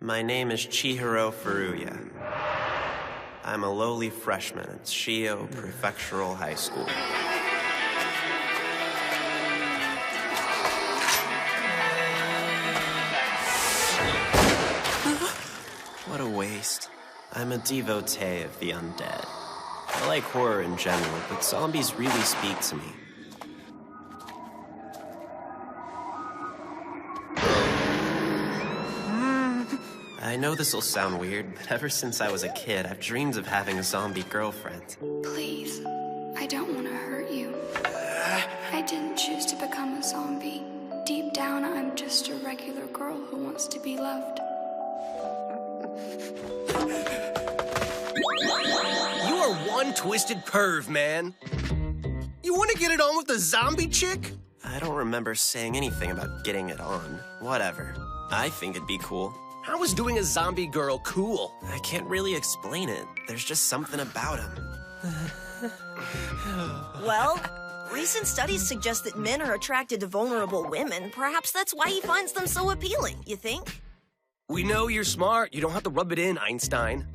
My name is Chihiro Furuya. I'm a lowly freshman at Shio Prefectural High School. What a waste. I'm a devotee of the undead. I like horror in general, but zombies really speak to me. I know this'll sound weird, but ever since I was a kid, I've dreamed of having a zombie girlfriend. Please, I don't want to hurt you. I didn't choose to become a zombie. Deep down, I'm just a regular girl who wants to be loved. You are one twisted perv, man. You want to get it on with the zombie chick? I don't remember saying anything about getting it on. Whatever. I think it'd be cool. How is doing a zombie girl cool? I can't really explain it. There's just something about him. Well, recent studies suggest that men are attracted to vulnerable women. Perhaps that's why he finds them so appealing, you think? We know you're smart. You don't have to rub it in, Einstein.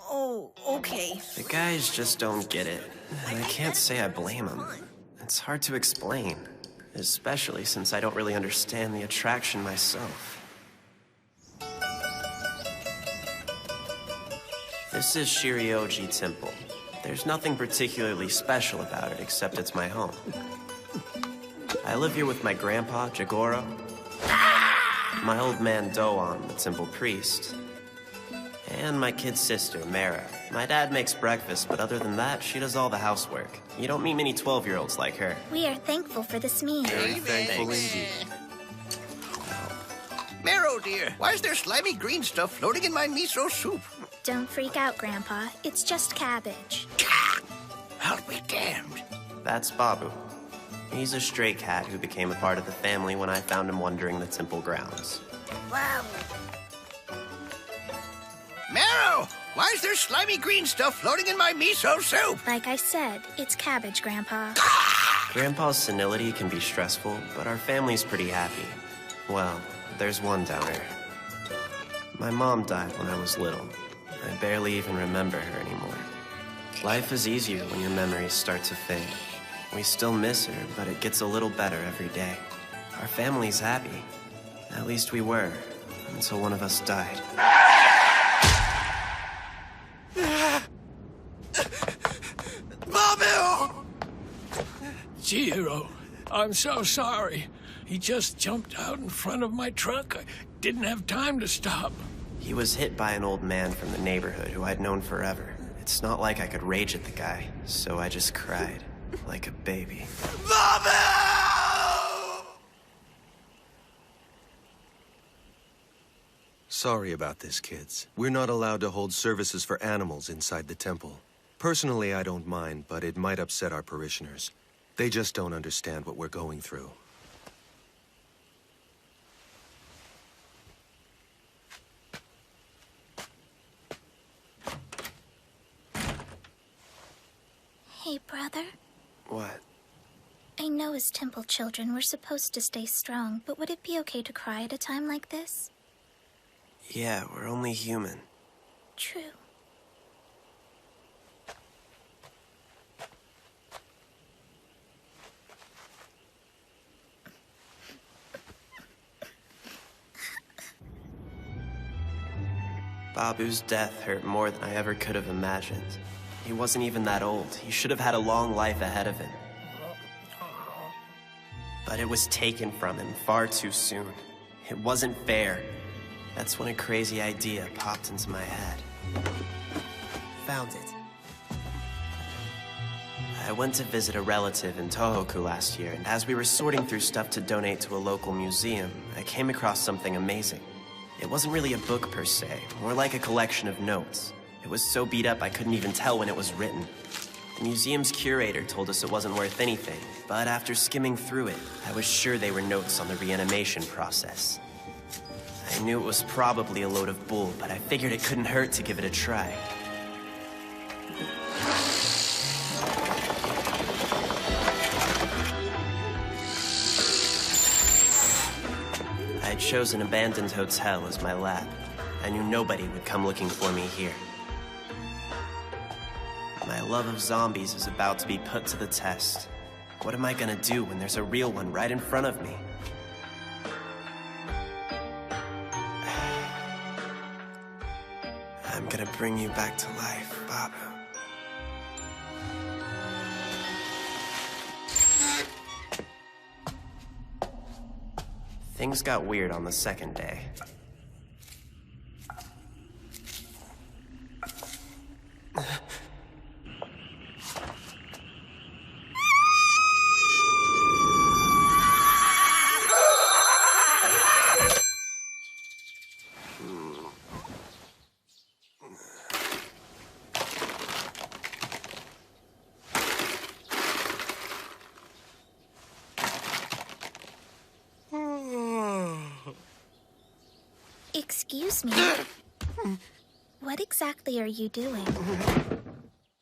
Oh, okay. The guys just don't get it. And I can't say I blame them. It's hard to explain, especially since I don't really understand the attraction myself. This is Shirioji Temple. There's nothing particularly special about it except it's my home. I live here with my grandpa, Jagoro, my old man Doan, the temple priest, and my kid sister, Mara. My dad makes breakfast, but other than that, she does all the housework. You don't meet many 12-year-olds like her. We are thankful for this meal. Very thankful indeed. Marrow, dear, why is there slimy green stuff floating in my miso soup? Don't freak out, Grandpa. It's just cabbage. I'll be damned. That's Babu. He's a stray cat who became a part of the family when I found him wandering the temple grounds. Wow. Marrow, why is there slimy green stuff floating in my miso soup? Like I said, it's cabbage, Grandpa. Grandpa's senility can be stressful, but our family's pretty happy. Well, there's one downer. My mom died when I was little. I barely even remember her anymore. Life is easier when your memories start to fade. We still miss her, but it gets a little better every day. Our family's happy. At least we were, until one of us died. Babu! Chihiro, I'm so sorry. He just jumped out in front of my truck. I didn't have time to stop. He was hit by an old man from the neighborhood who I'd known forever. It's not like I could rage at the guy, so I just cried like a baby. Babu! Sorry about this, kids. We're not allowed to hold services for animals inside the temple. Personally, I don't mind, but it might upset our parishioners. They just don't understand what we're going through. Hey, brother. What? I know as temple children we're supposed to stay strong, but would it be okay to cry at a time like this? Yeah, we're only human. True. Babu's death hurt more than I ever could have imagined. He wasn't even that old. He should have had a long life ahead of him. But it was taken from him far too soon. It wasn't fair. That's when a crazy idea popped into my head. Found it. I went to visit a relative in Tohoku last year, and as we were sorting through stuff to donate to a local museum, I came across something amazing. It wasn't really a book per se, more like a collection of notes. It was so beat up I couldn't even tell when it was written. The museum's curator told us it wasn't worth anything, but after skimming through it, I was sure they were notes on the reanimation process. I knew it was probably a load of bull, but I figured it couldn't hurt to give it a try. I chose an abandoned hotel as my lab. I knew nobody would come looking for me here. My love of zombies is about to be put to the test. What am I gonna do when there's a real one right in front of me? I'm gonna bring you back to life, Babu. Things got weird on the second day. Excuse me. What exactly are you doing?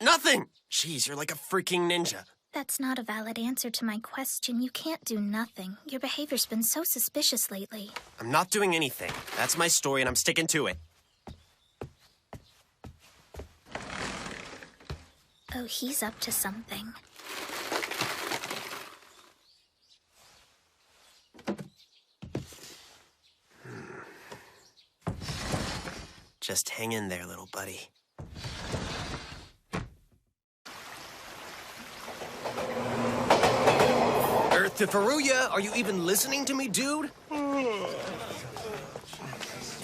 Nothing! Jeez, you're like a freaking ninja. That's not a valid answer to my question. You can't do nothing. Your behavior's been so suspicious lately. I'm not doing anything. That's my story and I'm sticking to it. Oh, he's up to something. Just hang in there, little buddy. Earth to Faruya, are you even listening to me, dude?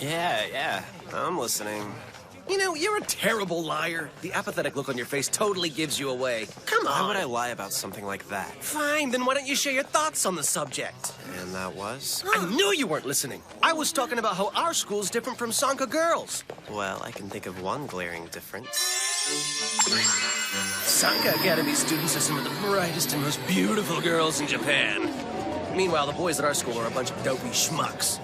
Yeah, I'm listening. You know, you're a terrible liar. The apathetic look on your face totally gives you away. Come on. Why would I lie about something like that? Fine, then why don't you share your thoughts on the subject? And that was? I knew you weren't listening. I was talking about how our school's different from Sanka girls. Well, I can think of one glaring difference. Sanka Academy students are some of the brightest and most beautiful girls in Japan. Meanwhile, the boys at our school are a bunch of dopey schmucks.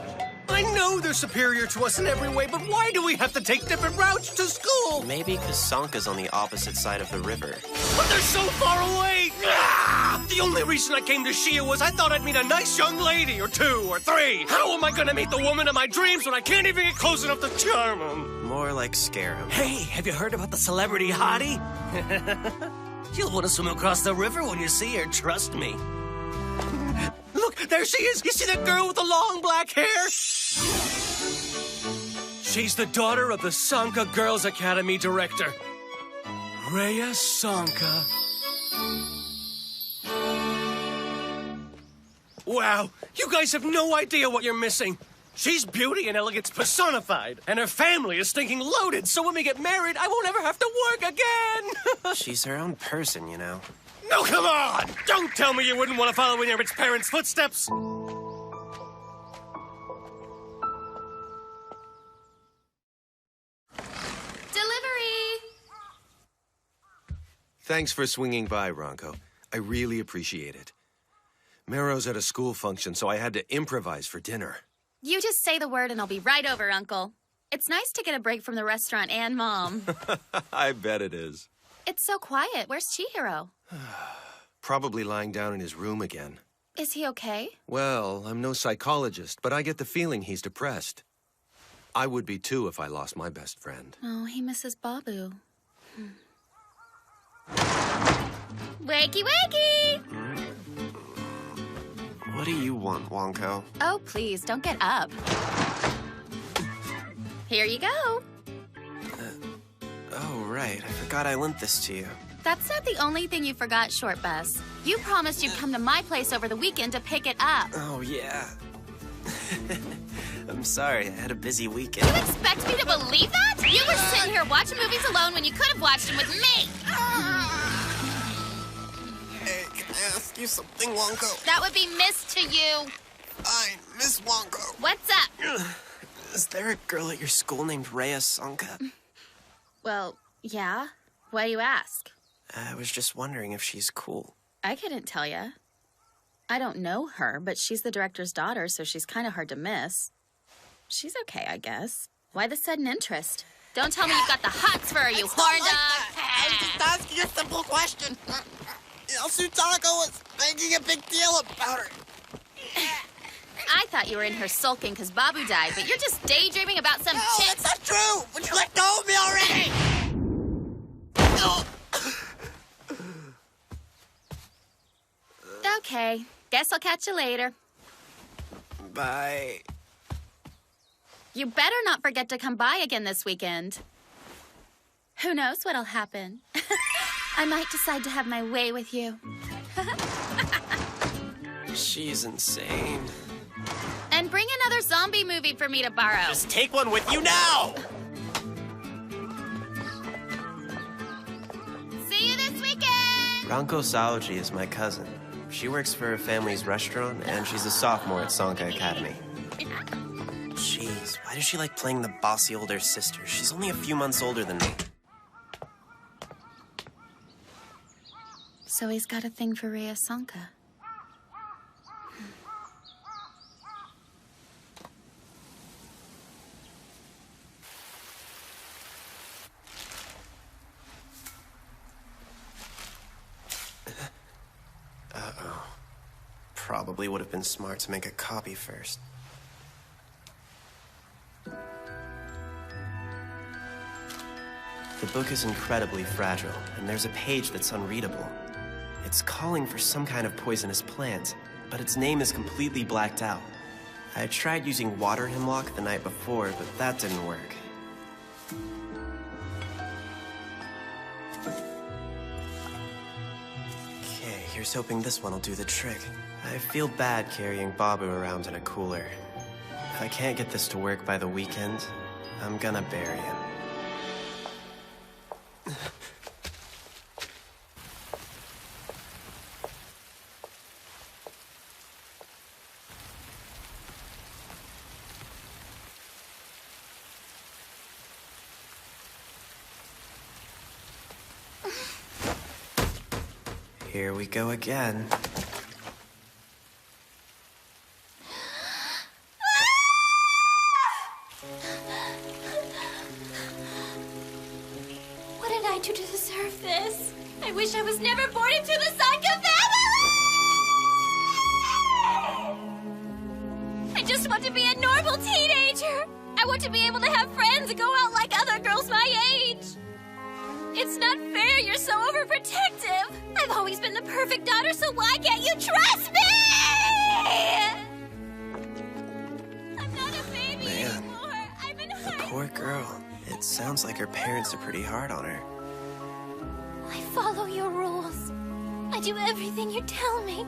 I know they're superior to us in every way, but why do we have to take different routes to school? Maybe because Sanka's on the opposite side of the river. But they're so far away! Ah! The only reason I came to Shia was I thought I'd meet a nice young lady, or 2 or 3. How am I gonna meet the woman of my dreams when I can't even get close enough to charm them? More like scare him. Hey, have you heard about the celebrity hottie? You'll want to swim across the river when you see her, trust me. Look, there she is! You see that girl with the long black hair? She's the daughter of the Sanka Girls Academy director, Rhea Sanka. Wow, you guys have no idea what you're missing. She's beauty and elegance personified, and her family is stinking loaded, so when we get married, I won't ever have to work again! She's her own person, you know. No, come on! Don't tell me you wouldn't want to follow in your rich parents' footsteps! Delivery! Thanks for swinging by, Ronco. I really appreciate it. Mero's at a school function, so I had to improvise for dinner. You just say the word and I'll be right over, Uncle. It's nice to get a break from the restaurant and Mom. I bet it is. It's so quiet. Where's Chihiro? Probably lying down in his room again. Is he okay? Well, I'm no psychologist, but I get the feeling he's depressed. I would be too if I lost my best friend. Oh, he misses Babu. Wakey, wakey! What do you want, Wonko? Oh, please, don't get up. Here you go. Oh, right. I forgot I lent this to you. That's not the only thing you forgot, Short Bus. You promised you'd come to my place over the weekend to pick it up. Oh, yeah. I'm sorry. I had a busy weekend. You expect me to believe that? You were sitting here watching movies alone when you could have watched them with me. Hey, can I ask you something, Wonko? That would be Miss to you. Fine, Miss Wonko. What's up? Is there a girl at your school named Rhea Sanka? Well, yeah. Why do you ask? I was just wondering if she's cool. I couldn't tell you. I don't know her, but she's the director's daughter, so she's kind of hard to miss. She's okay, I guess. Why the sudden interest? Don't tell me you've got the hots for her, you horn dog! I was just asking a simple question. Sutako was making a big deal about her. I thought you were in here sulking because Babu died, but you're just daydreaming about some No, chick. that's not true! Would you let go of me already? Okay, guess I'll catch you later. Bye. You better not forget to come by again this weekend. Who knows what'll happen? I might decide to have my way with you. She's insane. And bring another zombie movie for me to borrow. Just take one with you now! See you this weekend! Ranko Saoji is my cousin. She works for her family's restaurant, and she's a sophomore at Sanka Academy. Jeez, why does she like playing the bossy older sister? She's only a few months older than me. So he's got a thing for Rhea Sanka. Uh-oh. Probably would have been smart to make a copy first. The book is incredibly fragile, and there's a page that's unreadable. It's calling for some kind of poisonous plant, but its name is completely blacked out. I tried using water hemlock the night before, but that didn't work. Okay, here's hoping this one will do the trick. I feel bad carrying Babu around in a cooler. If I can't get this to work by the weekend, I'm gonna bury him. Here we go again. What did I do to deserve this? I wish I was never born into the Sanka family! I just want to be a normal teenager. I want to be able to have friends and go out like other girls my age. It's not fair you're so overprotective. I've always been the perfect daughter, so why can't you trust me? I'm not a baby anymore. I'm in high school. Poor girl. It sounds like her parents are pretty hard on her. I follow your rules. I do everything you tell me.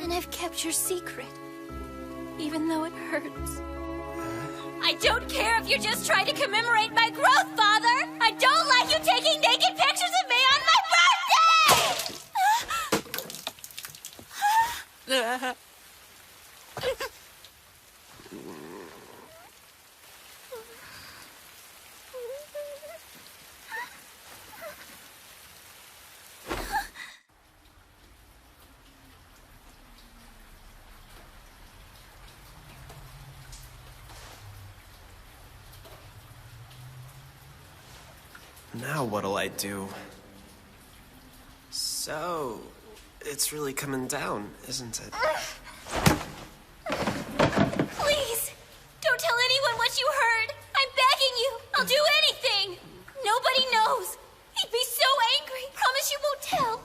And I've kept your secret. Even though it hurts. I don't care if you're just trying to commemorate my growth, Father! I don't like you taking naked pictures of me on my birthday! Now what'll I do? So, it's really coming down, isn't it? Please! Don't tell anyone what you heard! I'm begging you! I'll do anything! Nobody knows! He'd be so angry! Promise you won't tell!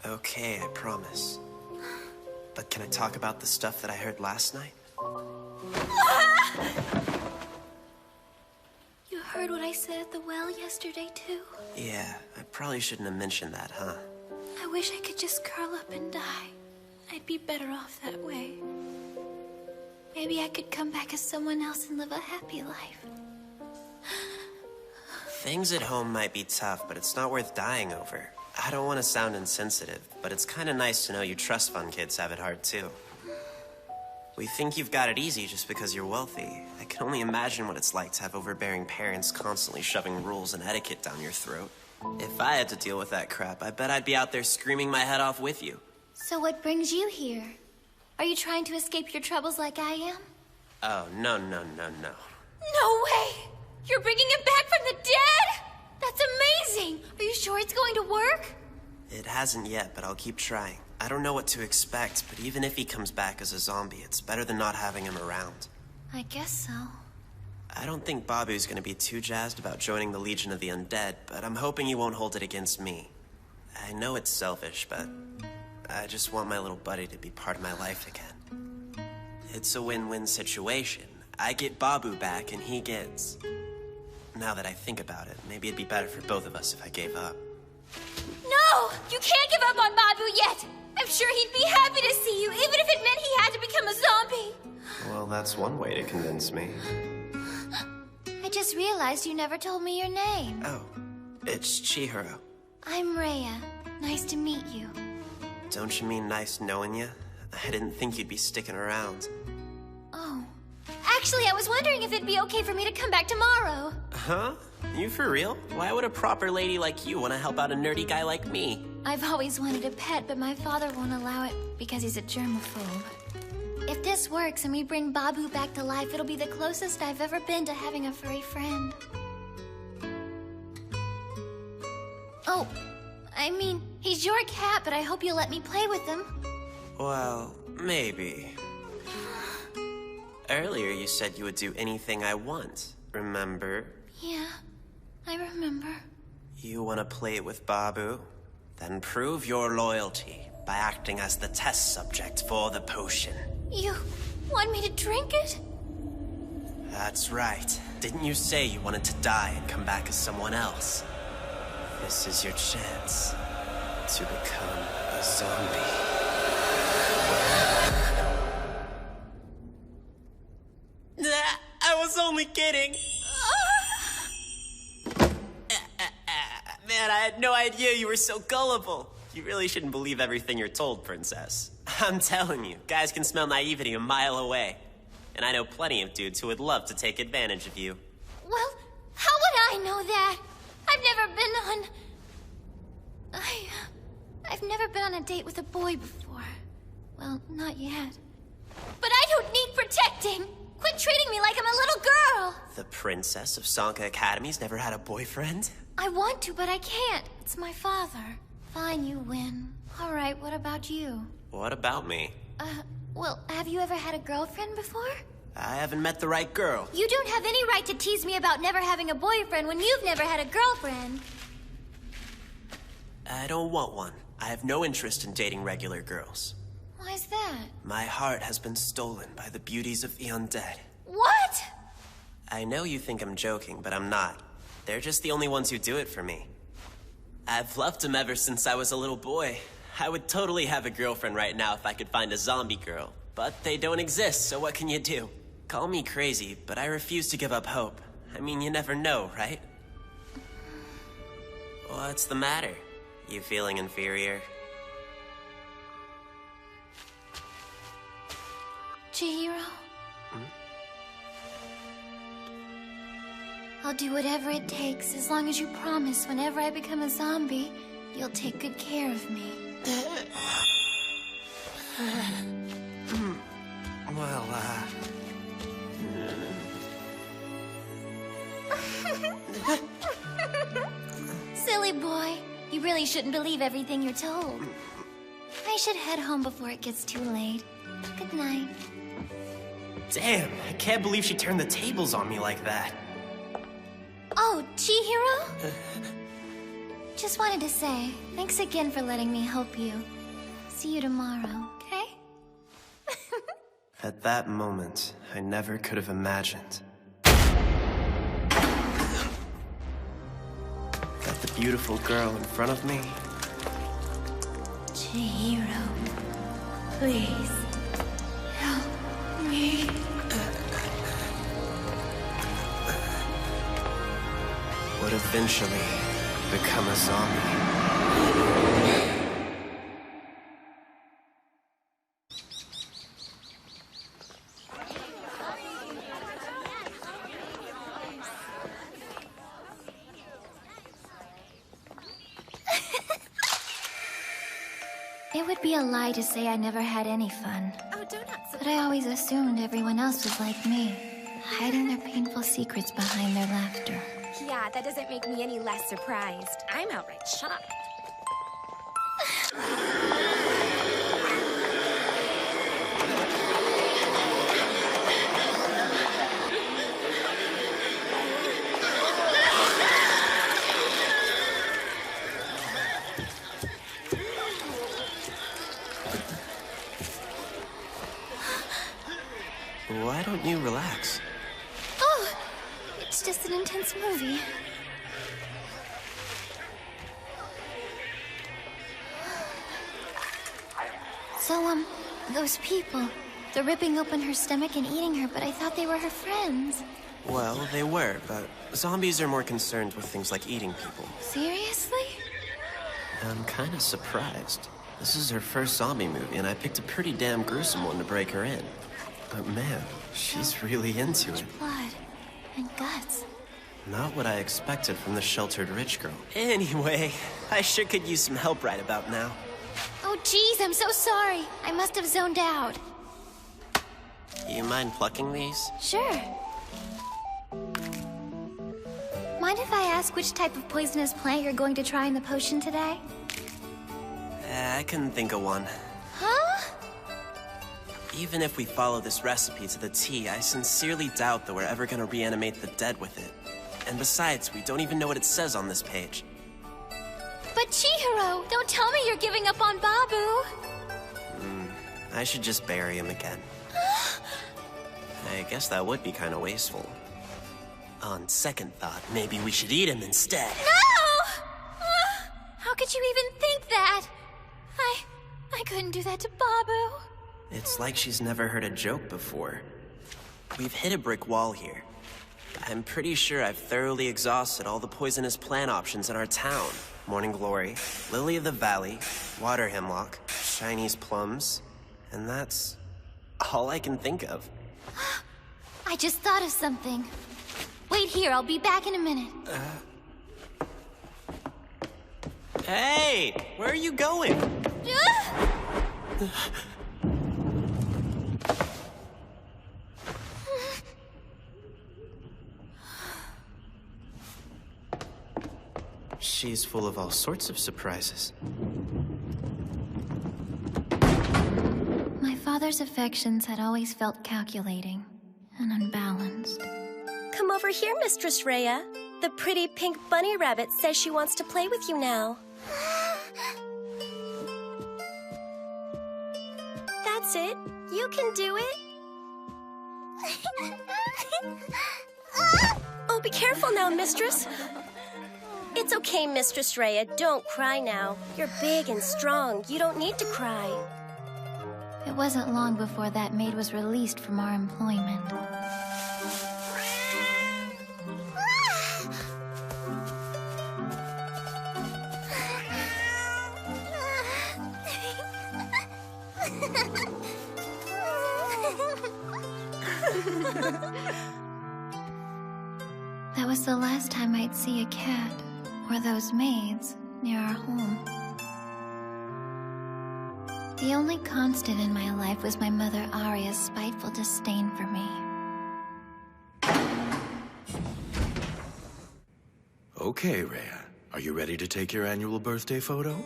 Okay, I promise. But can I talk about the stuff that I heard last night? You heard what I said at the well yesterday, too? Yeah, I probably shouldn't have mentioned that, huh? I wish I could just curl up and die. I'd be better off that way. Maybe I could come back as someone else and live a happy life. Things at home might be tough, but it's not worth dying over. I don't want to sound insensitive, but it's kind of nice to know you trust fund kids have it hard too. We think you've got it easy just because you're wealthy. I can only imagine what it's like to have overbearing parents constantly shoving rules and etiquette down your throat. If I had to deal with that crap, I bet I'd be out there screaming my head off with you. So what brings you here? Are you trying to escape your troubles like I am? Oh, no, no, no, no. No way! You're bringing him back from the dead? That's amazing! Are you sure it's going to work? It hasn't yet, but I'll keep trying. I don't know what to expect, but even if he comes back as a zombie, it's better than not having him around. I guess so. I don't think Babu's gonna be too jazzed about joining the Legion of the Undead, but I'm hoping he won't hold it against me. I know it's selfish, but I just want my little buddy to be part of my life again. It's a win-win situation. I get Babu back, and he gets... Now that I think about it, maybe it'd be better for both of us if I gave up. No! You can't give up on Babu yet! I'm sure he'd be happy to see you, even if it meant he had to become a zombie! Well, that's one way to convince me. I just realized you never told me your name. Oh, it's Chihiro. I'm Rhea. Nice to meet you. Don't you mean nice knowing you? I didn't think you'd be sticking around. Oh. Actually, I was wondering if it'd be okay for me to come back tomorrow. Huh? You for real? Why would a proper lady like you want to help out a nerdy guy like me? I've always wanted a pet, but my father won't allow it because he's a germaphobe. If this works and we bring Babu back to life, it'll be the closest I've ever been to having a furry friend. Oh, I mean, he's your cat, but I hope you'll let me play with him. Well, maybe. Earlier you said you would do anything I want, remember? Yeah, I remember. You want to play with Babu? Then prove your loyalty by acting as the test subject for the potion. You want me to drink it? That's right. Didn't you say you wanted to die and come back as someone else? This is your chance to become a zombie. I was only kidding. Man, I had no idea you were so gullible. You really shouldn't believe everything you're told, Princess. I'm telling you, guys can smell naivety a mile away. And I know plenty of dudes who would love to take advantage of you. Well, how would I know that? I've never been on... I've never been on a date with a boy before. Well, not yet. But I don't need protecting! Quit treating me like I'm a little girl! The princess of Sanka Academy's never had a boyfriend? I want to, but I can't. It's my father. Fine, you win. All right, what about you? What about me? Well, have you ever had a girlfriend before? I haven't met the right girl. You don't have any right to tease me about never having a boyfriend when you've never had a girlfriend. I don't want one. I have no interest in dating regular girls. Why's that? My heart has been stolen by the beauties of the undead. What? I know you think I'm joking, but I'm not. They're just the only ones who do it for me. I've loved them ever since I was a little boy. I would totally have a girlfriend right now if I could find a zombie girl. But they don't exist, so what can you do? Call me crazy, but I refuse to give up hope. I mean, you never know, right? What's the matter? You feeling inferior? Chihiro? I'll do whatever it takes as long as you promise whenever I become a zombie, you'll take good care of me. Well, Silly boy. You really shouldn't believe everything you're told. I should head home before it gets too late. Good night. Damn, I can't believe she turned the tables on me like that. Oh, Chihiro? Just wanted to say, thanks again for letting me help you. See you tomorrow, okay? At that moment, I never could have imagined that the beautiful girl in front of me... Chihiro, please, help me. would eventually become a zombie. It would be a lie to say I never had any fun. Oh, don't act so... But I always assumed everyone else was like me. hiding their painful secrets behind their laughter. Yeah, that doesn't make me any less surprised. I'm outright shocked. Why don't you relax? Oh, it's just an intense movie. So, those people, they're ripping open her stomach and eating her, but I thought they were her friends. Well, they were, but zombies are more concerned with things like eating people. Seriously? I'm kind of surprised. This is her first zombie movie, and I picked a pretty damn gruesome one to break her in. But man, she's really into it. Blood and guts. Not what I expected from the sheltered rich girl. Anyway, I sure could use some help right about now. Oh, geez, I'm so sorry. I must have zoned out. You mind plucking these? Sure. Mind if I ask which type of poisonous plant you're going to try in the potion today? I couldn't think of one. Huh? Even if we follow this recipe to the T, I sincerely doubt that we're ever gonna reanimate the dead with it. And besides, we don't even know what it says on this page. But Chihiro, don't tell me you're giving up on Babu. I should just bury him again. I guess that would be kind of wasteful. On second thought, maybe we should eat him instead. No! How could you even think that? I couldn't do that to Babu. It's like she's never heard a joke before. We've hit a brick wall here. I'm pretty sure I've thoroughly exhausted all the poisonous plant options in our town. Morning Glory, Lily of the Valley, Water Hemlock, Chinese plums, and that's all I can think of. I just thought of something. Wait here, I'll be back in a minute. Hey, where are you going? She's full of all sorts of surprises. My father's affections had always felt calculating and unbalanced. Come over here, Mistress Rhea. The pretty pink bunny rabbit says she wants to play with you now. That's it. You can do it. Oh, be careful now, Mistress. It's okay, Mistress Rhea. Don't cry now. You're big and strong. You don't need to cry. It wasn't long before that maid was released from our employment. That was the last time I'd see a cat or those maids near our home. The only constant in my life was my mother Aria's spiteful disdain for me. Okay, Rhea. Are you ready to take your annual birthday photo?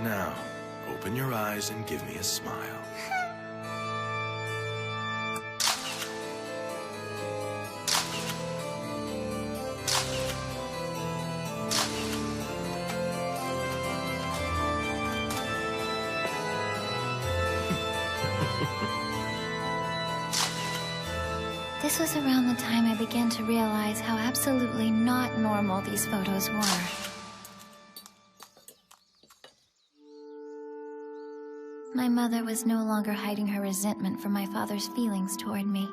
Now, open your eyes and give me a smile. This was around the time I began to realize how absolutely not normal these photos were. My mother was no longer hiding her resentment for my father's feelings toward me.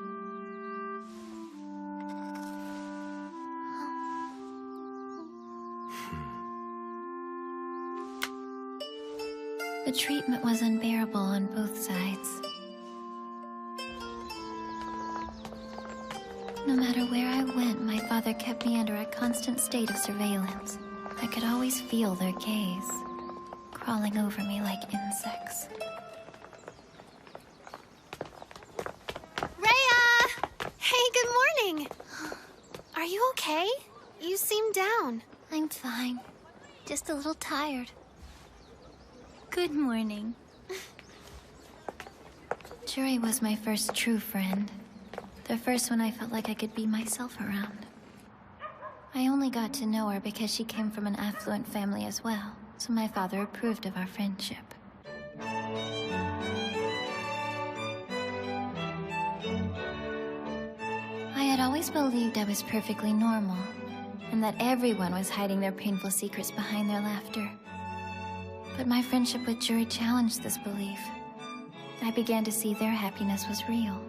The treatment was unbearable on both sides. No matter where I went, my father kept me under a constant state of surveillance. I could always feel their gaze, crawling over me like insects. Rhea! doing? Are you okay? You seem down. I'm fine. Just a little tired. Good morning. Juri was my first true friend. The first one I felt like I could be myself around. I only got to know her because she came from an affluent family as well, so my father approved of our friendship. I had always believed I was perfectly normal, and that everyone was hiding their painful secrets behind their laughter. But my friendship with Juri challenged this belief. I began to see their happiness was real,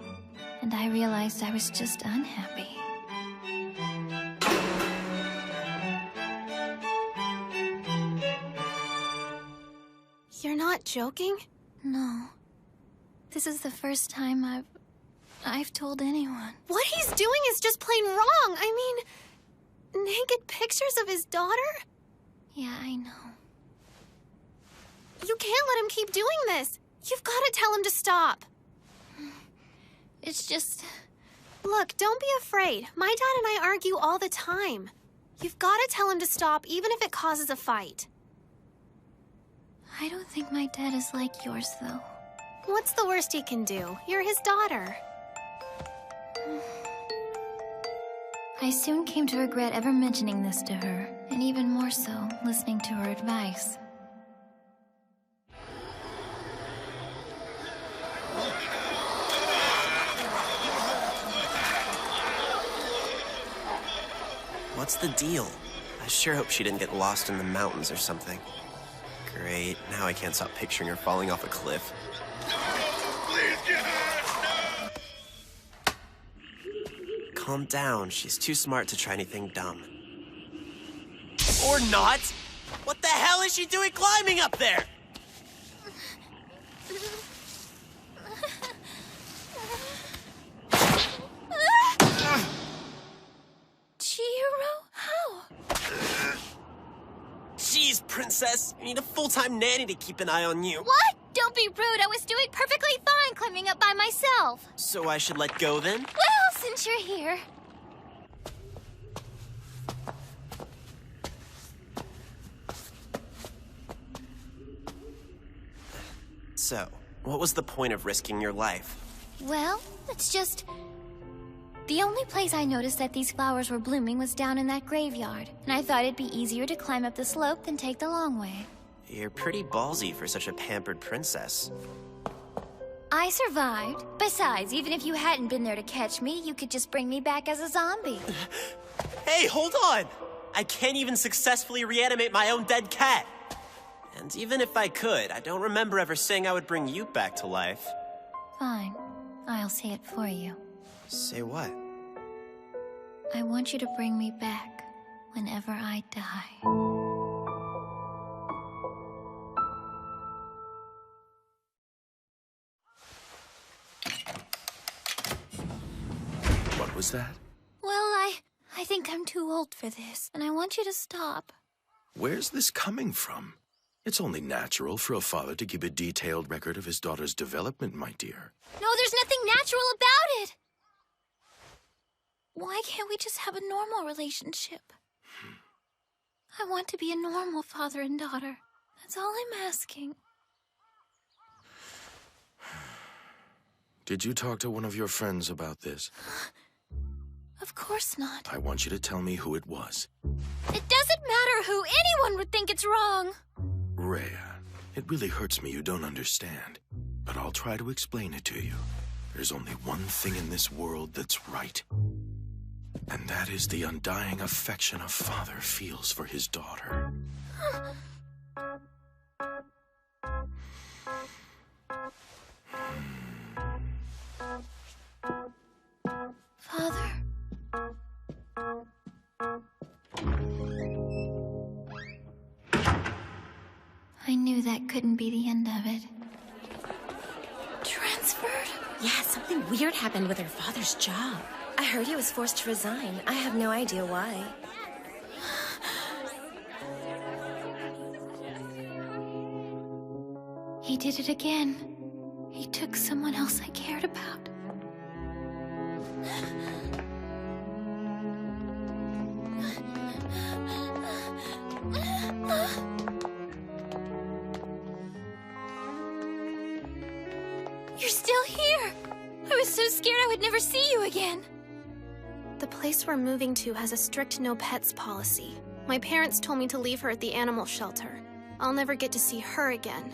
and I realized I was just unhappy. You're not joking? No. This is the first time I've told anyone. What he's doing is just plain wrong. I mean, naked pictures of his daughter? Yeah, I know. You can't let him keep doing this. You've got to tell him to stop. It's just... Look, don't be afraid. My dad and I argue all the time. You've got to tell him to stop, even if it causes a fight. I don't think my dad is like yours, though. What's the worst he can do? You're his daughter. I soon came to regret ever mentioning this to her, and even more so, listening to her advice. What's the deal? I sure hope she didn't get lost in the mountains or something. Great, now I can't stop picturing her falling off a cliff. Calm down, she's too smart to try anything dumb. Or not! What the hell is she doing climbing up there? Chihiro? How? Jeez, princess, you need a full-time nanny to keep an eye on you. What? Don't be rude. I was doing perfectly fine climbing up by myself. So I should let go then? Well, since you're here. So, what was the point of risking your life? Well, it's just... The only place I noticed that these flowers were blooming was down in that graveyard, and I thought it'd be easier to climb up the slope than take the long way. You're pretty ballsy for such a pampered princess. I survived. Besides, even if you hadn't been there to catch me, you could just bring me back as a zombie. Hey, hold on! I can't even successfully reanimate my own dead cat. And even if I could, I don't remember ever saying I would bring you back to life. Fine. I'll say it for you. Say what? I want you to bring me back whenever I die. What was that? Well, I think I'm too old for this, and I want you to stop. Where's this coming from? It's only natural for a father to keep a detailed record of his daughter's development, my dear. No, there's nothing natural about it. Why can't we just have a normal relationship? I want to be a normal father and daughter. That's all I'm asking. Did you talk to one of your friends about this? Of course not. I want you to tell me who it was. It doesn't matter who. Anyone would think it's wrong. Rhea, it really hurts me you don't understand, but I'll try to explain it to you. There's only one thing in this world that's right, and that is the undying affection a father feels for his daughter. Father? I knew that couldn't be the end of it. Transferred? Yeah, something weird happened with her father's job. I heard he was forced to resign. I have no idea why. He did it again. He took someone else I cared about. scared I would never see you again. The place we're moving to has a strict no pets policy. My parents told me to leave her at the animal shelter. I'll never get to see her again.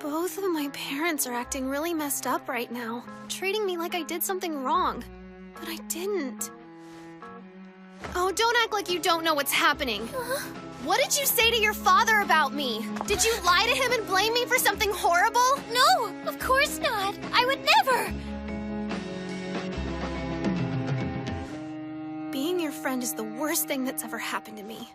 Both of my parents are acting really messed up right now, treating me like I did something wrong. But I didn't. Oh, don't act like you don't know what's happening. What did you say to your father about me? Did you lie to him and blame me for something horrible? No, of course not. I would never. Being your friend is the worst thing that's ever happened to me.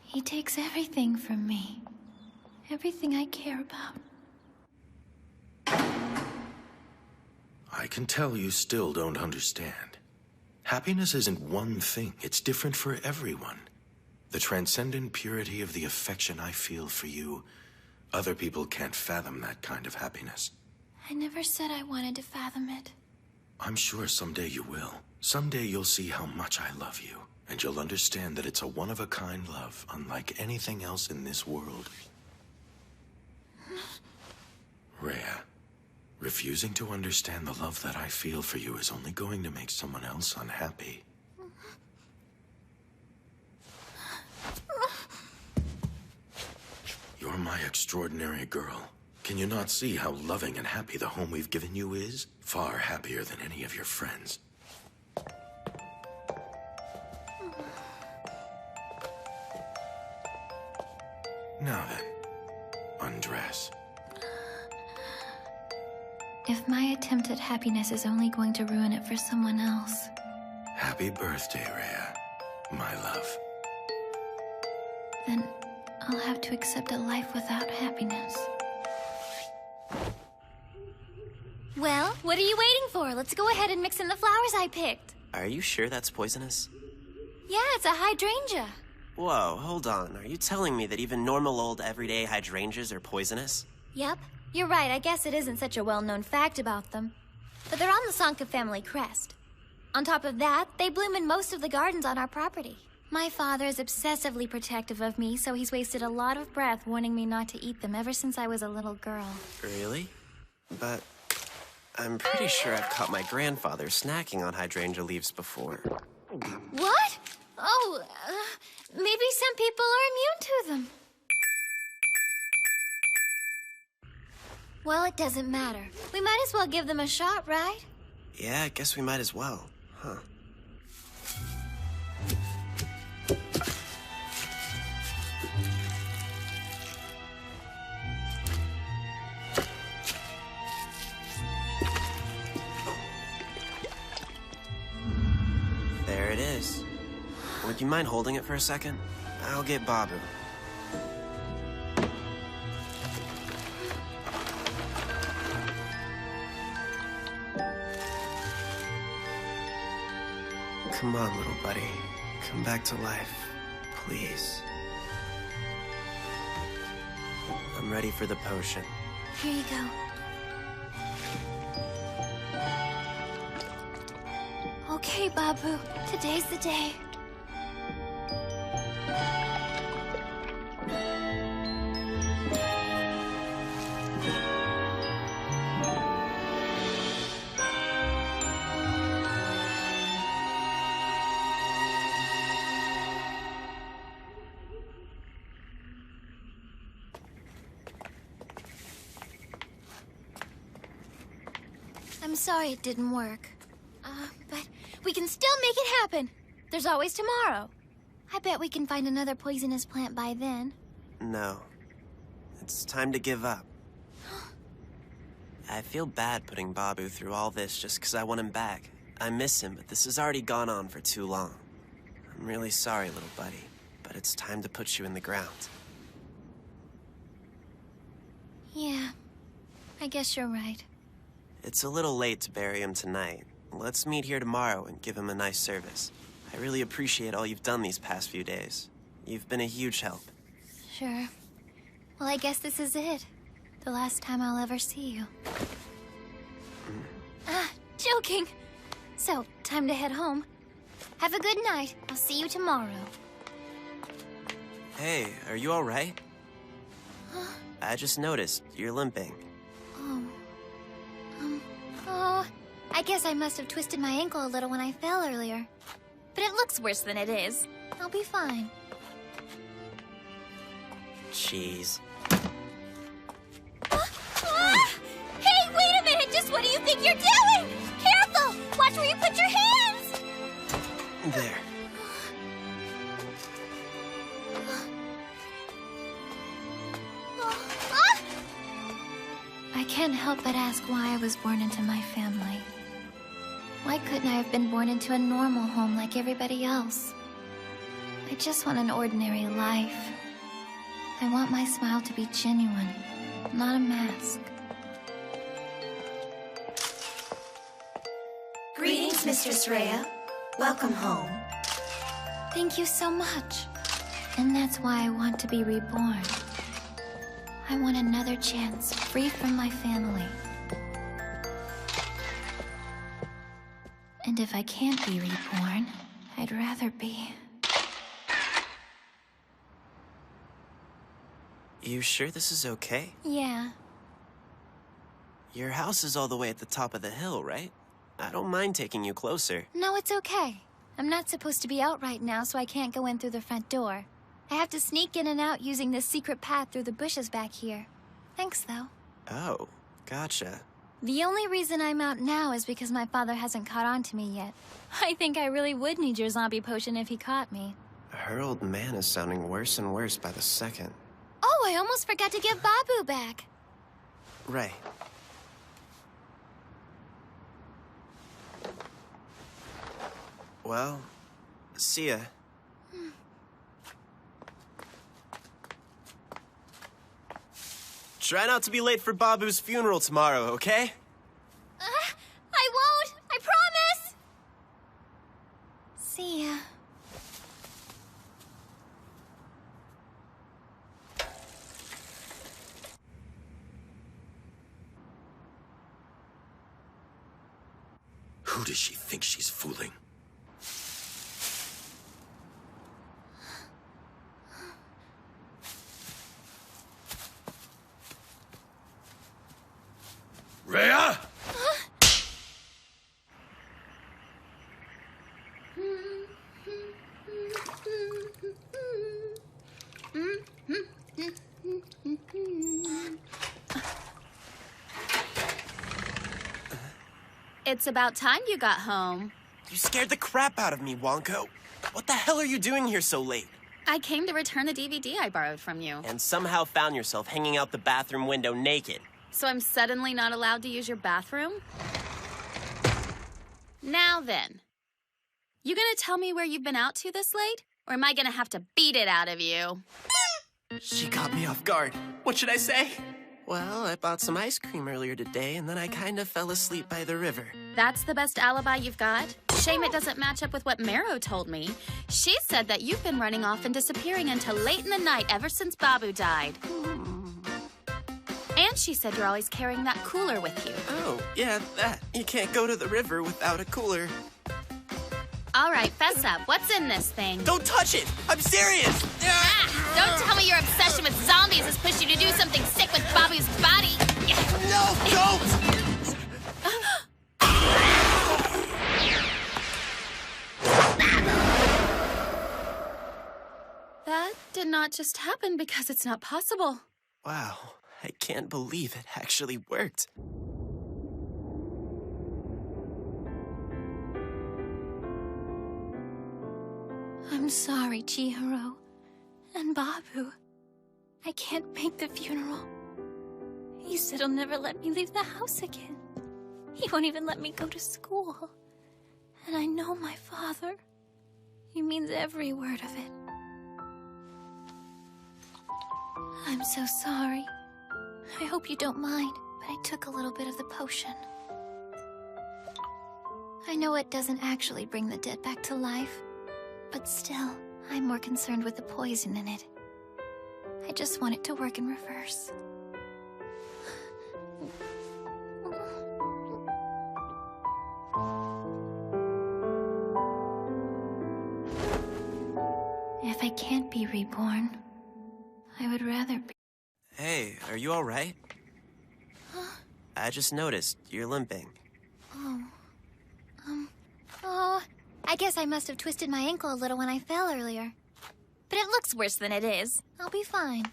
He takes everything from me. Everything I care about. I can tell you still don't understand. Happiness isn't one thing. It's different for everyone. The transcendent purity of the affection I feel for you, other people can't fathom that kind of happiness. I never said I wanted to fathom it. I'm sure someday you will. Someday you'll see how much I love you, and you'll understand that it's a one-of-a-kind love, unlike anything else in this world. Rhea, refusing to understand the love that I feel for you is only going to make someone else unhappy. You're my extraordinary girl. Can you not see how loving and happy the home we've given you is? Far happier than any of your friends. Now then, undress. If my attempt at happiness is only going to ruin it for someone else... Happy birthday, Rhea, my love. Then I'll have to accept a life without happiness. Well, what are you waiting for? Let's go ahead and mix in the flowers I picked. Are you sure that's poisonous? Yeah, it's a hydrangea. Whoa, hold on. Are you telling me that even normal old everyday hydrangeas are poisonous? Yep, you're right. I guess it isn't such a well-known fact about them. But they're on the Sonka family crest. On top of that, they bloom in most of the gardens on our property. My father is obsessively protective of me, so he's wasted a lot of breath warning me not to eat them ever since I was a little girl. Really? But I'm pretty sure I've caught my grandfather snacking on hydrangea leaves before. What? Oh, maybe some people are immune to them. Well, it doesn't matter. We might as well give them a shot, right? Yeah, I guess we might as well, huh? There it is. Would you mind holding it for a second? I'll get Babu. Come on, little buddy. Come back to life, please. I'm ready for the potion. Here you go. Okay, Babu. Today's the day. I'm sorry it didn't work. But we can still make it happen. There's always tomorrow. I bet we can find another poisonous plant by then. No. It's time to give up. I feel bad putting Babu through all this just because I want him back. I miss him, but this has already gone on for too long. I'm really sorry, little buddy, but it's time to put you in the ground. Yeah, I guess you're right. It's a little late to bury him tonight. Let's meet here tomorrow and give him a nice service. I really appreciate all you've done these past few days. You've been a huge help. Sure. Well, I guess this is it. The last time I'll ever see you. Joking. So, time to head home. Have a good night. I'll see you tomorrow. Hey, are you all right? I just noticed you're limping. Oh, I guess I must have twisted my ankle a little when I fell earlier. But it looks worse than it is. I'll be fine. Jeez. Hey, wait a minute! Just what do you think you're doing? Careful! Watch where you put your hands! There. I can't help but ask why I was born into my family. Why couldn't I have been born into a normal home like everybody else? I just want an ordinary life. I want my smile to be genuine, not a mask. Greetings, Mistress Rhea. Welcome home. Thank you so much. And that's why I want to be reborn. I want another chance, free from my family. And if I can't be reborn, I'd rather be... You sure this is okay? Yeah. Your house is all the way at the top of the hill, right? I don't mind taking you closer. No, it's okay. I'm not supposed to be out right now, so I can't go in through the front door. I have to sneak in and out using this secret path through the bushes back here. Thanks, though. Oh, gotcha. The only reason I'm out now is because my father hasn't caught on to me yet. I think I really would need your zombie potion if he caught me. Her old man is sounding worse and worse by the second. Oh, I almost forgot to give Babu back. Right. Well, see ya. Try not to be late for Babu's funeral tomorrow, okay? I won't! I promise! See ya. Who does she think she's fooling? Rhea! It's about time you got home. You scared the crap out of me, Wonko. What the hell are you doing here so late? I came to return the DVD I borrowed from you. And somehow found yourself hanging out the bathroom window naked. So I'm suddenly not allowed to use your bathroom? Now then, you gonna tell me where you've been out to this late? Or am I gonna have to beat it out of you? She caught me off guard. What should I say? Well, I bought some ice cream earlier today, and then I kind of fell asleep by the river. That's the best alibi you've got? Shame it doesn't match up with what Marrow told me. She said that you've been running off and disappearing until late in the night ever since Babu died. And she said you're always carrying that cooler with you. Oh, yeah, that. You can't go to the river without a cooler. All right, fess up. What's in this thing? Don't touch it! I'm serious! Don't tell me your obsession with zombies has pushed you to do something sick with Babu's body. No, don't! That did not just happen because it's not possible. Wow, I can't believe it actually worked. I'm sorry, Chihiro. And Babu. I can't make the funeral. He said he'll never let me leave the house again. He won't even let me go to school. And I know my father. He means every word of it. I'm so sorry. I hope you don't mind, but I took a little bit of the potion. I know it doesn't actually bring the dead back to life, but still, I'm more concerned with the poison in it. I just want it to work in reverse. If I can't be reborn, I would rather be... Hey, are you all right? I just noticed you're limping. Oh, I guess I must have twisted my ankle a little when I fell earlier. But it looks worse than it is. I'll be fine.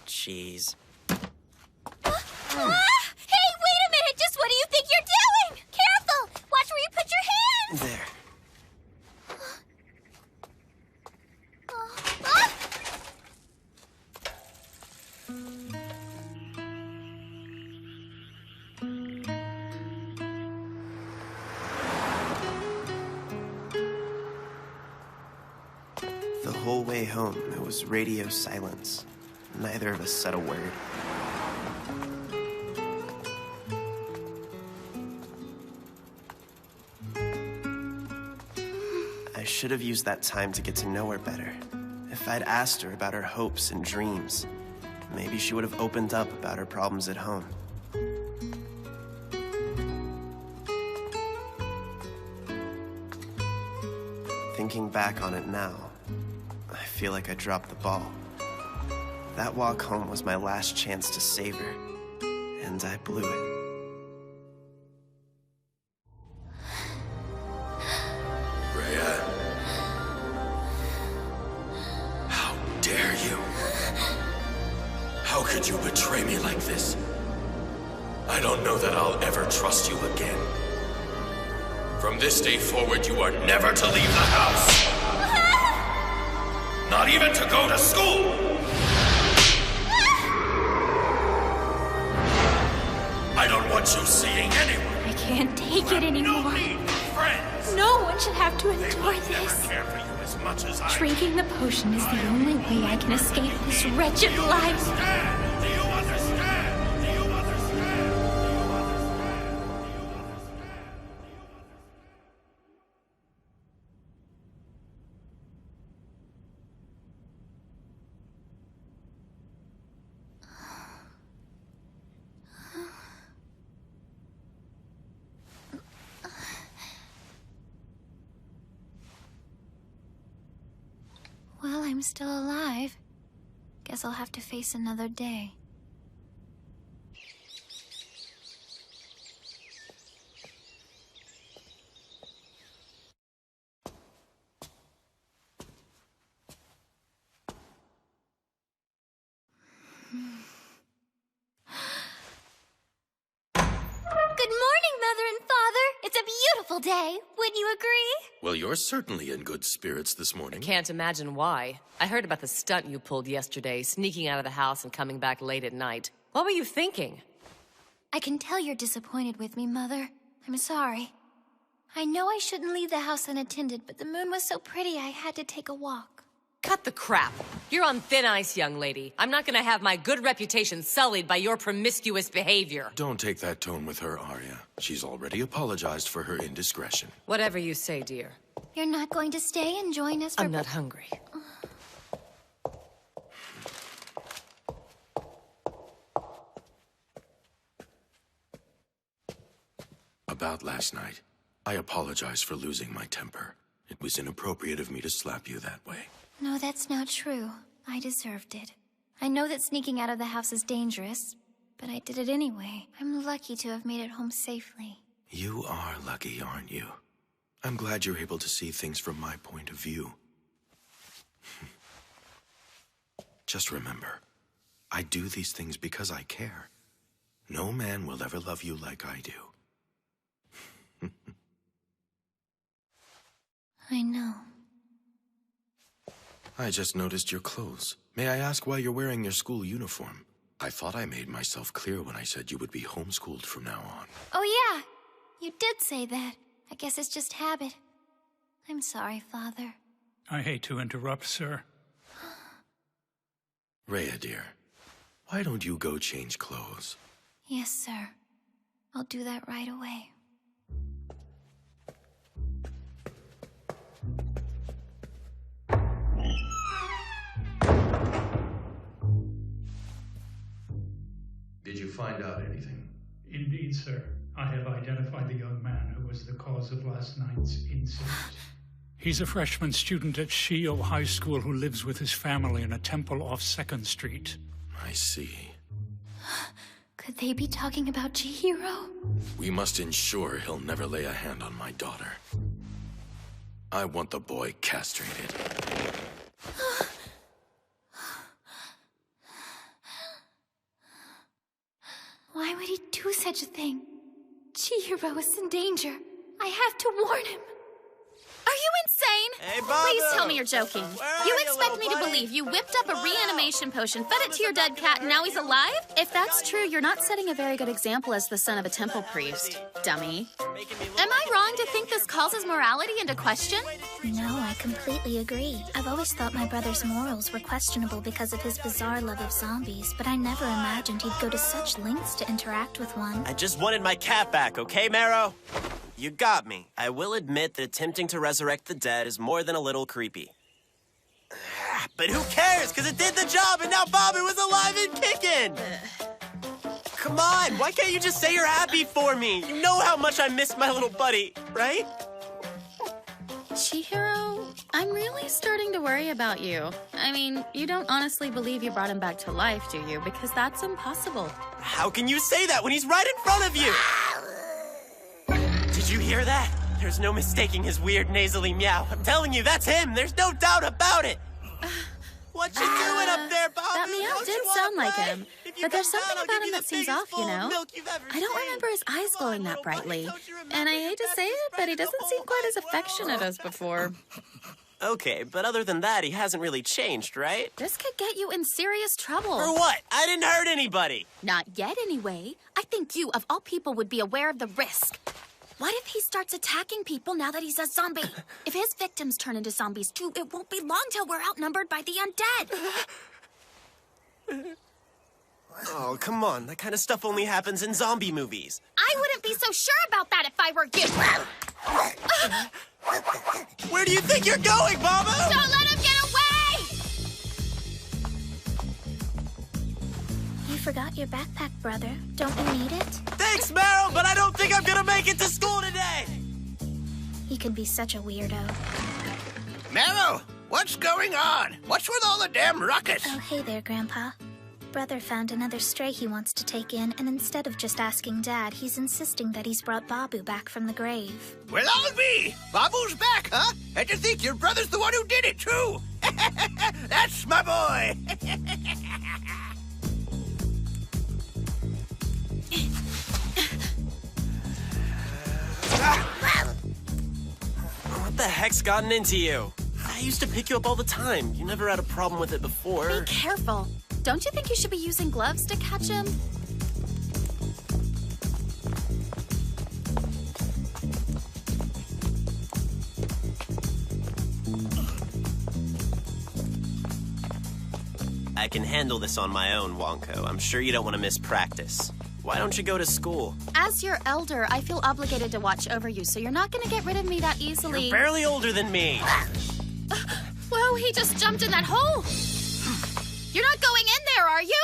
Jeez. Hey, wait a minute! Just what do you think you're doing? Careful! Watch where you put your hands! There. The whole way home, it was radio silence. Neither of us said a word. I should have used that time to get to know her better. If I'd asked her about her hopes and dreams, maybe she would have opened up about her problems at home. Thinking back on it now, I feel like I dropped the ball. That walk home was my last chance to save her, and I blew it. Rhea. How dare you? How could you betray me like this? I don't know that I'll ever trust you again. From this day forward, you are never to leave the house. Not even to go to school. I don't want you seeing anyone. I can't take it anymore. Friends. No one should have to endure this. Care for you as much as I Drinking the potion is the only way I can escape this wretched life. Do you understand? Do you understand? Well, I'm still alive. Guess I'll have to face another day. Good morning, Mother and Father. It's a beautiful day. Wouldn't you agree? Well, you're certainly in good spirits this morning. Can't imagine why. I heard about the stunt you pulled yesterday, sneaking out of the house and coming back late at night. What were you thinking? I can tell you're disappointed with me, Mother. I'm sorry. I know I shouldn't leave the house unattended, but the moon was so pretty I had to take a walk. Cut the crap. You're on thin ice, young lady. I'm not gonna have my good reputation sullied by your promiscuous behavior. Don't take that tone with her, Arya. She's already apologized for her indiscretion. Whatever you say, dear. You're not going to stay and join us for... I'm not hungry. About last night, I apologize for losing my temper. It was inappropriate of me to slap you that way. No, that's not true. I deserved it. I know that sneaking out of the house is dangerous, but I did it anyway. I'm lucky to have made it home safely. You are lucky, aren't you? I'm glad you're able to see things from my point of view. Just remember, I do these things because I care. No man will ever love you like I do. I know. I just noticed your clothes. May I ask why you're wearing your school uniform? I thought I made myself clear when I said you would be homeschooled from now on. Oh yeah, you did say that. I guess it's just habit. I'm sorry, Father. I hate to interrupt, sir. Rhea, dear, why don't you go change clothes? Yes, sir. I'll do that right away. Did you find out anything? Indeed, sir. I have identified the young man who was the cause of last night's incident. He's a freshman student at Shio High School who lives with his family in a temple off 2nd Street. I see. Could they be talking about Chihiro? We must ensure he'll never lay a hand on my daughter. I want the boy castrated. Why would he do such a thing? Chihiro is in danger. I have to warn him. Are you insane? Hey, Babu! Please tell me you're joking. You expect me to believe you whipped up a reanimation potion, fed it to your dead cat, and now he's alive? If that's true, you're not setting a very good example as the son of a temple priest, dummy. Am I wrong to think this calls his morality into question? No, I completely agree. I've always thought my brother's morals were questionable because of his bizarre love of zombies, but I never imagined he'd go to such lengths to interact with one. I just wanted my cat back, okay, Marrow? You got me. I will admit that attempting to resurrect the dead is more than a little creepy. But who cares? Because it did the job, and now Babu is alive and kicking! Come on, why can't you just say you're happy for me? You know how much I miss my little buddy, right? Chihiro, I'm really starting to worry about you. I mean, you don't honestly believe you brought him back to life, do you? Because that's impossible. How can you say that when he's right in front of you? Did you hear that? There's no mistaking his weird nasally meow. I'm telling you, that's him. There's no doubt about it. What you doing up there, Babu? That meow did sound like him, but there's something about him that seems off, you know? I don't remember his eyes glowing that brightly. And I hate to say it, but he doesn't seem quite as affectionate as before. Okay, but other than that, he hasn't really changed, right? This could get you in serious trouble. For what? I didn't hurt anybody. Not yet, anyway. I think you, of all people, would be aware of the risk. What if he starts attacking people now that he's a zombie? If his victims turn into zombies too, it won't be long till we're outnumbered by the undead. Oh, come on. That kind of stuff only happens in zombie movies. I wouldn't be so sure about that if I were you. Where do you think you're going, Babu? Don't let him get away! You forgot your backpack, brother. Don't you need it? Thanks, Marrow, but I don't think I'm gonna make it to school today! He can be such a weirdo. Marrow, what's going on? What's with all the damn ruckus? Oh, hey there, Grandpa. Brother found another stray he wants to take in, and instead of just asking Dad, he's insisting that he's brought Babu back from the grave. Well, I'll be. Babu's back, huh? And to think your brother's the one who did it, too. That's my boy. What the heck's gotten into you? I used to pick you up all the time. You never had a problem with it before. Be careful. Don't you think you should be using gloves to catch him? I can handle this on my own, Wonko. I'm sure you don't want to miss practice. Why don't you go to school? As your elder, I feel obligated to watch over you, so you're not going to get rid of me that easily. You're barely older than me. Whoa, he just jumped in that hole. You're not going in there, are you?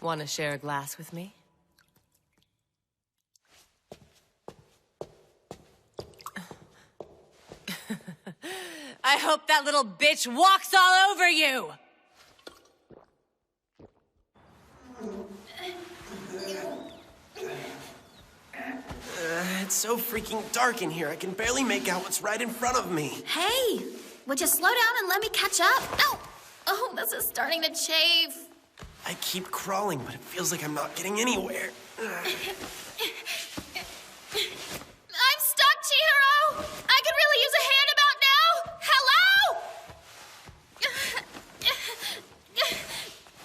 Want to share a glass with me? I hope that little bitch walks all over you! It's so freaking dark in here. I can barely make out what's right in front of me. Hey, would you slow down and let me catch up? Ow! Oh, this is starting to chafe. I keep crawling, but it feels like I'm not getting anywhere. I'm stuck, Chihiro! I could really use a hand about now! Hello?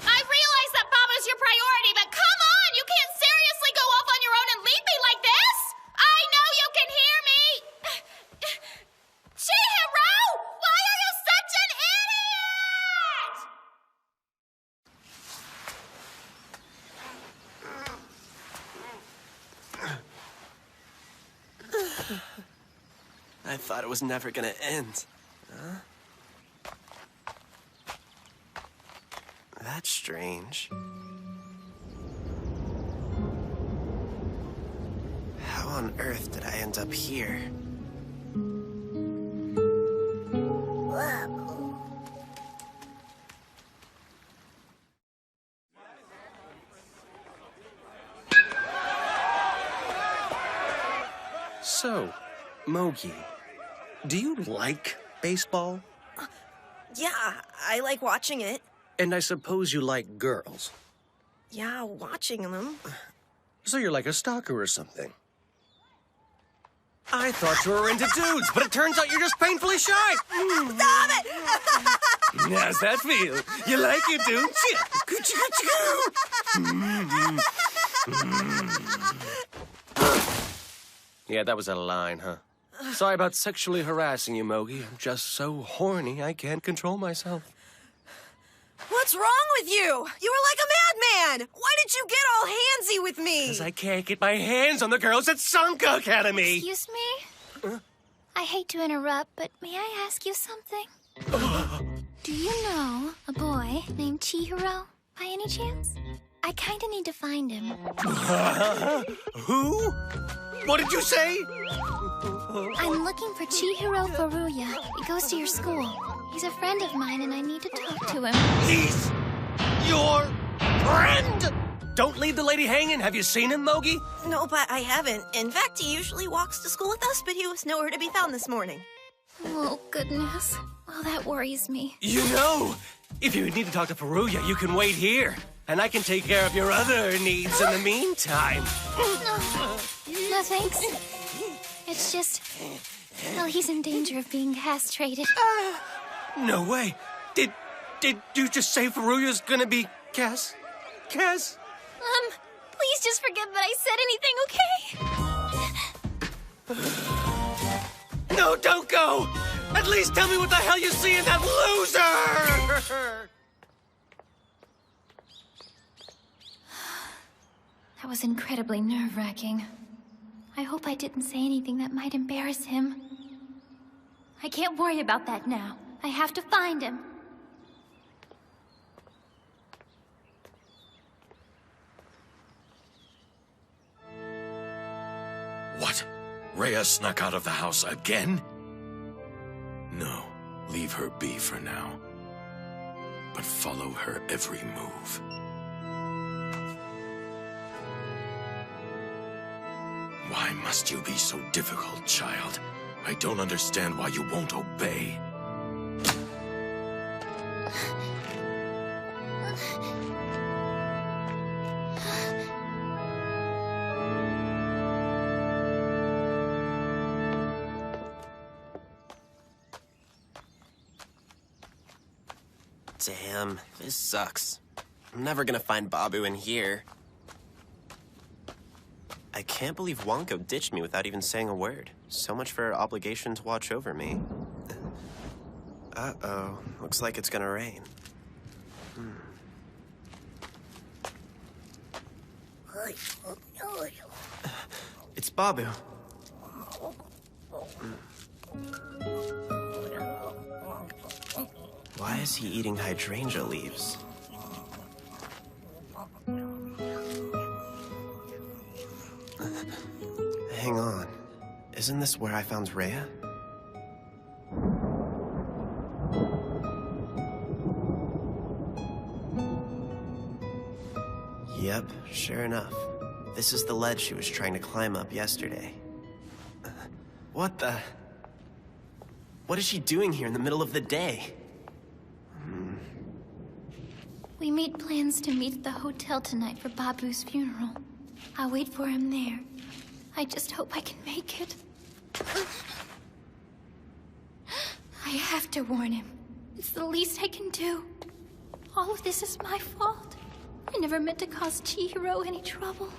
I realize that Baba's your priority, but come on! You can't seriously go off on your own and leave me like this! I know you can hear me! Chihiro! Why are you such an idiot? I thought it was never gonna end. Huh? That's strange. How on earth did I end up here? So, Mogi, do you like baseball? Yeah, I like watching it. And I suppose you like girls. Yeah, watching them. So you're like a stalker or something. I thought you were into dudes, but it turns out you're just painfully shy. Stop it! How's that feel? You like it, don't you? Yeah, that was out of line, huh? Sorry about sexually harassing you, Mogi. I'm just so horny I can't control myself. What's wrong with you? You were like a madman! Why did you get all handsy with me? Because I can't get my hands on the girls at Sanka Academy! Excuse me? I hate to interrupt, but may I ask you something? Do you know a boy named Chihiro, by any chance? I kinda need to find him. Who? What did you say? I'm looking for Chihiro Furuya. He goes to your school. He's a friend of mine, and I need to talk to him. He's your friend? Don't leave the lady hanging. Have you seen him, Mogi? No, but I haven't. In fact, he usually walks to school with us, but he was nowhere to be found this morning. Oh, goodness. Well, that worries me. You know, if you need to talk to Furuya, you can wait here. And I can take care of your other needs in the meantime. No, thanks. It's just... well, he's in danger of being castrated. No way. Did you just say Furuya's gonna be Cass? Please just forget that I said anything, okay? No, don't go! At least tell me what the hell you see in that loser! That was incredibly nerve-wracking. I hope I didn't say anything that might embarrass him. I can't worry about that now. I have to find him. What? Rhea snuck out of the house again? No, leave her be for now. But follow her every move. Why must you be so difficult, child? I don't understand why you won't obey. Damn, this sucks. I'm never gonna find Babu in here. I can't believe Wonko ditched me without even saying a word. So much for her obligation to watch over me. Uh-oh. Looks like it's gonna rain. It's Babu. Why is he eating hydrangea leaves? Hang on. Isn't this where I found Rhea? Yep, sure enough. This is the ledge she was trying to climb up yesterday. What the? What is she doing here in the middle of the day? We made plans to meet at the hotel tonight for Babu's funeral. I'll wait for him there. I just hope I can make it. I have to warn him. It's the least I can do. All of this is my fault. I never meant to cause Chihiro any trouble.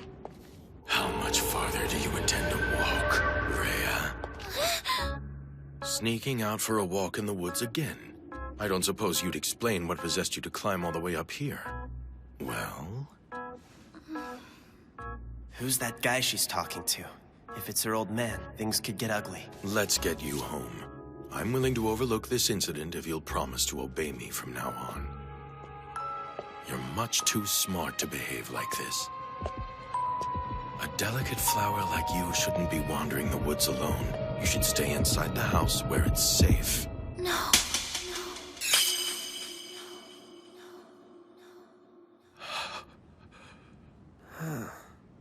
How much farther do you intend to walk, Rhea? Sneaking out for a walk in the woods again? I don't suppose you'd explain what possessed you to climb all the way up here. Well? Who's that guy she's talking to? If it's her old man, things could get ugly. Let's get you home. I'm willing to overlook this incident if you'll promise to obey me from now on. You're much too smart to behave like this. A delicate flower like you shouldn't be wandering the woods alone. You should stay inside the house where it's safe. No.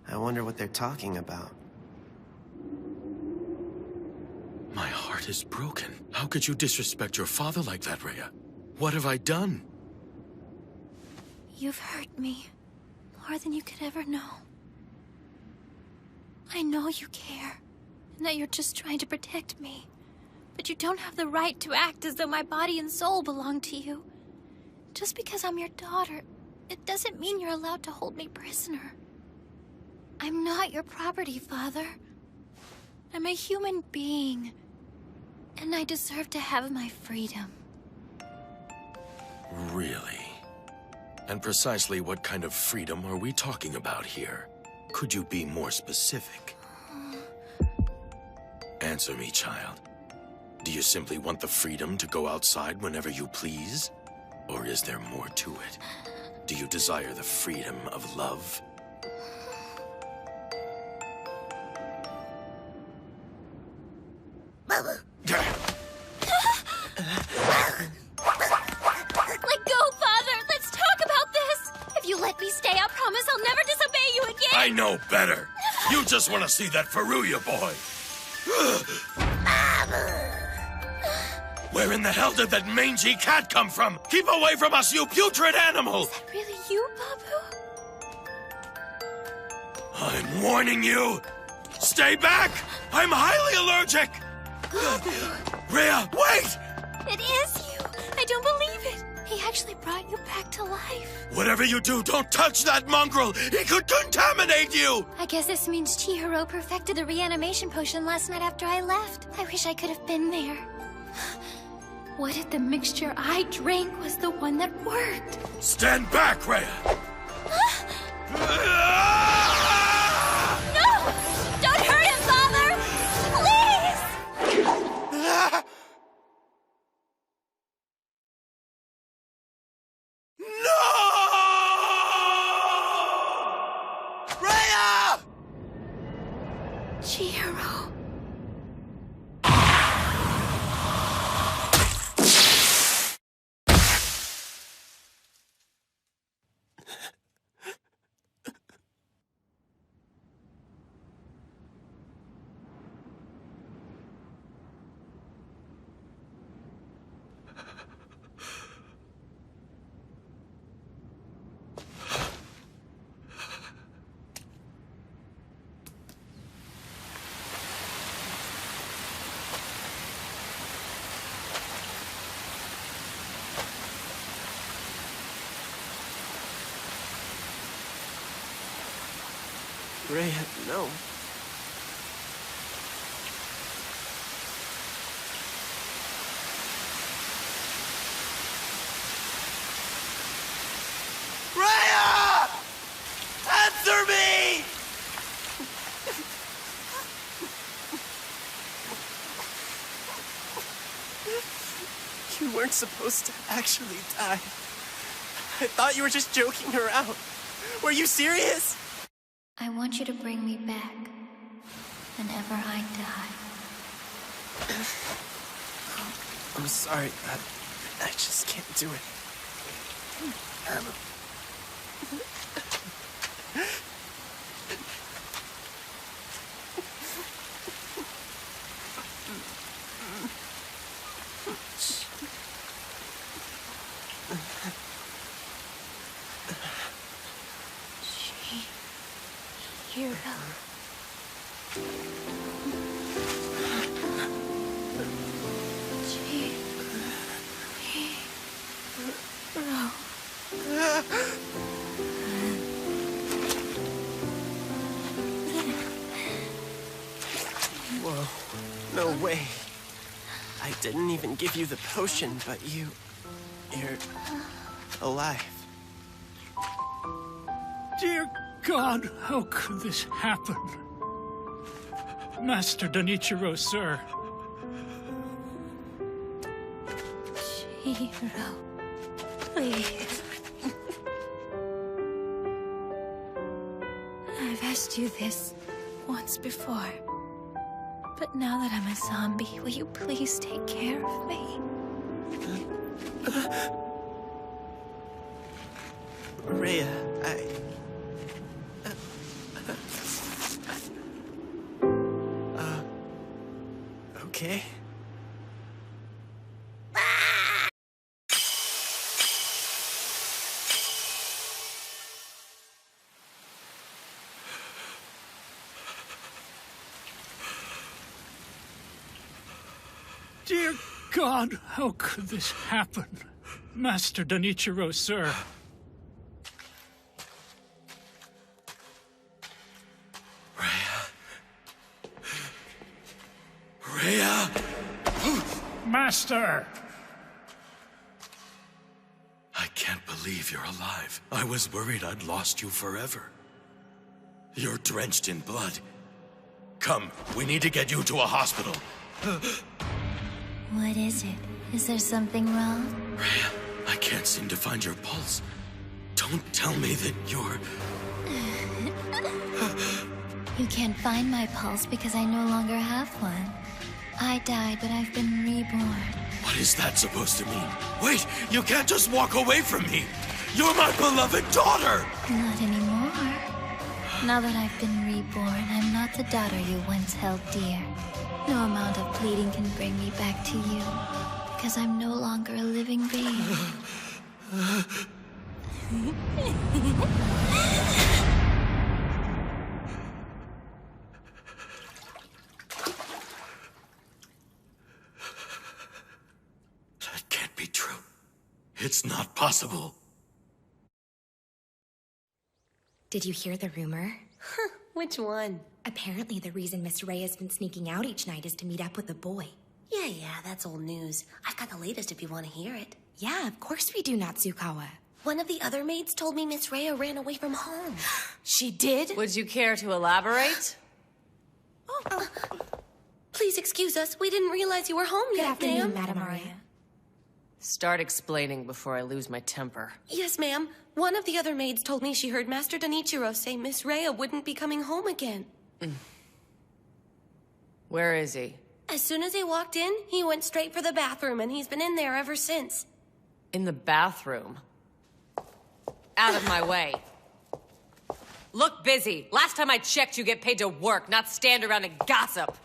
I wonder what they're talking about. My heart is broken. How could you disrespect your father like that, Rhea? What have I done? You've hurt me more than you could ever know. I know you care, and that you're just trying to protect me. But you don't have the right to act as though my body and soul belong to you. Just because I'm your daughter, it doesn't mean you're allowed to hold me prisoner. I'm not your property, Father. I'm a human being, and I deserve to have my freedom. Really? And precisely what kind of freedom are we talking about here? Could you be more specific? Answer me, child. Do you simply want the freedom to go outside whenever you please? Or is there more to it? Do you desire the freedom of love? Let go, Father! Let's talk about this! If you let me stay, I promise I'll never disobey you again! I know better! You just want to see that Faruya boy! Where in the hell did that mangy cat come from? Keep away from us, you putrid animal! Is that really you, Babu? I'm warning you! Stay back! I'm highly allergic! Rhea, wait! It is you! I don't believe it! He actually brought you back to life. Whatever you do, don't touch that mongrel! He could contaminate you! I guess this means Chihiro perfected the reanimation potion last night after I left. I wish I could have been there. What if the mixture I drank was the one that worked? Stand back, Rhea! No! Don't hurt him, Father! Please! No! Rhea! Chihiro. Rhea, no. Rhea! Answer me! You weren't supposed to actually die. I thought you were just joking around. Were you serious? I want you to bring me back whenever I die. I'm sorry, I just can't do it. Hero. Whoa, no way. I didn't even give you the potion, but you're alive. Dear God, how could this happen? Master Donichiro, sir. Chihiro, please. I've asked you this once before. But now that I'm a zombie, will you please take care of me? Rhea, okay? Dear God, how could this happen? Master Donichiro, sir. Rhea! Master! I can't believe you're alive. I was worried I'd lost you forever. You're drenched in blood. Come, we need to get you to a hospital. What is it? Is there something wrong? Rhea, I can't seem to find your pulse. Don't tell me that you're... You can't find my pulse because I no longer have one. I died, but I've been reborn. What is that supposed to mean? Wait, you can't just walk away from me. You're my beloved daughter! Not anymore. Now that I've been reborn, I'm not the daughter you once held dear. No amount of pleading can bring me back to you, because I'm no longer a living being. That can't be true. It's not possible. Did you hear the rumor? Which one? Apparently the reason Miss Ray has been sneaking out each night is to meet up with a boy. Yeah, that's old news. I've got the latest if you want to hear it. Yeah, of course we do, Natsukawa. One of the other maids told me Miss Rhea ran away from home. She did? Would you care to elaborate? Please excuse us. We didn't realize you were home Good yet, afternoon, ma'am. Madam Maria. Start explaining before I lose my temper. Yes, ma'am. One of the other maids told me she heard Master Donichiro say Miss Rhea wouldn't be coming home again. Where is he? As soon as he walked in, he went straight for the bathroom, and he's been in there ever since. In the bathroom. Out of my way. Look busy. Last time I checked, you get paid to work, not stand around and gossip.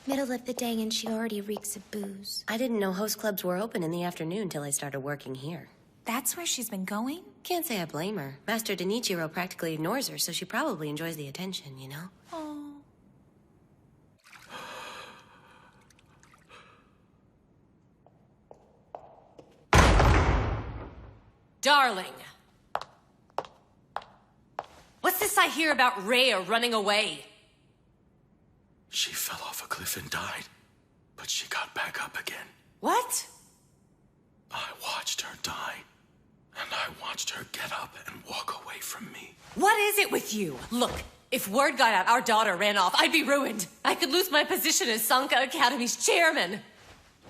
Middle of the day and she already reeks of booze. I didn't know host clubs were open in the afternoon till I started working here. That's where she's been going? Can't say I blame her. Master Donichiro practically ignores her, so she probably enjoys the attention, you know? Oh. Darling. What's this I hear about Rhea running away? She fell off a cliff and died, but she got back up again. What? I watched her die, and I watched her get up and walk away from me. What is it with you? Look, if word got out our daughter ran off, I'd be ruined. I could lose my position as Sanka Academy's chairman.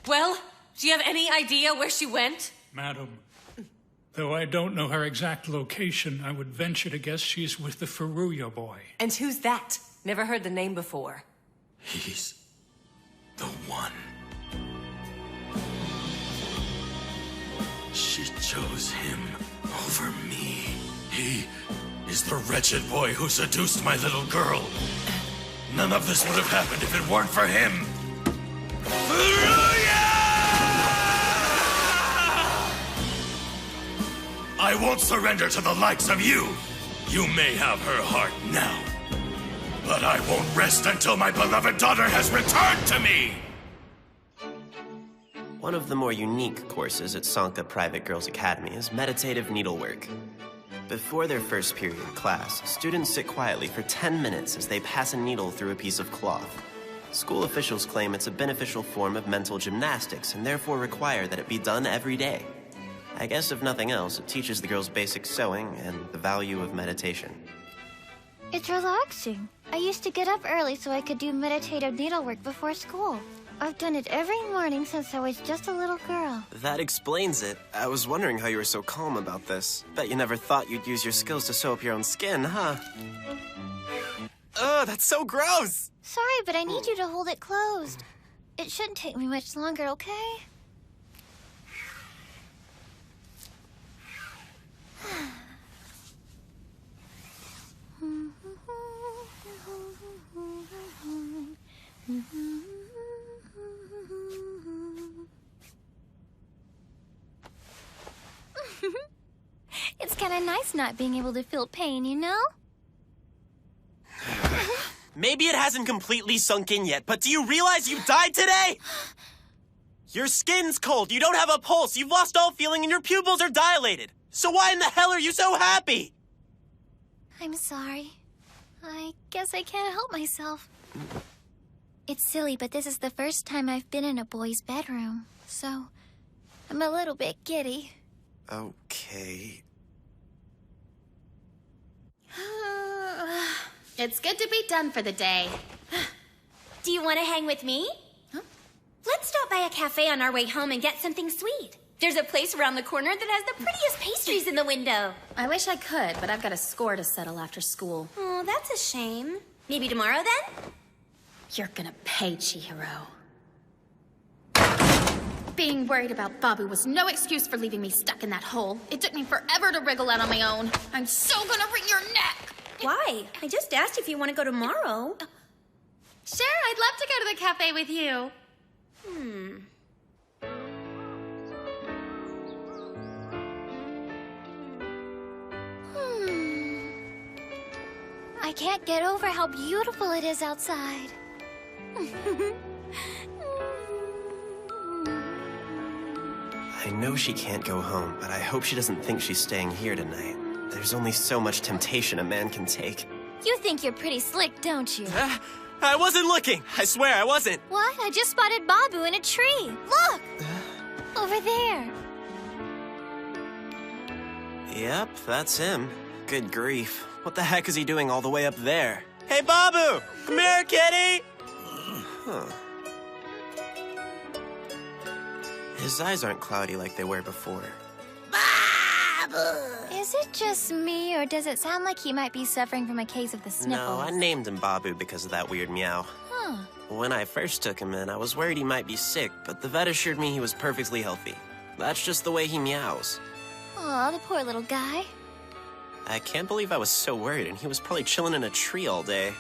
Well, do you have any idea where she went? Madam, though I don't know her exact location, I would venture to guess she's with the Furuya boy. And who's that? Never heard the name before. He's the one. She chose him over me. He is the wretched boy who seduced my little girl. None of this would have happened if it weren't for him. Furuya! I won't surrender to the likes of you. You may have her heart now, but I won't rest until my beloved daughter has returned to me! One of the more unique courses at Sanka Private Girls Academy is meditative needlework. Before their first period class, students sit quietly for 10 minutes as they pass a needle through a piece of cloth. School officials claim it's a beneficial form of mental gymnastics and therefore require that it be done every day. I guess if nothing else, it teaches the girls basic sewing and the value of meditation. It's relaxing. I used to get up early so I could do meditative needlework before school. I've done it every morning since I was just a little girl. That explains it. I was wondering how you were so calm about this. Bet you never thought you'd use your skills to sew up your own skin, huh? Ugh, that's so gross! Sorry, but I need you to hold it closed. It shouldn't take me much longer, okay? It's kind of nice not being able to feel pain, you know? Maybe it hasn't completely sunk in yet, but do you realize you died today? Your skin's cold, you don't have a pulse, you've lost all feeling, and your pupils are dilated. So why in the hell are you so happy? I'm sorry. I guess I can't help myself. It's silly, but this is the first time I've been in a boy's bedroom, so I'm a little bit giddy. Okay. It's good to be done for the day. Do you want to hang with me? Huh? Let's stop by a cafe on our way home and get something sweet. There's a place around the corner that has the prettiest pastries in the window. I wish I could, but I've got a score to settle after school. Oh, that's a shame. Maybe tomorrow then? You're gonna pay, Chihiro. Being worried about Babu was no excuse for leaving me stuck in that hole. It took me forever to wriggle out on my own. I'm so gonna wring your neck! Why? I just asked if you want to go tomorrow. Sure, I'd love to go to the cafe with you. I can't get over how beautiful it is outside. I know she can't go home, but I hope she doesn't think she's staying here tonight. There's only so much temptation a man can take. You think you're pretty slick, don't you? I wasn't looking! I swear I wasn't! What? I just spotted Babu in a tree. Look! Over there. Yep, that's him. Good grief. What the heck is he doing all the way up there? Hey, Babu! Come here, kitty! Huh. His eyes aren't cloudy like they were before. Is it just me, or does it sound like he might be suffering from a case of the sniffles? No, I named him Babu because of that weird meow. Huh. When I first took him in, I was worried he might be sick, but the vet assured me he was perfectly healthy. That's just the way he meows. Aw, the poor little guy. I can't believe I was so worried, and he was probably chilling in a tree all day.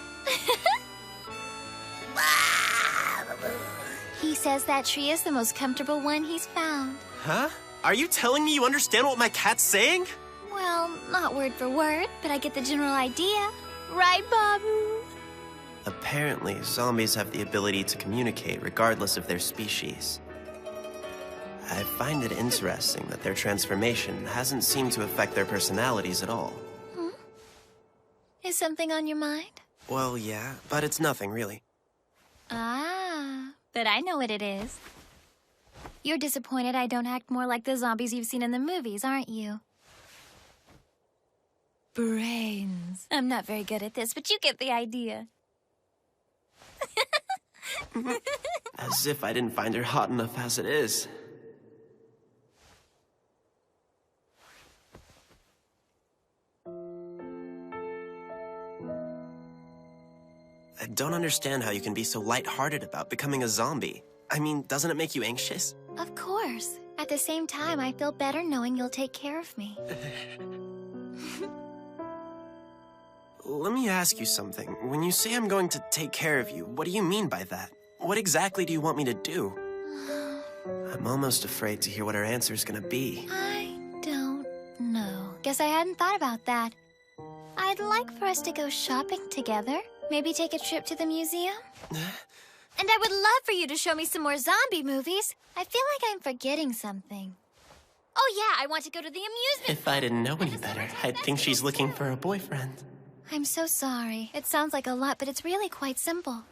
He says that tree is the most comfortable one he's found. Huh? Are you telling me you understand what my cat's saying? Well, not word for word, but I get the general idea. Right, Babu? Apparently, zombies have the ability to communicate regardless of their species. I find it interesting that their transformation hasn't seemed to affect their personalities at all. Is something on your mind? Well, yeah, but it's nothing, really. Ah, but I know what it is. You're disappointed I don't act more like the zombies you've seen in the movies, aren't you? Brains. I'm not very good at this, but you get the idea. As if I didn't find her hot enough as it is. I don't understand how you can be so lighthearted about becoming a zombie. I mean, doesn't it make you anxious? Of course. At the same time, I feel better knowing you'll take care of me. Let me ask you something. When you say I'm going to take care of you, what do you mean by that? What exactly do you want me to do? I'm almost afraid to hear what her answer is gonna be. I don't know. Guess I hadn't thought about that. I'd like for us to go shopping together. Maybe take a trip to the museum? And I would love for you to show me some more zombie movies. I feel like I'm forgetting something. Oh yeah, I want to go to the amusement... If I didn't know any better, I'd think she's looking for a boyfriend. I'm so sorry. It sounds like a lot, but it's really quite simple.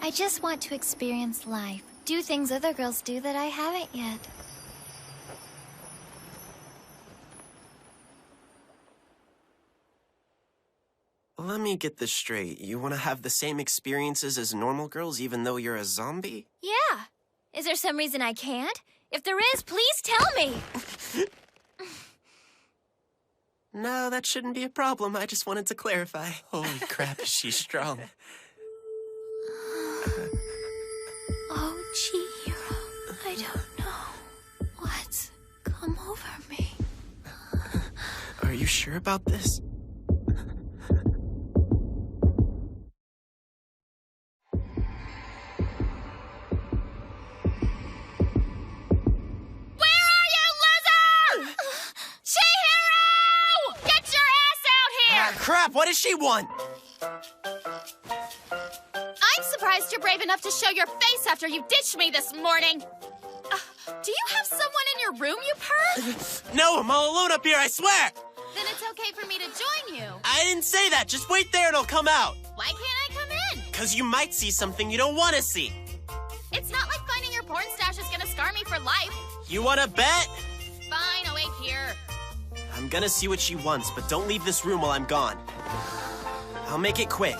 I just want to experience life. Do things other girls do that I haven't yet. Let me get this straight. You want to have the same experiences as normal girls even though you're a zombie? Yeah. Is there some reason I can't? If there is, please tell me. No, that shouldn't be a problem. I just wanted to clarify. Holy crap, is she strong. Oh, Chihiro, I don't know what's come over me. Are you sure about this? Crap, what does she want? I'm surprised you're brave enough to show your face after you ditched me this morning. Do you have someone in your room, you perv? No, I'm all alone up here, I swear! Then it's okay for me to join you. I didn't say that. Just wait there and I'll come out. Why can't I come in? Because you might see something you don't want to see. It's not like finding your porn stash is gonna scar me for life. You want to bet? Fine, I'll wait here. I'm gonna see what she wants, but don't leave this room while I'm gone. I'll make it quick.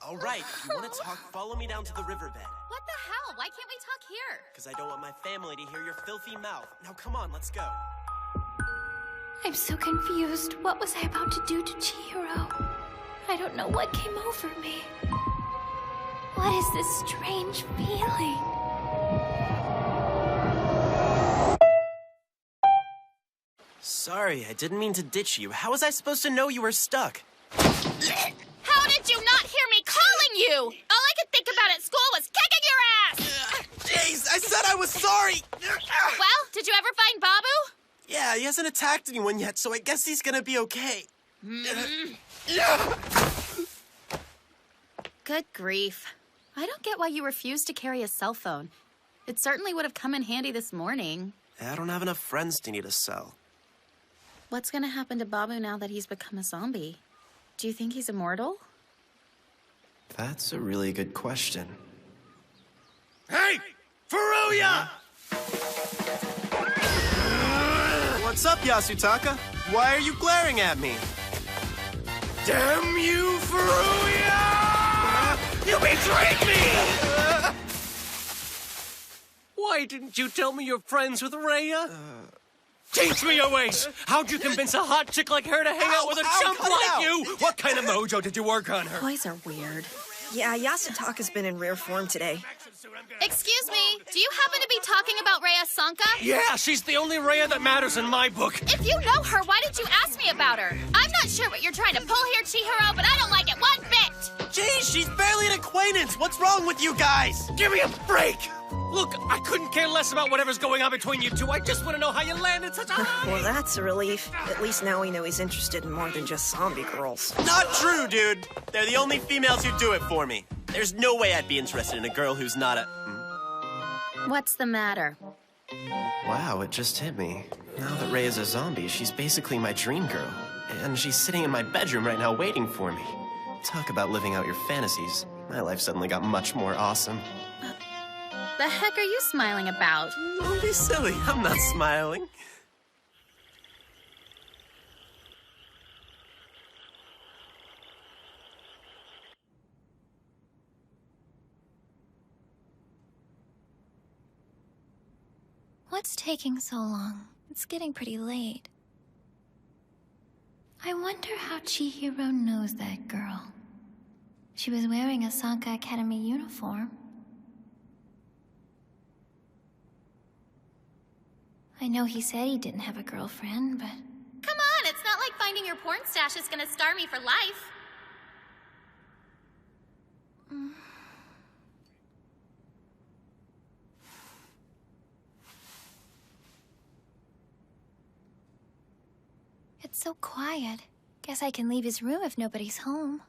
All right, if you want to talk, follow me down to the riverbed. What the hell? Why can't we talk here? Because I don't want my family to hear your filthy mouth. Now come on, let's go. I'm so confused. What was I about to do to Chihiro? I don't know what came over me. What is this strange feeling? Sorry, I didn't mean to ditch you. How was I supposed to know you were stuck? How did you not hear me calling you? All I could think about at school was kicking your ass! Jeez, I said I was sorry! Well, did you ever find Babu? Yeah, he hasn't attacked anyone yet, so I guess he's gonna be okay. Good grief. I don't get why you refused to carry a cell phone. It certainly would have come in handy this morning. I don't have enough friends to need a cell. What's gonna happen to Babu now that he's become a zombie? Do you think he's immortal? That's a really good question. Hey! Furuya! What's up, Yasutaka? Why are you glaring at me? Damn you, Furuya! You betrayed me! Why didn't you tell me you're friends with Rhea? Teach me your ways! How'd you convince a hot chick like her to hang out with a chump like you? What kind of mojo did you work on her? Boys are weird. Yeah, Yasutaka's been in rare form today. Excuse me, do you happen to be talking about Rhea Sanka? Yeah, she's the only Rhea that matters in my book. If you know her, why did you ask me about her? I'm not sure what you're trying to pull here, Chihiro, but I don't like it one bit! Jeez, she's barely an acquaintance! What's wrong with you guys? Give me a break! Look, I couldn't care less about whatever's going on between you two. I just want to know how you landed such a high... Well, that's a relief. At least now we know he's interested in more than just zombie girls. Not true, dude! They're the only females who do it for me. There's no way I'd be interested in a girl who's not a... What's the matter? Wow, it just hit me. Now that Rhea is a zombie, she's basically my dream girl. And she's sitting in my bedroom right now waiting for me. Talk about living out your fantasies. My life suddenly got much more awesome. The heck are you smiling about? Don't be silly. I'm not smiling. What's taking so long? It's getting pretty late. I wonder how Chihiro knows that girl. She was wearing a Sanka Academy uniform. I know he said he didn't have a girlfriend, but... Come on, it's not like finding your porn stash is gonna scar me for life. It's so quiet. Guess I can leave his room if nobody's home.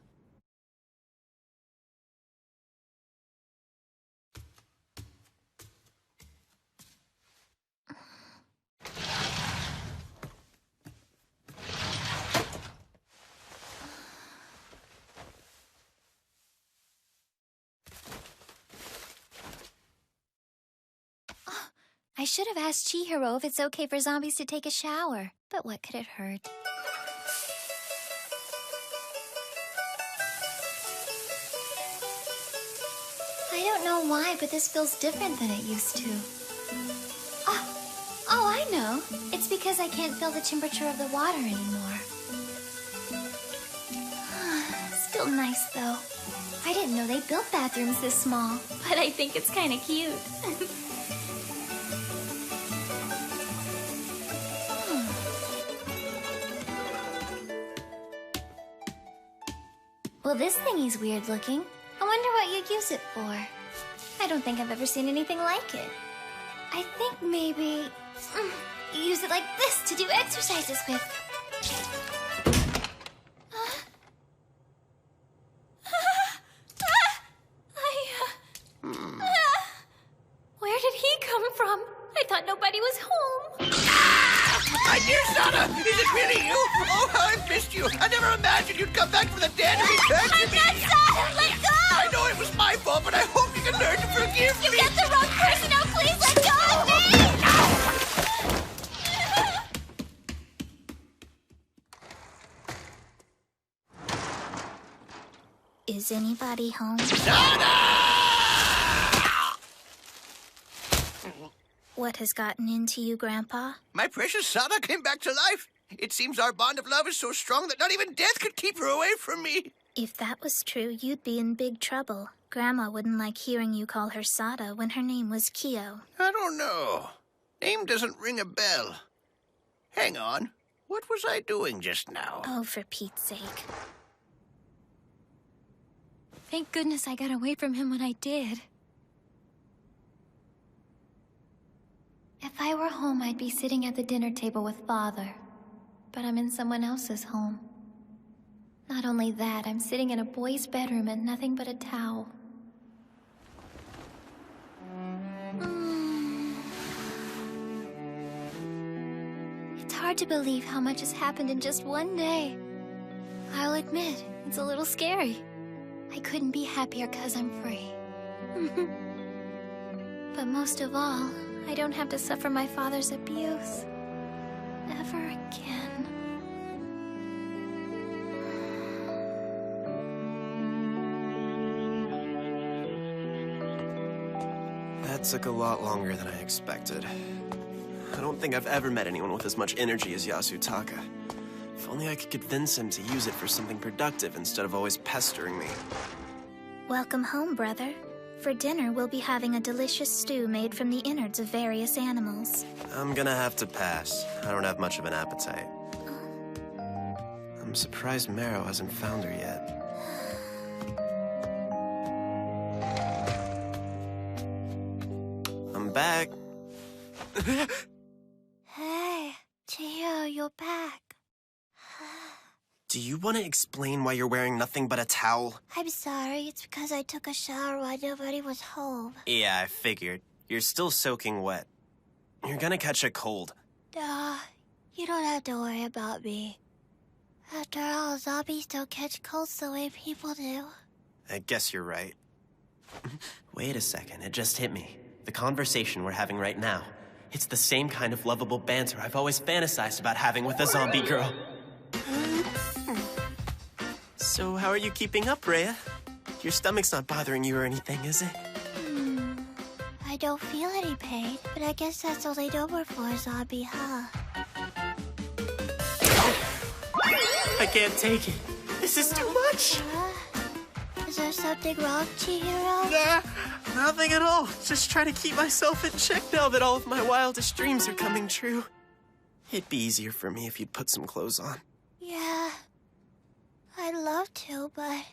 I should have asked Chihiro if it's okay for zombies to take a shower, but what could it hurt? I don't know why, but this feels different than it used to. Oh, I know. It's because I can't feel the temperature of the water anymore. Still nice, though. I didn't know they built bathrooms this small, but I think it's kind of cute. Well, this thingy's weird looking. I wonder what you'd use it for. I don't think I've ever seen anything like it. I think maybe you use it like this to do exercises with. Where did he come from? I thought nobody was home. My dear Sana, is it really you? Oh, how I've missed you. I never imagined you'd come back from the dead and return to me. I'm not Sana! Let go! I know it was my fault, but I hope you can learn to forgive me. You got the wrong person. Now please let go of me! Is anybody home? What has gotten into you, Grandpa? My precious Sana came back to life. It seems our bond of love is so strong that not even death could keep her away from me. If that was true, you'd be in big trouble. Grandma wouldn't like hearing you call her Sada when her name was Kyo. I don't know. Name doesn't ring a bell. Hang on. What was I doing just now? Oh, for Pete's sake. Thank goodness I got away from him when I did. If I were home, I'd be sitting at the dinner table with Father. But I'm in someone else's home. Not only that, I'm sitting in a boy's bedroom and nothing but a towel. It's hard to believe how much has happened in just one day. I'll admit, it's a little scary. I couldn't be happier 'cause I'm free. But most of all, I don't have to suffer my father's abuse. Ever again. That took a lot longer than I expected. I don't think I've ever met anyone with as much energy as Yasutaka. If only I could convince him to use it for something productive instead of always pestering me. Welcome home, brother. For dinner, we'll be having a delicious stew made from the innards of various animals. I'm gonna have to pass. I don't have much of an appetite. I'm surprised Marrow hasn't found her yet. I'm back. Hey, Chihiro, you're back. Do you want to explain why you're wearing nothing but a towel? I'm sorry, it's because I took a shower while nobody was home. Yeah, I figured. You're still soaking wet. You're gonna catch a cold. Nah, you don't have to worry about me. After all, zombies don't catch colds the way people do. I guess you're right. Wait a second, it just hit me. The conversation we're having right now. It's the same kind of lovable banter I've always fantasized about having with a zombie girl. So how are you keeping up, Rhea? Your stomach's not bothering you or anything, is it? I don't feel any pain, but I guess that's only normal for a zombie, huh? I can't take it. This is too much. Is there something wrong, Chihiro? Nah, nothing at all. Just trying to keep myself in check now that all of my wildest dreams are coming true. It'd be easier for me if you'd put some clothes on. Yeah, I'd love to, but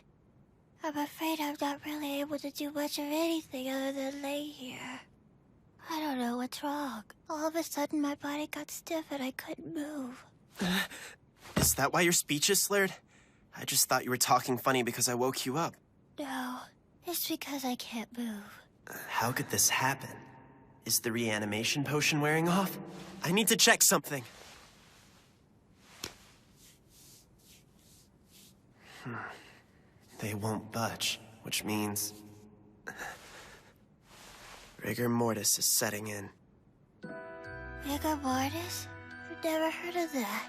I'm afraid I'm not really able to do much of anything other than lay here. I don't know what's wrong. All of a sudden, my body got stiff and I couldn't move. Is that why your speech is slurred? I just thought you were talking funny because I woke you up. No, it's because I can't move. How could this happen? Is the reanimation potion wearing off? I need to check something. They won't budge, which means rigor mortis is setting in. Rigor mortis? I've never heard of that.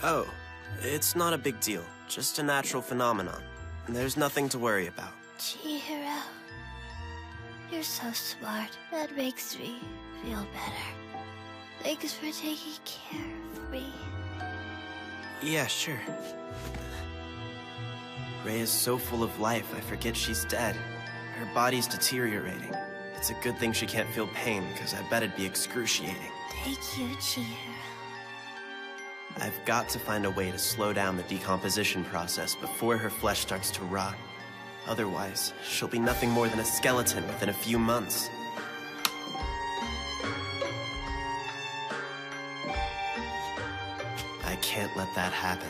Oh, it's not a big deal. Just a natural phenomenon. There's nothing to worry about. Chihiro, you're so smart. That makes me feel better. Thanks for taking care of me. Yeah, sure. Ray is so full of life, I forget she's dead. Her body's deteriorating. It's a good thing she can't feel pain, because I bet it'd be excruciating. Thank you, Chihiro. I've got to find a way to slow down the decomposition process before her flesh starts to rot. Otherwise, she'll be nothing more than a skeleton within a few months. I can't let that happen.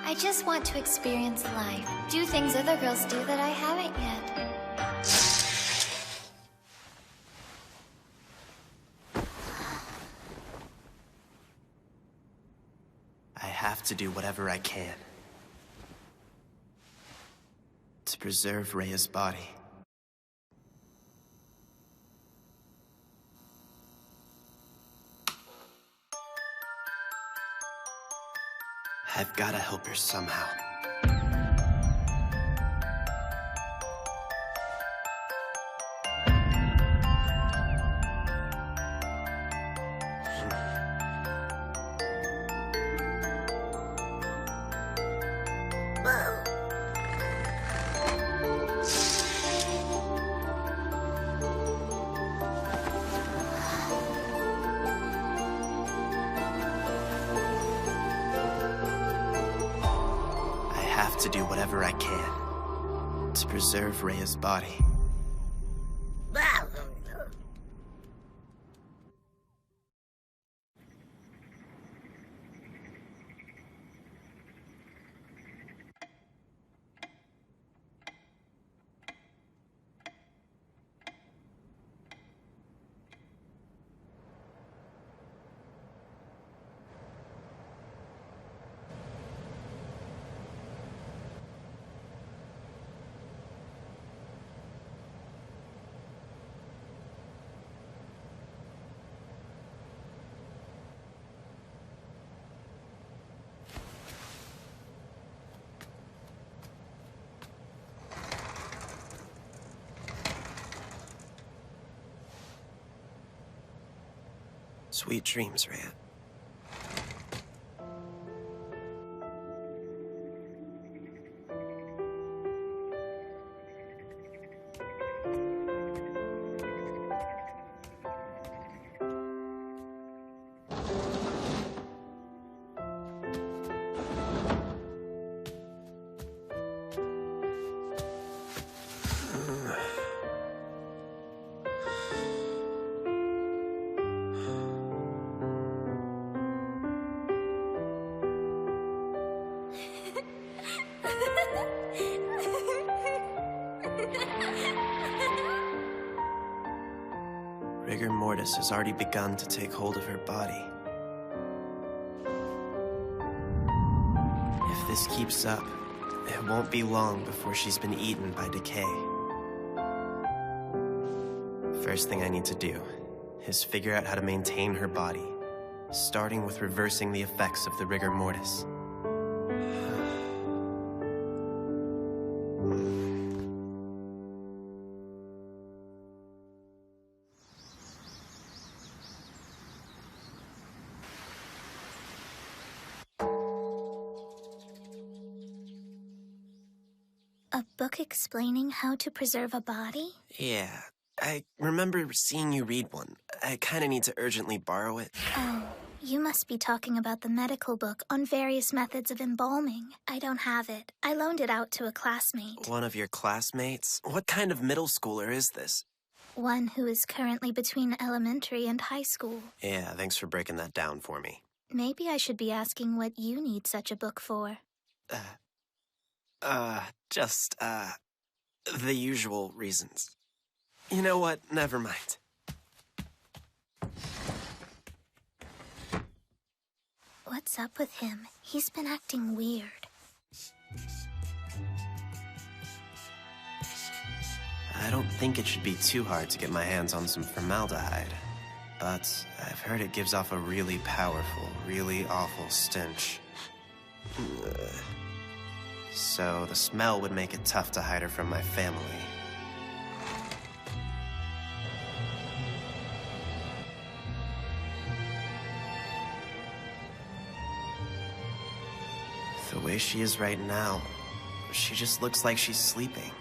I just want to experience life. Do things other girls do that I haven't yet. I have to do whatever I can to preserve Rhea's body. I've got to help her somehow. To do whatever I can to preserve Rhea's body. Sweet dreams, Rhea. Rigor mortis has already begun to take hold of her body. If this keeps up, it won't be long before she's been eaten by decay. First thing I need to do is figure out how to maintain her body, starting with reversing the effects of the rigor mortis. A book explaining how to preserve a body? Yeah, I remember seeing you read one. I kinda need to urgently borrow it. Oh, you must be talking about the medical book on various methods of embalming. I don't have it. I loaned it out to a classmate. One of your classmates? What kind of middle schooler is this? One who is currently between elementary and high school. Yeah, thanks for breaking that down for me. Maybe I should be asking what you need such a book for. Just the usual reasons. You know what? Never mind. What's up with him? He's been acting weird. I don't think it should be too hard to get my hands on some formaldehyde. But I've heard it gives off a really powerful, really awful stench. So the smell would make it tough to hide her from my family. The way she is right now, she just looks like she's sleeping.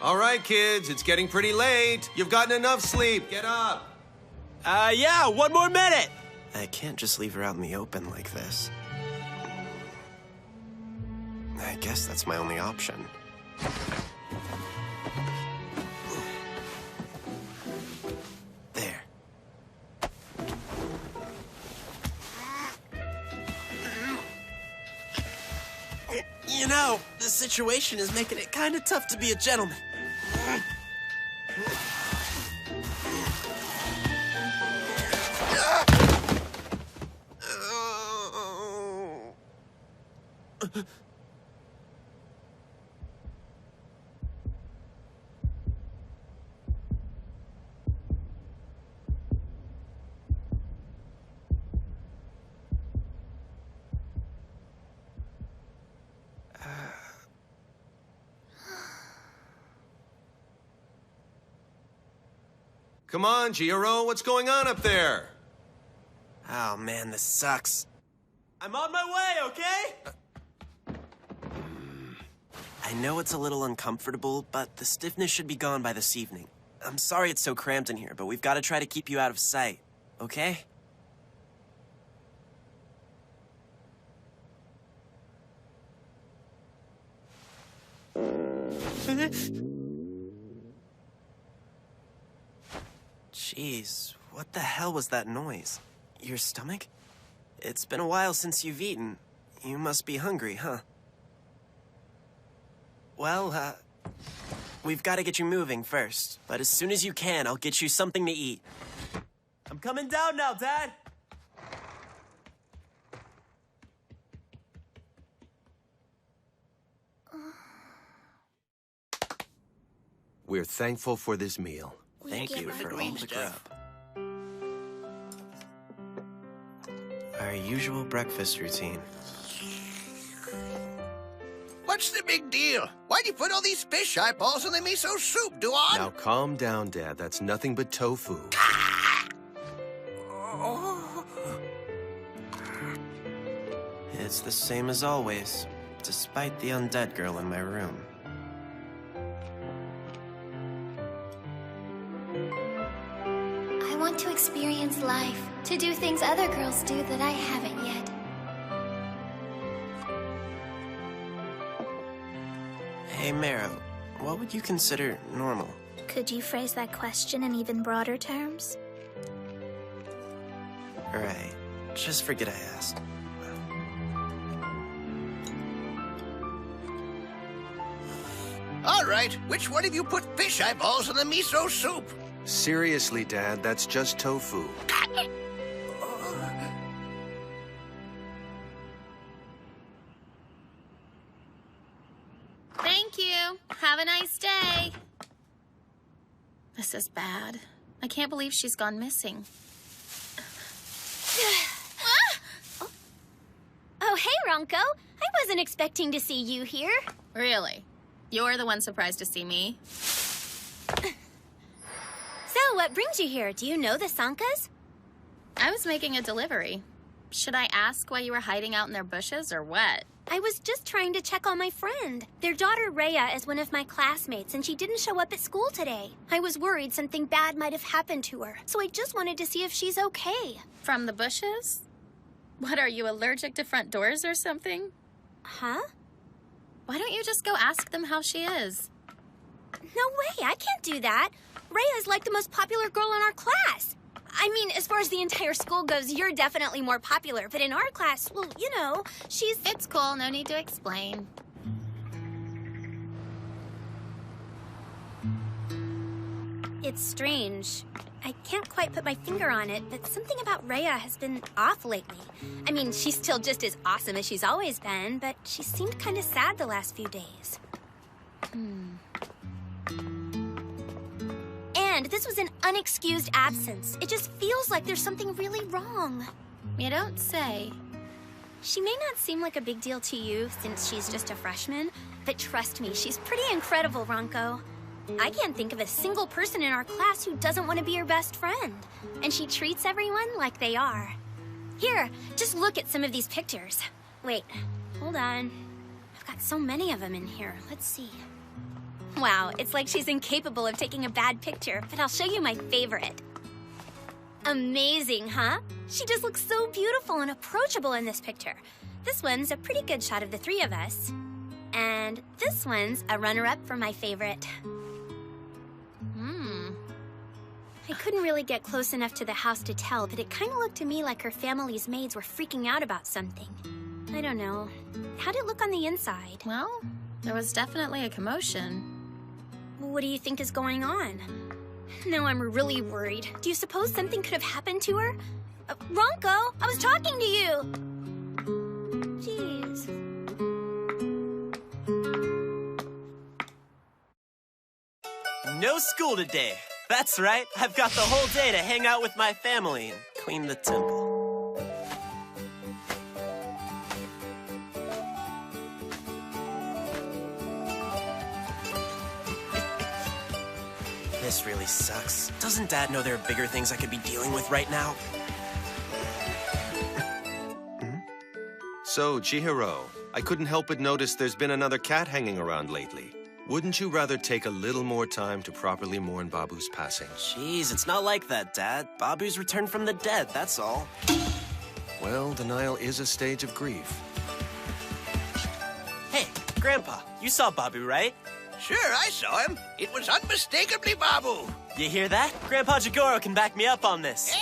All right, kids, it's getting pretty late. You've gotten enough sleep. Get up. Yeah, one more minute! I can't just leave her out in the open like this. I guess that's my only option. There. You know, the situation is making it kind of tough to be a gentleman. Come on, Chihiro, what's going on up there? Oh man, this sucks. I'm on my way, okay? I know it's a little uncomfortable, but the stiffness should be gone by this evening. I'm sorry it's so cramped in here, but we've got to try to keep you out of sight, okay? Jeez, what the hell was that noise? Your stomach? It's been a while since you've eaten. You must be hungry, huh? Well, we've got to get you moving first. But as soon as you can, I'll get you something to eat. I'm coming down now, Dad. We're thankful for this meal. Thank you for all the grub. Our usual breakfast routine. What's the big deal? Why'd you put all these fish eyeballs in the miso soup, Duan? Now calm down, Dad. That's nothing but tofu. It's the same as always, despite the undead girl in my room. I want to experience life, to do things other girls do that I haven't yet. Hey, Marrow, what would you consider normal? Could you phrase that question in even broader terms? Right. Just forget I asked. All right, which one of you put fish eyeballs in the miso soup? Seriously, Dad, that's just tofu. Thank you. Have a nice day. This is bad. I can't believe she's gone missing. Oh, hey, Ronco. I wasn't expecting to see you here. Really? You're the one surprised to see me? So, what brings you here? Do you know the Sankas? I was making a delivery. Should I ask why you were hiding out in their bushes or what? I was just trying to check on my friend. Their daughter, Rhea, is one of my classmates, and she didn't show up at school today. I was worried something bad might have happened to her, so I just wanted to see if she's okay. From the bushes? What, are you allergic to front doors or something? Huh? Why don't you just go ask them how she is? No way, I can't do that. Rhea is like the most popular girl in our class. I mean, as far as the entire school goes, you're definitely more popular. But in our class, well, you know, she's... It's cool. No need to explain. It's strange. I can't quite put my finger on it, but something about Rhea has been off lately. I mean, she's still just as awesome as she's always been, but she seemed kind of sad the last few days. And this was an unexcused absence. It just feels like there's something really wrong. You don't say. She may not seem like a big deal to you since she's just a freshman, but trust me, she's pretty incredible, Ronco. I can't think of a single person in our class who doesn't want to be her best friend. And she treats everyone like they are. Here, just look at some of these pictures. Wait, hold on. I've got so many of them in here. Let's see. Wow, it's like she's incapable of taking a bad picture, but I'll show you my favorite. Amazing, huh? She just looks so beautiful and approachable in this picture. This one's a pretty good shot of the three of us. And this one's a runner-up for my favorite. I couldn't really get close enough to the house to tell, but it kind of looked to me like her family's maids were freaking out about something. I don't know. How'd it look on the inside? Well, there was definitely a commotion. What do you think is going on? Now I'm really worried. Do you suppose something could have happened to her? Ronco, I was talking to you! Jeez. No school today. That's right. I've got the whole day to hang out with my family and clean the temple. This really sucks. Doesn't Dad know there are bigger things I could be dealing with right now? So, Chihiro, I couldn't help but notice there's been another cat hanging around lately. Wouldn't you rather take a little more time to properly mourn Babu's passing? Jeez, it's not like that, Dad. Babu's returned from the dead, that's all. Well, denial is a stage of grief. Hey, Grandpa, you saw Babu, right? Sure, I saw him. It was unmistakably Babu. You hear that? Grandpa Jagoro can back me up on this.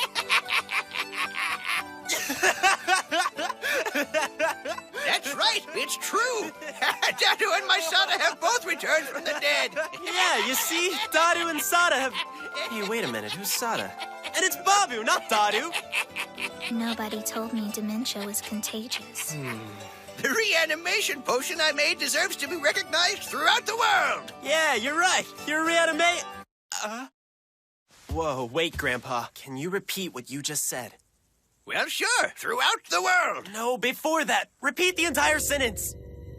That's right, it's true. Dadu and my Sada have both returned from the dead. Yeah, you see? Dadu and Sada have... Hey, wait a minute, who's Sada? And it's Babu, not Dadu. Nobody told me dementia was contagious. The reanimation potion I made deserves to be recognized throughout the world. Yeah, you're right. You're reanimate... Whoa, wait, Grandpa. Can you repeat what you just said? Well, sure, throughout the world. No, before that. Repeat the entire sentence.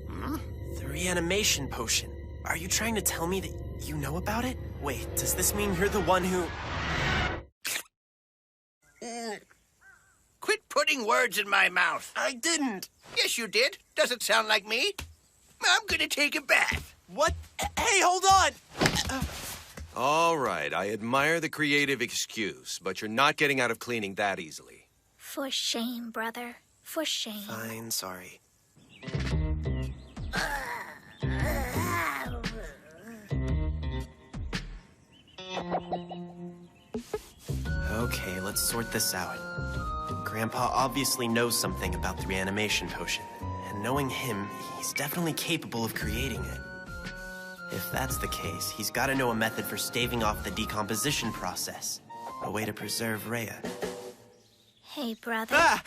The reanimation potion. Are you trying to tell me that you know about it? Wait, does this mean you're the one who... Quit putting words in my mouth. I didn't. Yes, you did. Doesn't sound like me. I'm gonna take a bath. What? Hey, hold on! All right, I admire the creative excuse, but you're not getting out of cleaning that easily. For shame, brother. For shame. Fine, sorry. Okay, let's sort this out. Grandpa obviously knows something about the reanimation potion, and knowing him, he's definitely capable of creating it. If that's the case, he's got to know a method for staving off the decomposition process. A way to preserve Rhea. Hey, brother. Ah!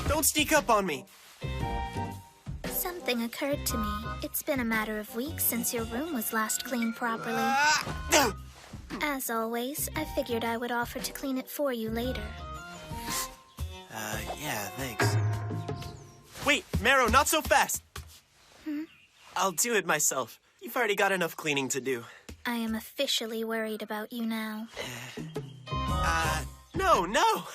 Don't sneak up on me! Something occurred to me. It's been a matter of weeks since your room was last cleaned properly. As always, I figured I would offer to clean it for you later. Yeah, thanks. Wait, Mero, not so fast! I'll do it myself. You've already got enough cleaning to do. I am officially worried about you now. No.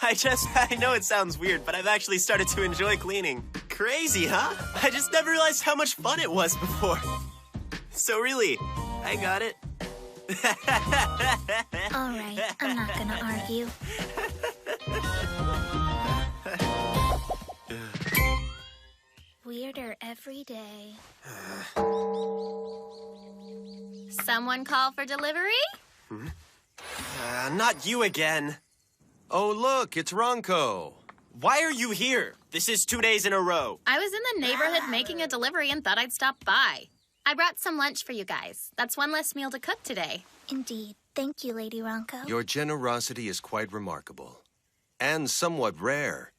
I know it sounds weird, but I've actually started to enjoy cleaning. Crazy, huh? I just never realized how much fun it was before. So really, I got it. All right, I'm not gonna argue. Weirder every day. Someone call for delivery? Not you again. Oh, look, it's Ronco. Why are you here? This is 2 days in a row. I was in the neighborhood making a delivery and thought I'd stop by. I brought some lunch for you guys. That's one less meal to cook today. Indeed. Thank you, Lady Ronco. Your generosity is quite remarkable. And somewhat rare.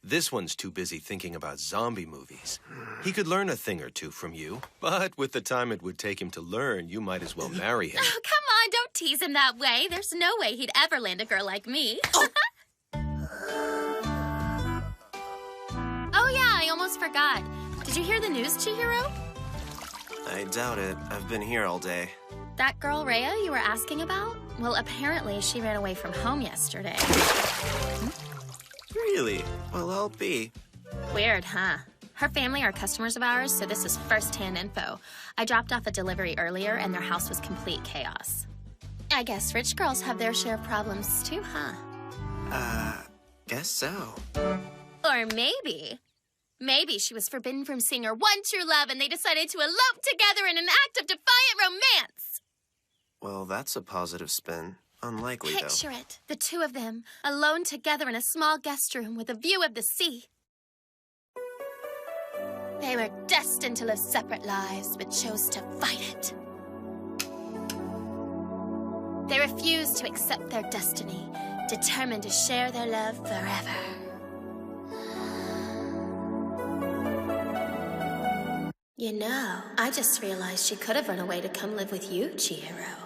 This one's too busy thinking about zombie movies. He could learn a thing or two from you, but with the time it would take him to learn, you might as well marry him. Oh, come on, don't tease him that way. There's no way he'd ever land a girl like me. Oh, yeah, I almost forgot. Did you hear the news, Chihiro? I doubt it. I've been here all day. That girl, Rhea, you were asking about? Well, apparently she ran away from home yesterday. Really? Well, I'll be. Weird, huh? Her family are customers of ours, so this is first-hand info. I dropped off a delivery earlier, and their house was complete chaos. I guess rich girls have their share of problems, too, huh? Guess so. Or maybe she was forbidden from seeing her one true love, and they decided to elope together in an act of defiant romance. Well, that's a positive spin. Unlikely, though. Picture it. The two of them, alone together in a small guest room with a view of the sea. They were destined to live separate lives, but chose to fight it. They refused to accept their destiny, determined to share their love forever. You know, I just realized she could have run away to come live with you, Chihiro.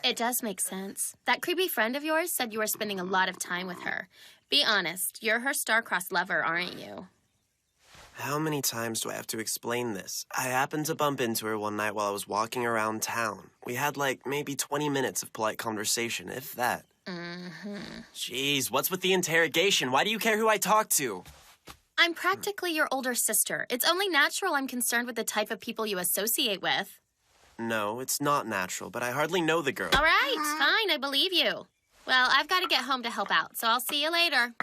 It does make sense. That creepy friend of yours said you were spending a lot of time with her. Be honest, you're her star-crossed lover, aren't you? How many times do I have to explain this? I happened to bump into her one night while I was walking around town. We had, like, maybe 20 minutes of polite conversation, if that. Jeez, what's with the interrogation? Why do you care who I talk to? I'm practically your older sister. It's only natural I'm concerned with the type of people you associate with. No, it's not natural, but I hardly know the girl. All right, fine, I believe you. Well, I've got to get home to help out, so I'll see you later.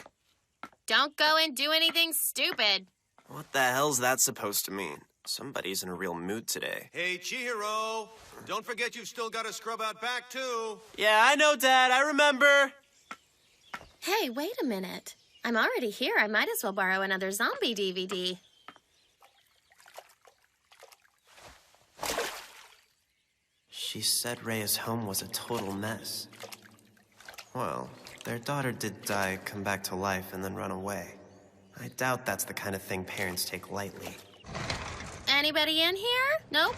Don't go and do anything stupid. What the hell's that supposed to mean? Somebody's in a real mood today. Hey, Chihiro! Don't forget you've still got to scrub out back, too. Yeah, I know, Dad. I remember. Hey, wait a minute. I'm already here. I might as well borrow another zombie DVD. She said Rhea's home was a total mess. Well, their daughter did die, come back to life, and then run away. I doubt that's the kind of thing parents take lightly. Anybody in here? Nope.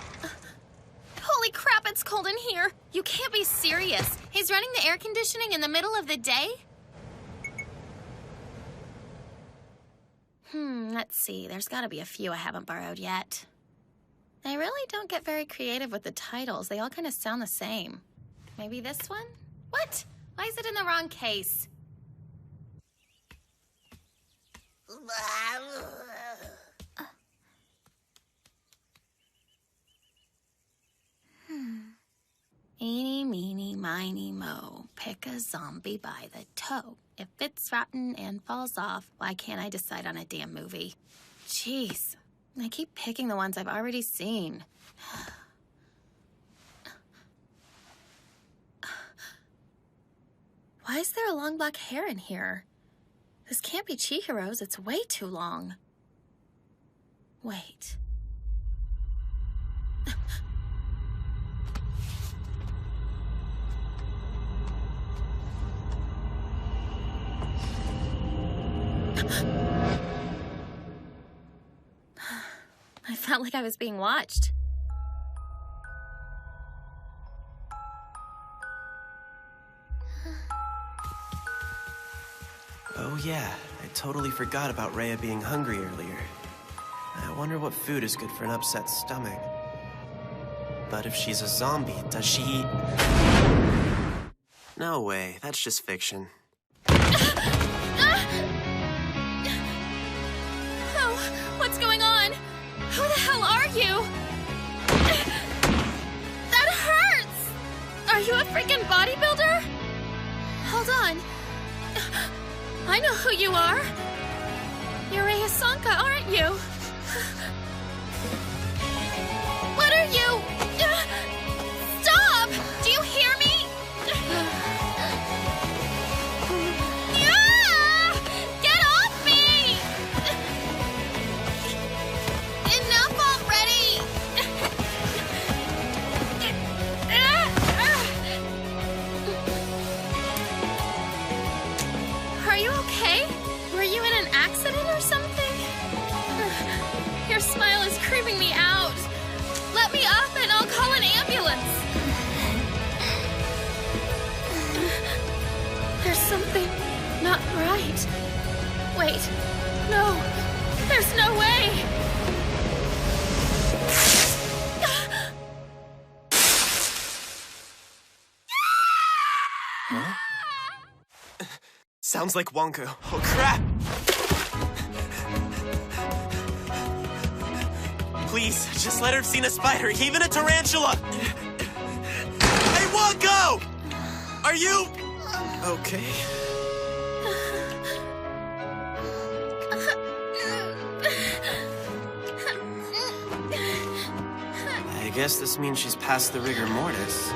Holy crap, it's cold in here. You can't be serious. He's running the air conditioning in the middle of the day? Let's see. There's got to be a few I haven't borrowed yet. They really don't get very creative with the titles. They all kind of sound the same. Maybe this one? What? Why is it in the wrong case? Eeny, meeny, miny, moe. Pick a zombie by the toe. If it's rotten and falls off, why can't I decide on a damn movie? Jeez, I keep picking the ones I've already seen. Why is there a long black hair in here? This can't be Chihiro's. It's way too long. Wait. I felt like I was being watched. Oh yeah, I totally forgot about Rhea being hungry earlier. I wonder what food is good for an upset stomach. But if she's a zombie, does she eat... No way, that's just fiction. Oh, what's going on? Who the hell are you? That hurts! Are you a freaking bodybuilder? Hold on. I know who you are. You're Rhea Sanka, aren't you? What are you? Stop! Do you hear me? Get off me! Enough already! Are you okay? something not right. Wait, no, there's no way. Huh? Sounds like Wonko. Oh, crap! Please, just let her have seen a spider, even a tarantula! Hey, Wonko! Are you... okay? I guess this means she's past the rigor mortis.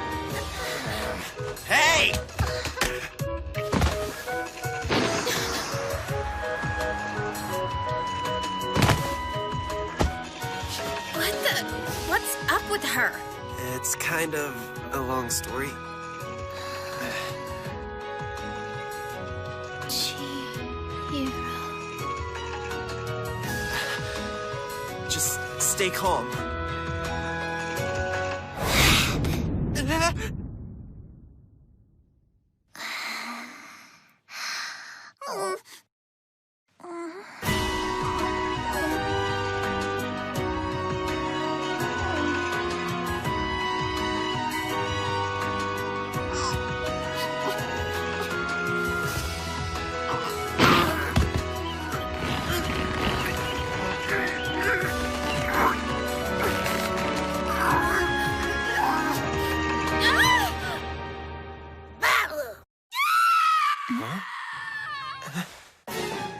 Hey! What's up with her? It's kind of a long story. Just stay calm.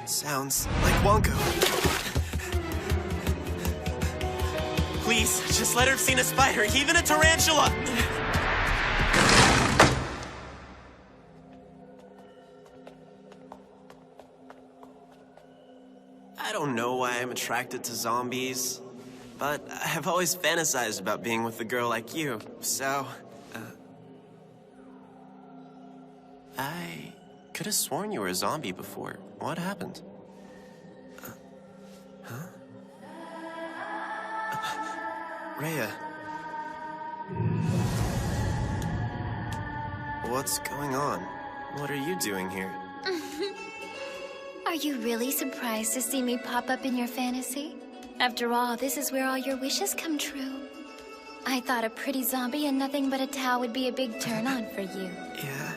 Sounds like Wonko. Please, just let her have seen a spider, even a tarantula! I don't know why I'm attracted to zombies, but I've always fantasized about being with a girl like you, so... I could have sworn you were a zombie before. What happened? Huh? Rhea. What's going on? What are you doing here? Are you really surprised to see me pop up in your fantasy? After all, this is where all your wishes come true. I thought a pretty zombie and nothing but a towel would be a big turn-on for you. Yeah?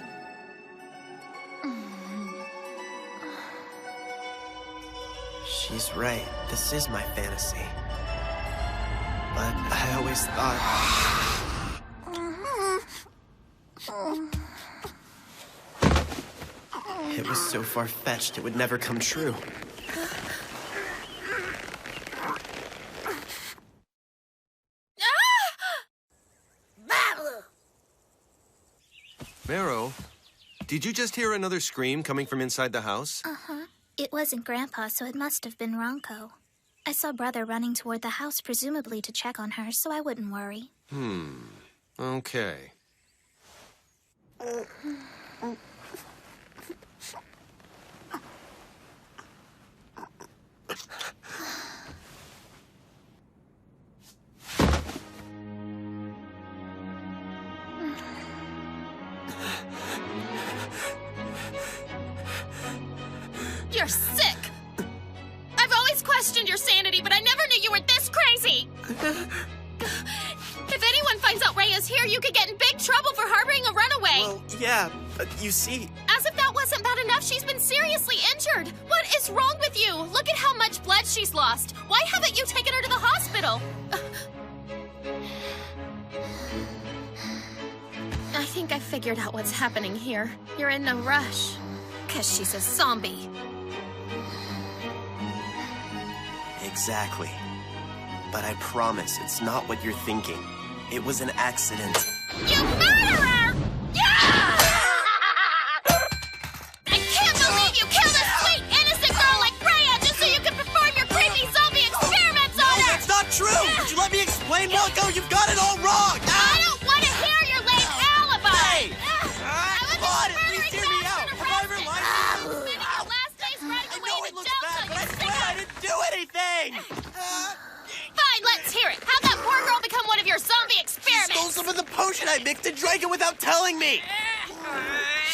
She's right. This is my fantasy. But I always thought... it was so far-fetched it would never come true. Meryl, did you just hear another scream coming from inside the house? Uh-huh. It wasn't Grandpa, so it must have been Ronco. I saw Brother running toward the house, presumably to check on her, so I wouldn't worry. Okay. You're sick! I've always questioned your sanity, but I never knew you were this crazy! If anyone finds out Rhea's here, you could get in big trouble for harboring a runaway! Well, yeah, but you see... As if that wasn't bad enough, she's been seriously injured! What is wrong with you? Look at how much blood she's lost! Why haven't you taken her to the hospital? I think I figured out what's happening here. You're in a rush. 'Cause she's a zombie. Exactly. But I promise it's not what you're thinking. It was an accident. You murderer! Yeah! I can't believe you killed a sweet, innocent girl like Rhea just so you could perform your creepy zombie experiments on her! No, that's not true! Would you let me explain, Wonko? You've got it all wrong! I don't want to hear your lame alibi! Hey! Come on, at least hear me out! Have I ever lied to you? I know it looks bad, but I swear I didn't do anything! Fine, let's hear it. How'd that poor girl become one of your zombie experiments? She stole some of the potion I mixed and drank it without telling me!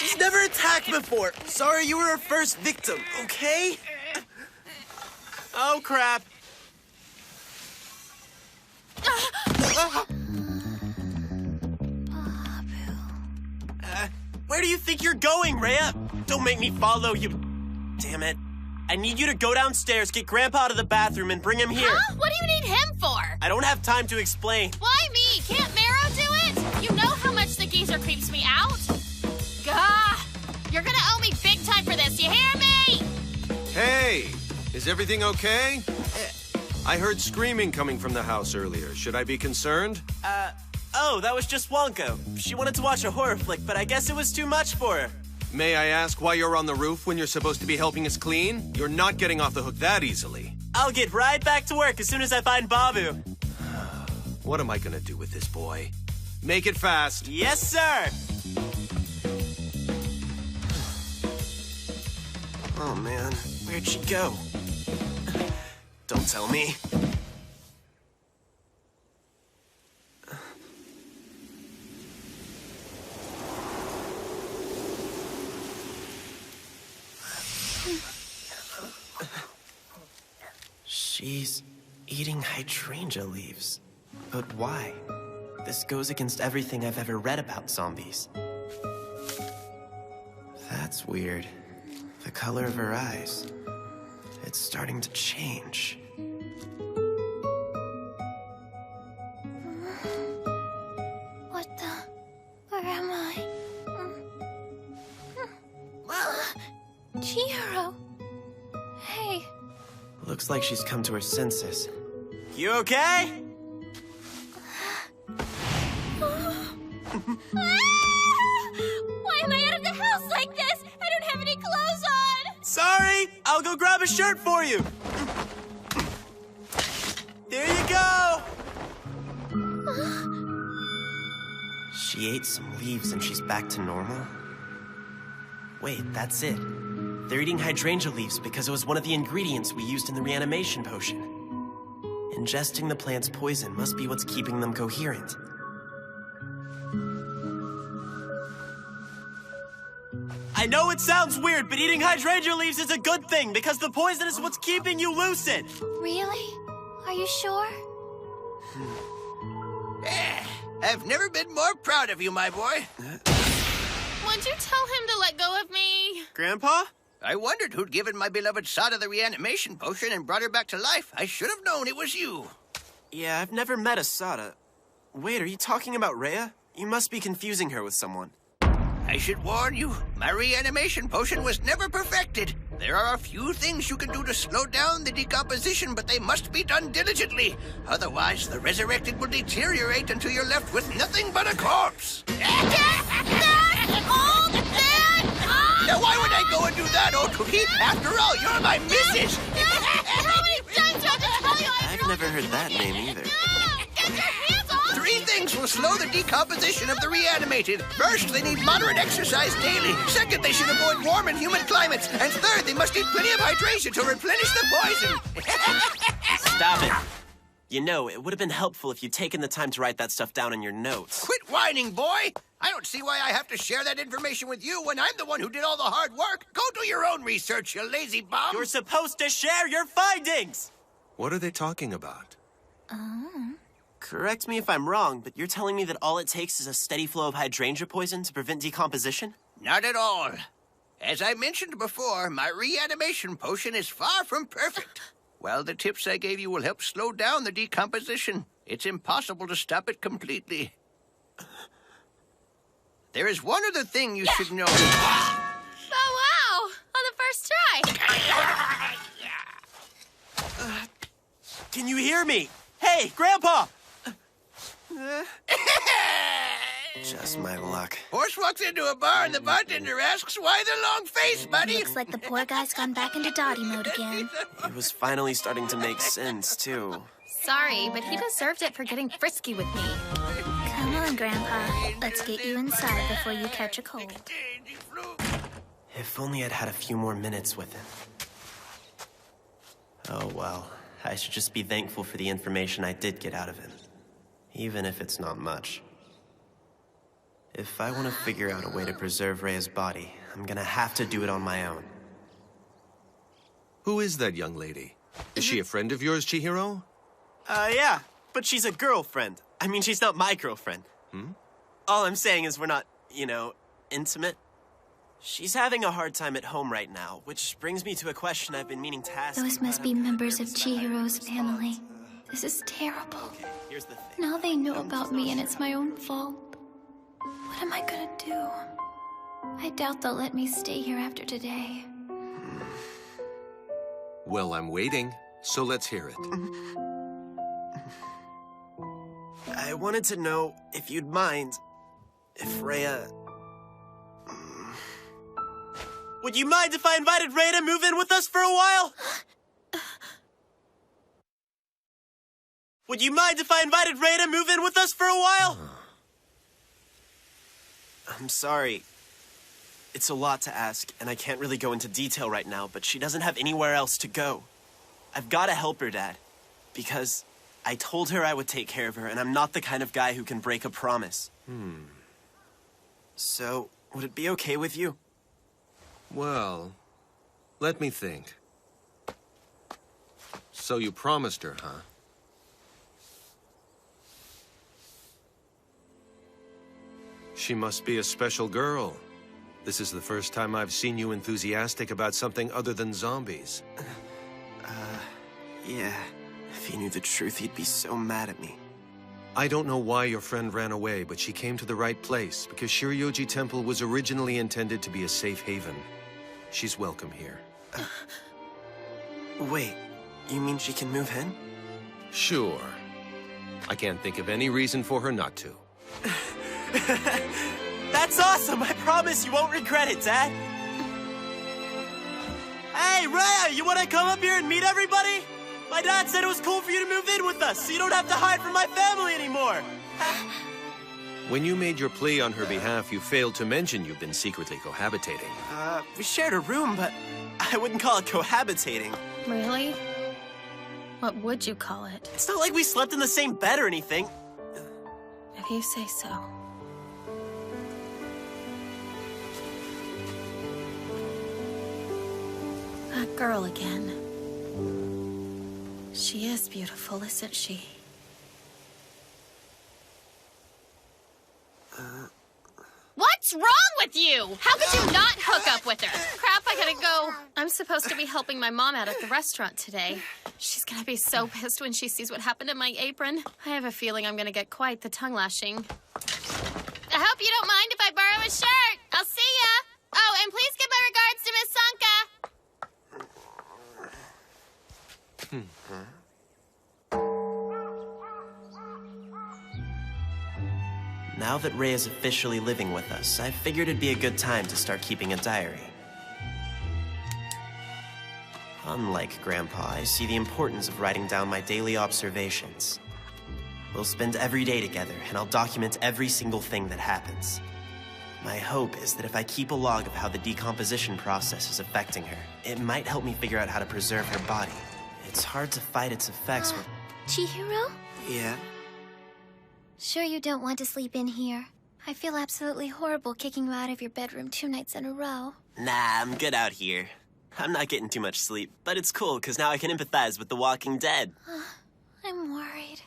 She's never attacked before. Sorry you were her first victim, okay? Oh, crap. Where do you think you're going, Rhea? Don't make me follow you. Damn it. I need you to go downstairs, get Grandpa out of the bathroom, and bring him here. Huh? What do you need him for? I don't have time to explain. Why me? Can't Marrow do it? You know how much the geezer creeps me out. Gah! You're gonna owe me big time for this, you hear me? Hey, is everything okay? I heard screaming coming from the house earlier. Should I be concerned? Oh, that was just Wonka. She wanted to watch a horror flick, but I guess it was too much for her. May I ask why you're on the roof when you're supposed to be helping us clean? You're not getting off the hook that easily. I'll get right back to work as soon as I find Babu. What am I gonna do with this boy? Make it fast. Yes, sir! Oh, man. Where'd she go? Don't tell me. She's eating hydrangea leaves. But why? This goes against everything I've ever read about zombies. That's weird. The color of her eyes. It's starting to change. What the? Where am I? Chihiro. Hey. Looks like she's come to her senses. You okay? Why am I out of the house like this? I don't have any clothes on. Sorry, I'll go grab a shirt for you. There you go. She ate some leaves and she's back to normal? Wait, that's it. They're eating hydrangea leaves because it was one of the ingredients we used in the reanimation potion. Ingesting the plant's poison must be what's keeping them coherent. I know it sounds weird, but eating hydrangea leaves is a good thing because the poison is what's keeping you lucid. Really? Are you sure? I've never been more proud of you, my boy. Would you tell him to let go of me? Grandpa? I wondered who'd given my beloved Sada the reanimation potion and brought her back to life. I should have known it was you. Yeah, I've never met a Sada. Wait, are you talking about Rhea? You must be confusing her with someone. I should warn you, my reanimation potion was never perfected. There are a few things you can do to slow down the decomposition, but they must be done diligently. Otherwise, the resurrected will deteriorate until you're left with nothing but a corpse. Now, why would I go and do that, Otuki? After all, you're my missus. How many times do I have to tell you I've never heard that name either. Get your hands off! 3 things will slow the decomposition of the reanimated. First, they need moderate exercise daily. Second, they should avoid warm and humid climates. And third, they must eat plenty of hydration to replenish the poison. Stop it. You know, it would have been helpful if you'd taken the time to write that stuff down in your notes. Quit whining, boy. I don't see why I have to share that information with you when I'm the one who did all the hard work. Go do your own research, you lazy bum. You're supposed to share your findings. What are they talking about? Correct me if I'm wrong, but you're telling me that all it takes is a steady flow of hydrangea poison to prevent decomposition? Not at all. As I mentioned before, my reanimation potion is far from perfect. Well, the tips I gave you will help slow down the decomposition. It's impossible to stop it completely. There is one other thing you should know. Oh, wow! On the first try. Can you hear me? Hey, Grandpa! Just my luck. Horse walks into a bar and the bartender asks, "Why the long face, buddy?" Looks like the poor guy's gone back into Dottie mode again. It was finally starting to make sense, too. Sorry, but he deserved it for getting frisky with me. Come on, Grandpa. Let's get you inside before you catch a cold. If only I'd had a few more minutes with him. Oh, well. I should just be thankful for the information I did get out of him. Even if it's not much. If I want to figure out a way to preserve Rhea's body, I'm gonna have to do it on my own. Who is that young lady? Is she a friend of yours, Chihiro? Yeah, but she's a girlfriend. I mean, she's not my girlfriend. All I'm saying is we're not, you know, intimate. She's having a hard time at home right now, which brings me to a question I've been meaning to ask. Those must be members of Chihiro's family. This is terrible. Okay, here's the thing. Now they know about me and it's my own fault. What am I gonna do? I doubt they'll let me stay here after today. Well, I'm waiting, so let's hear it. I wanted to know if you'd mind if Rhea... Would you mind if I invited Rhea to move in with us for a while? Would you mind if I invited Rhea to move in with us for a while? I'm sorry. It's a lot to ask, and I can't really go into detail right now, but she doesn't have anywhere else to go. I've got to help her, Dad, because I told her I would take care of her, and I'm not the kind of guy who can break a promise. So, would it be okay with you? Well, let me think. So you promised her, huh? She must be a special girl. This is the first time I've seen you enthusiastic about something other than zombies. Yeah. If he knew the truth, he'd be so mad at me. I don't know why your friend ran away, but she came to the right place, because Shiryoji Temple was originally intended to be a safe haven. She's welcome here. Wait, you mean she can move in? Sure. I can't think of any reason for her not to. That's awesome! I promise you won't regret it, Dad! Hey, Rhea, you wanna come up here and meet everybody? My dad said it was cool for you to move in with us, so you don't have to hide from my family anymore! When you made your plea on her behalf, you failed to mention you've been secretly cohabitating. We shared a room, but I wouldn't call it cohabitating. Really? What would you call it? It's not like we slept in the same bed or anything. If you say so. That girl again. She is beautiful, isn't she? What's wrong with you? How could you not hook up with her? Crap, I gotta go. I'm supposed to be helping my mom out at the restaurant today. She's gonna be so pissed when she sees what happened to my apron. I have a feeling I'm gonna get quite the tongue lashing. I hope you don't mind if I borrow a shirt. I'll see ya. Oh, and please give my regards to Miss Sanka. Now that Rhea is officially living with us, I figured it'd be a good time to start keeping a diary. Unlike Grandpa, I see the importance of writing down my daily observations. We'll spend every day together, and I'll document every single thing that happens. My hope is that if I keep a log of how the decomposition process is affecting her, it might help me figure out how to preserve her body. It's hard to fight its effects with... Chihiro? Yeah? Sure you don't want to sleep in here? I feel absolutely horrible kicking you out of your bedroom 2 nights in a row. Nah, I'm good out here. I'm not getting too much sleep, but it's cool, because now I can empathize with the Walking Dead. I'm worried.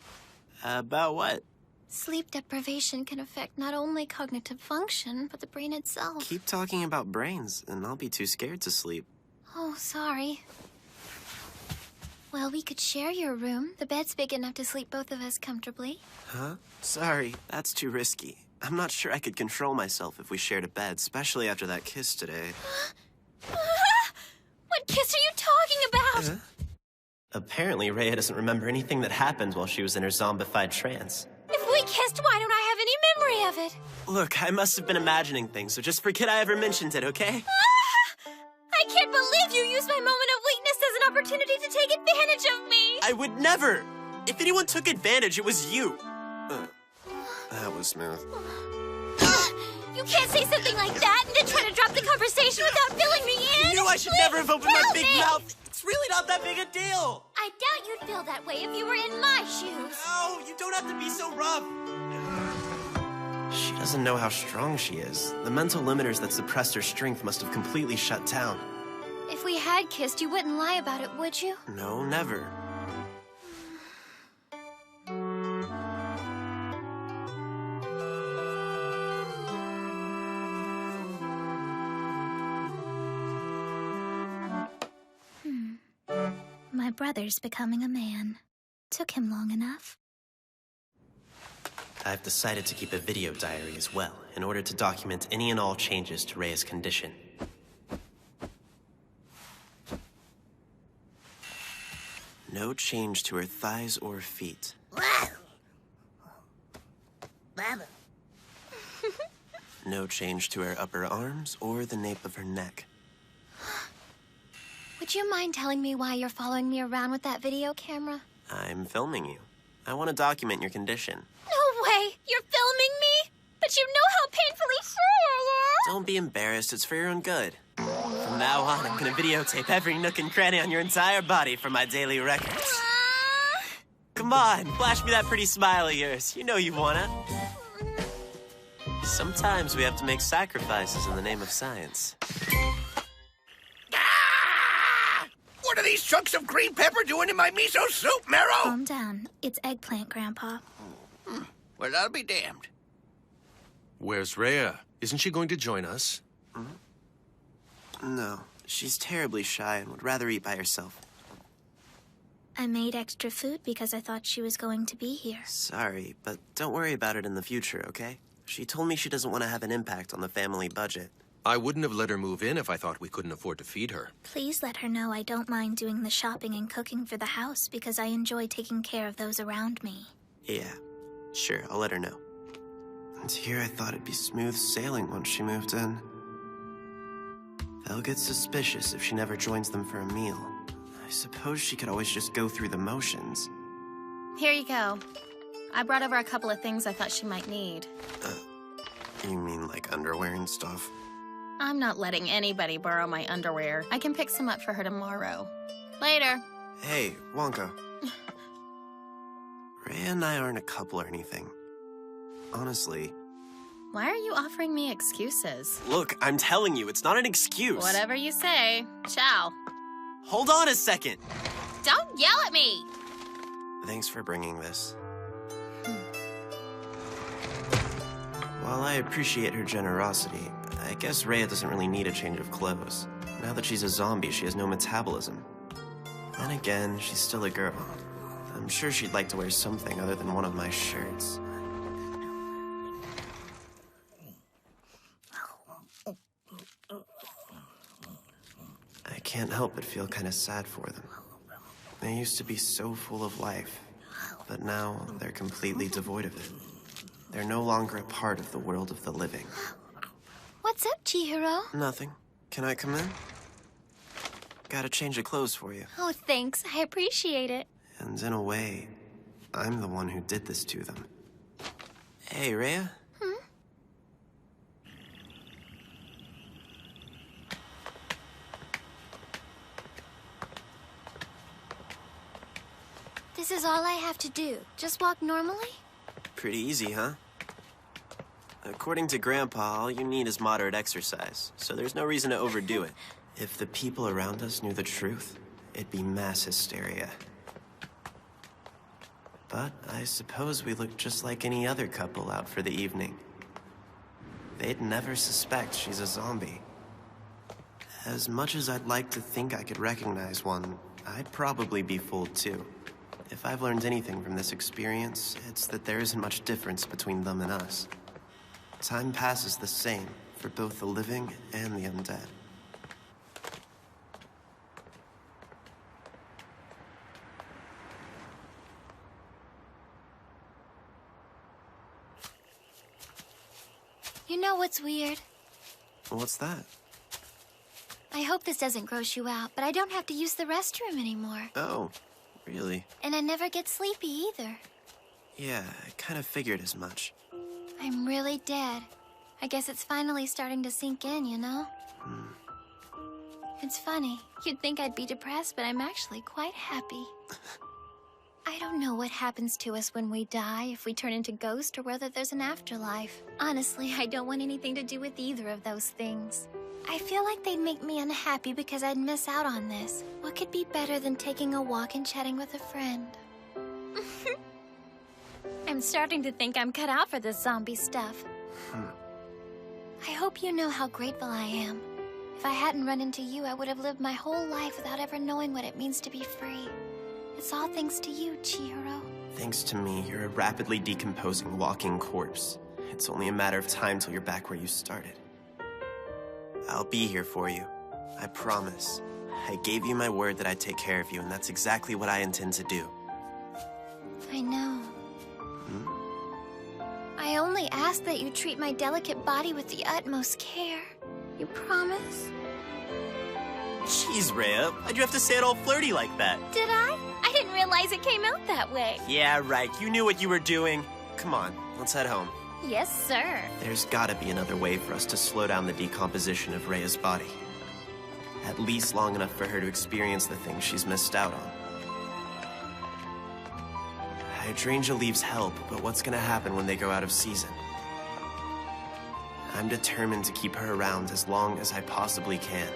About what? Sleep deprivation can affect not only cognitive function, but the brain itself. Keep talking about brains, and I'll be too scared to sleep. Oh, sorry. Well, we could share your room. The bed's big enough to sleep both of us comfortably. Huh? Sorry, that's too risky. I'm not sure I could control myself if we shared a bed, especially after that kiss today. What kiss are you talking about? Apparently, Rhea doesn't remember anything that happened while she was in her zombified trance. If we kissed, why don't I have any memory of it? Look, I must have been imagining things, so just forget I ever mentioned it, okay? I can't believe you used my moment of weakness as an opportunity to take advantage of me! I would never! If anyone took advantage, it was you. That was smooth. You can't say something like that and then try to drop the conversation without filling me in! You knew I should never have opened my big mouth! It's really not that big a deal! I doubt you'd feel that way if you were in my shoes. No, you don't have to be so rough. She doesn't know how strong she is. The mental limiters that suppressed her strength must have completely shut down. If we had kissed, you wouldn't lie about it, would you? No, never. My brother's becoming a man. Took him long enough. I've decided to keep a video diary as well, in order to document any and all changes to Rhea's condition. No change to her thighs or feet. No change to her upper arms or the nape of her neck. Would you mind telling me why you're following me around with that video camera? I'm filming you. I want to document your condition. No way! You're filming me? But you know how painfully sure I am! Don't be embarrassed, it's for your own good. From now on, I'm gonna videotape every nook and cranny on your entire body for my daily records. Come on, flash me that pretty smile of yours. You know you wanna. Sometimes we have to make sacrifices in the name of science. What are these chunks of green pepper doing in my miso soup, Marrow? Calm down. It's eggplant, Grandpa. Well, I'll be damned. Where's Rhea? Isn't she going to join us? No, she's terribly shy and would rather eat by herself. I made extra food because I thought she was going to be here. Sorry, but don't worry about it in the future, okay? She told me she doesn't want to have an impact on the family budget. I wouldn't have let her move in if I thought we couldn't afford to feed her. Please let her know I don't mind doing the shopping and cooking for the house because I enjoy taking care of those around me. Yeah, sure, I'll let her know. And here I thought it'd be smooth sailing once she moved in. They'll get suspicious if she never joins them for a meal. I suppose she could always just go through the motions. Here you go. I brought over a couple of things I thought she might need. You mean like underwear and stuff? I'm not letting anybody borrow my underwear. I can pick some up for her tomorrow. Later. Hey, Wonka. Rhea and I aren't a couple or anything. Honestly. Why are you offering me excuses? Look, I'm telling you, it's not an excuse. Whatever you say. Ciao. Hold on a second. Don't yell at me! Thanks for bringing this. While I appreciate her generosity, I guess Rhea doesn't really need a change of clothes. Now that she's a zombie, she has no metabolism. Then again, she's still a girl. I'm sure she'd like to wear something other than one of my shirts. I can't help but feel kind of sad for them. They used to be so full of life, but now they're completely devoid of it. They're no longer a part of the world of the living. What's up, Chihiro? Nothing. Can I come in? Got a change of clothes for you. Oh, thanks. I appreciate it. And in a way, I'm the one who did this to them. Hey, Rhea? This is all I have to do. Just walk normally? Pretty easy, huh? According to Grandpa, all you need is moderate exercise, so there's no reason to overdo it. If the people around us knew the truth, it'd be mass hysteria. But I suppose we look just like any other couple out for the evening. They'd never suspect she's a zombie. As much as I'd like to think I could recognize one, I'd probably be fooled too. If I've learned anything from this experience, it's that there isn't much difference between them and us. Time passes the same for both the living and the undead. You know what's weird? What's that? I hope this doesn't gross you out, but I don't have to use the restroom anymore. Oh, really? And I never get sleepy either. Yeah, I kind of figured as much. I'm really dead. I guess it's finally starting to sink in, you know? It's funny. You'd think I'd be depressed, but I'm actually quite happy. I don't know what happens to us when we die, if we turn into ghosts, or whether there's an afterlife. Honestly, I don't want anything to do with either of those things. I feel like they'd make me unhappy because I'd miss out on this. What could be better than taking a walk and chatting with a friend? I'm starting to think I'm cut out for this zombie stuff. I hope you know how grateful I am. If I hadn't run into you, I would have lived my whole life without ever knowing what it means to be free. It's all thanks to you, Chihiro. Thanks to me, you're a rapidly decomposing walking corpse. It's only a matter of time till you're back where you started. I'll be here for you. I promise. I gave you my word that I'd take care of you, and that's exactly what I intend to do. I know. I only ask that you treat my delicate body with the utmost care. You promise? Jeez, Rhea, why'd you have to say it all flirty like that? Did I? I didn't realize it came out that way. Yeah, right. You knew what you were doing. Come on, let's head home. Yes, sir. There's gotta be another way for us to slow down the decomposition of Rhea's body. At least long enough for her to experience the things she's missed out on. Hydrangea leaves help, but what's gonna happen when they go out of season? I'm determined to keep her around as long as I possibly can.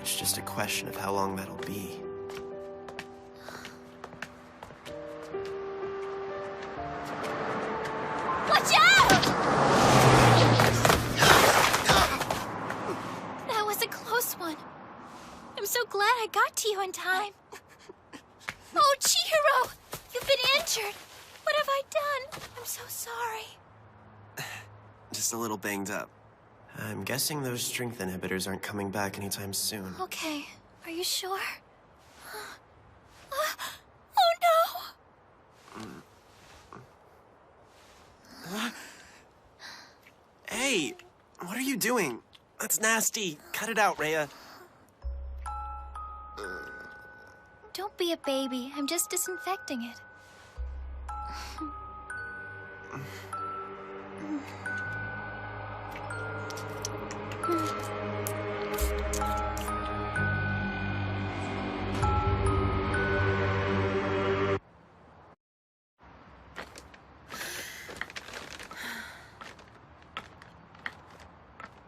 It's just a question of how long that'll be. Watch out! That was a close one. I'm so glad I got to you in time. Oh, Chihiro! You've been injured. What have I done? I'm so sorry. Just a little banged up. I'm guessing those strength inhibitors aren't coming back anytime soon. Okay. Are you sure? Oh, no! Hey! What are you doing? That's nasty. Cut it out, Rhea. Don't be a baby. I'm just disinfecting it.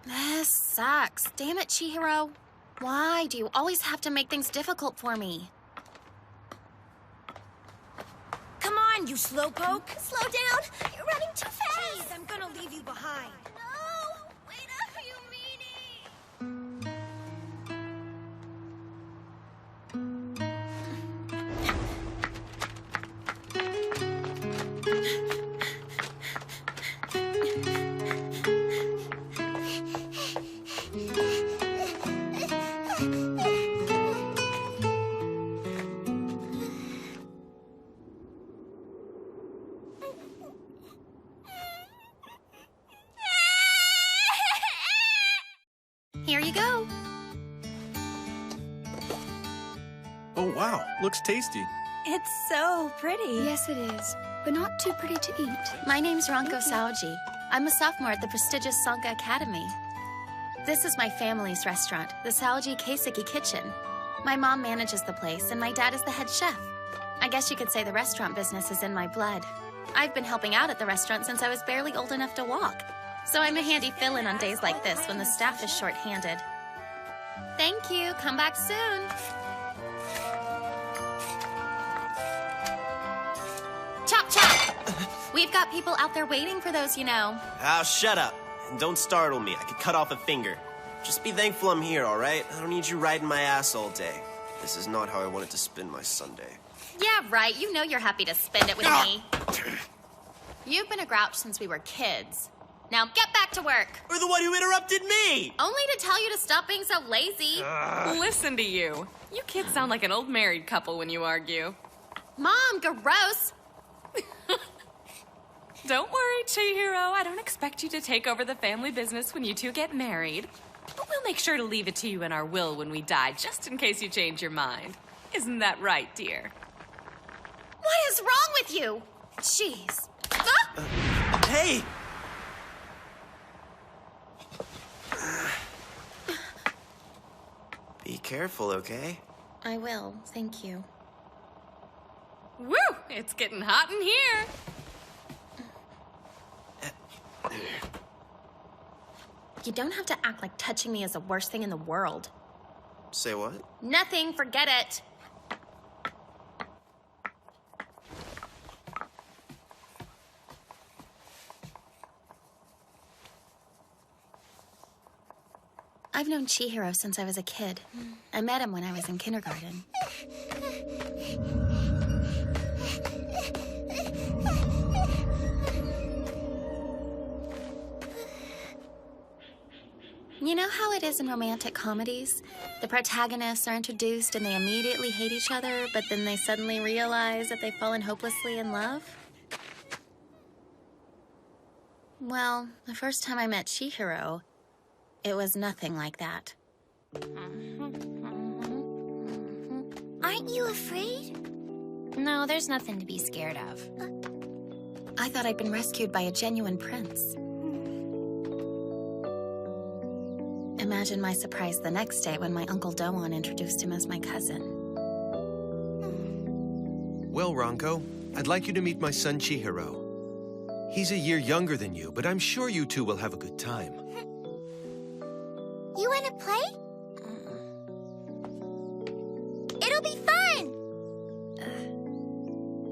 This sucks. Damn it, Chihiro. Why do you always have to make things difficult for me? Come on, you slowpoke. Slow down. You're running too fast. Jeez, I'm gonna leave you behind. No! Wait up, you meanie! Here you go. Oh, wow. Looks tasty. It's so pretty. Yes, it is, but not too pretty to eat. My name's Ranko Saoji. I'm a sophomore at the prestigious Sanka Academy. This is my family's restaurant, the Saoji Keiseki Kitchen. My mom manages the place, and my dad is the head chef. I guess you could say the restaurant business is in my blood. I've been helping out at the restaurant since I was barely old enough to walk. So I'm a handy fill-in on days like this when the staff is short-handed. Thank you. Come back soon. Chop, chop! We've got people out there waiting for those, you know. Ah, shut up. And don't startle me. I could cut off a finger. Just be thankful I'm here, all right? I don't need you riding my ass all day. This is not how I wanted to spend my Sunday. Yeah, right. You know you're happy to spend it with me. You've been a grouch since we were kids. Now get back to work. You're the one who interrupted me! Only to tell you to stop being so lazy. Listen to you. You kids sound like an old married couple when you argue. Mom, gross. Don't worry, Chihiro. I don't expect you to take over the family business when you two get married. But we'll make sure to leave it to you in our will when we die, just in case you change your mind. Isn't that right, dear? What is wrong with you? Jeez. Ah! Hey! Be careful, okay? I will, thank you. Woo! It's getting hot in here. You don't have to act like touching me is the worst thing in the world. Say what? Nothing, forget it. I've known Chihiro since I was a kid. I met him when I was in kindergarten. You know how it is in romantic comedies? The protagonists are introduced and they immediately hate each other, but then they suddenly realize that they've fallen hopelessly in love? Well, the first time I met Chihiro, it was nothing like that. Aren't you afraid? No, there's nothing to be scared of. I thought I'd been rescued by a genuine prince. Imagine my surprise the next day when my Uncle Doan introduced him as my cousin. Well, Ranko, I'd like you to meet my son Chihiro. He's a year younger than you, but I'm sure you two will have a good time. You want to play? It'll be fun!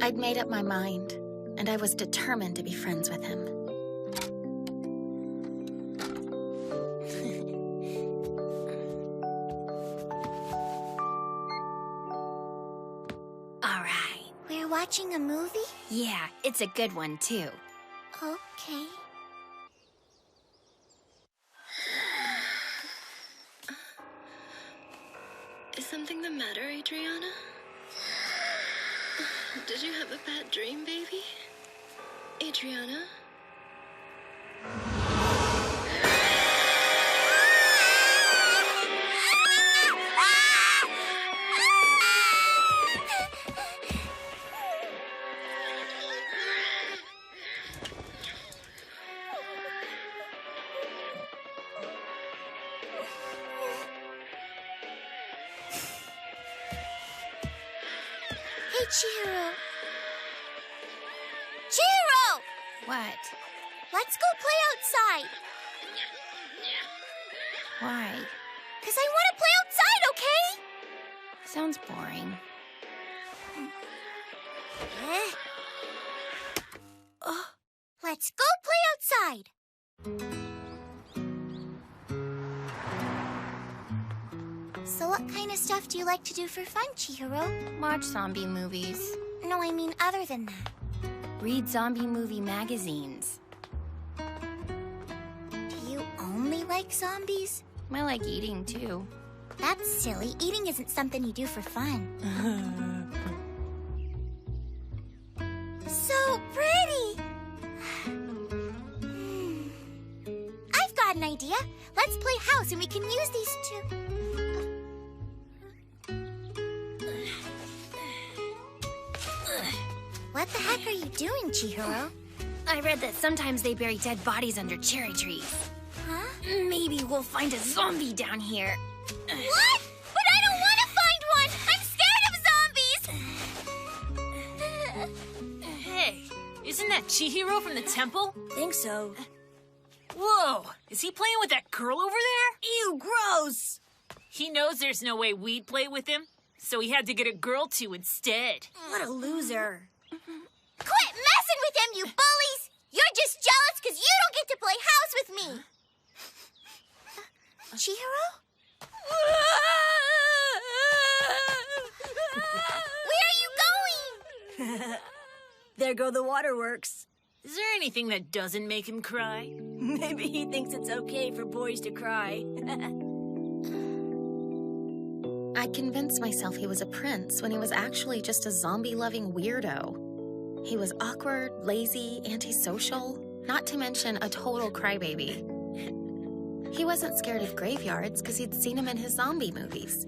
I'd made up my mind, and I was determined to be friends with him. We're watching a movie? Yeah, it's a good one, too. Okay. Is something the matter, Adriana? Did you have a bad dream, baby? Adriana? Hey, Chihiro. Chihiro! What? Let's go play outside. Why? 'Cause I want to play outside, okay? Sounds boring. Let's go play outside. So what kind of stuff do you like to do for fun, Chihiro? Watch zombie movies. No, I mean other than that. Read zombie movie magazines. Do you only like zombies? I like eating, too. That's silly. Eating isn't something you do for fun. So pretty! I've got an idea. Let's play house and we can use these two. What the heck are you doing, Chihiro? I read that sometimes they bury dead bodies under cherry trees. Huh? Maybe we'll find a zombie down here. What? But I don't want to find one! I'm scared of zombies! Hey, isn't that Chihiro from the temple? Think so. Whoa, is he playing with that girl over there? Ew, gross! He knows there's no way we'd play with him, so he had to get a girl to instead. What a loser. Quit messing with him, you bullies! You're just jealous because you don't get to play house with me! Chihiro? Where are you going? There go the waterworks. Is there anything that doesn't make him cry? Maybe he thinks it's okay for boys to cry. I convinced myself he was a prince when he was actually just a zombie-loving weirdo. He was awkward, lazy, antisocial, not to mention a total crybaby. He wasn't scared of graveyards because he'd seen him in his zombie movies.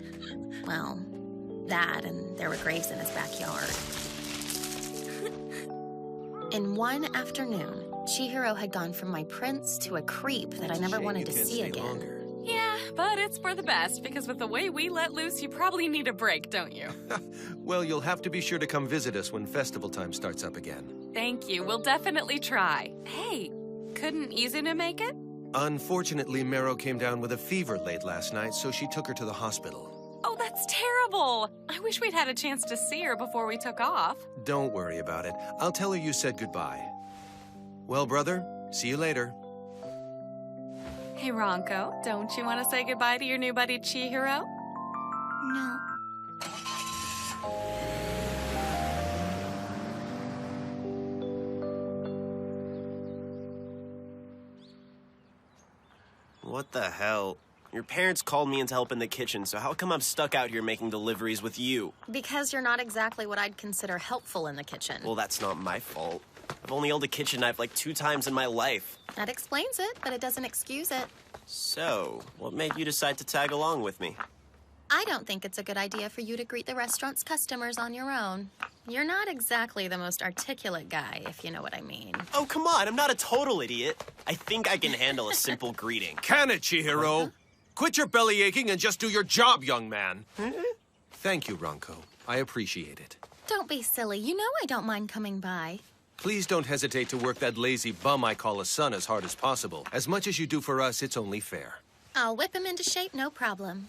Well, that and there were graves in his backyard. In one afternoon, Chihiro had gone from my prince to a creep that I never wanted to see again. Yeah, But it's for the best, because with the way we let loose, you probably need a break, don't you? Well, you'll have to be sure to come visit us when festival time starts up again. Thank you. We'll definitely try. Hey, couldn't Izuna make it? Unfortunately, Mero came down with a fever late last night, so she took her to the hospital. Oh, that's terrible. I wish we'd had a chance to see her before we took off. Don't worry about it. I'll tell her you said goodbye. Well, brother, see you later. Hey, Ronco, don't you want to say goodbye to your new buddy, Chihiro? No. What the hell? Your parents called me in to help in the kitchen, so how come I'm stuck out here making deliveries with you? Because you're not exactly what I'd consider helpful in the kitchen. Well, that's not my fault. I've only held a kitchen knife like 2 times in my life. That explains it, but it doesn't excuse it. So, what made you decide to tag along with me? I don't think it's a good idea for you to greet the restaurant's customers on your own. You're not exactly the most articulate guy, if you know what I mean. Oh, come on, I'm not a total idiot. I think I can handle a simple greeting. Can it, Chihiro? Quit your belly aching and just do your job, young man. Thank you, Ronco. I appreciate it. Don't be silly. You know I don't mind coming by. Please don't hesitate to work that lazy bum I call a son as hard as possible. As much as you do for us, it's only fair. I'll whip him into shape, no problem.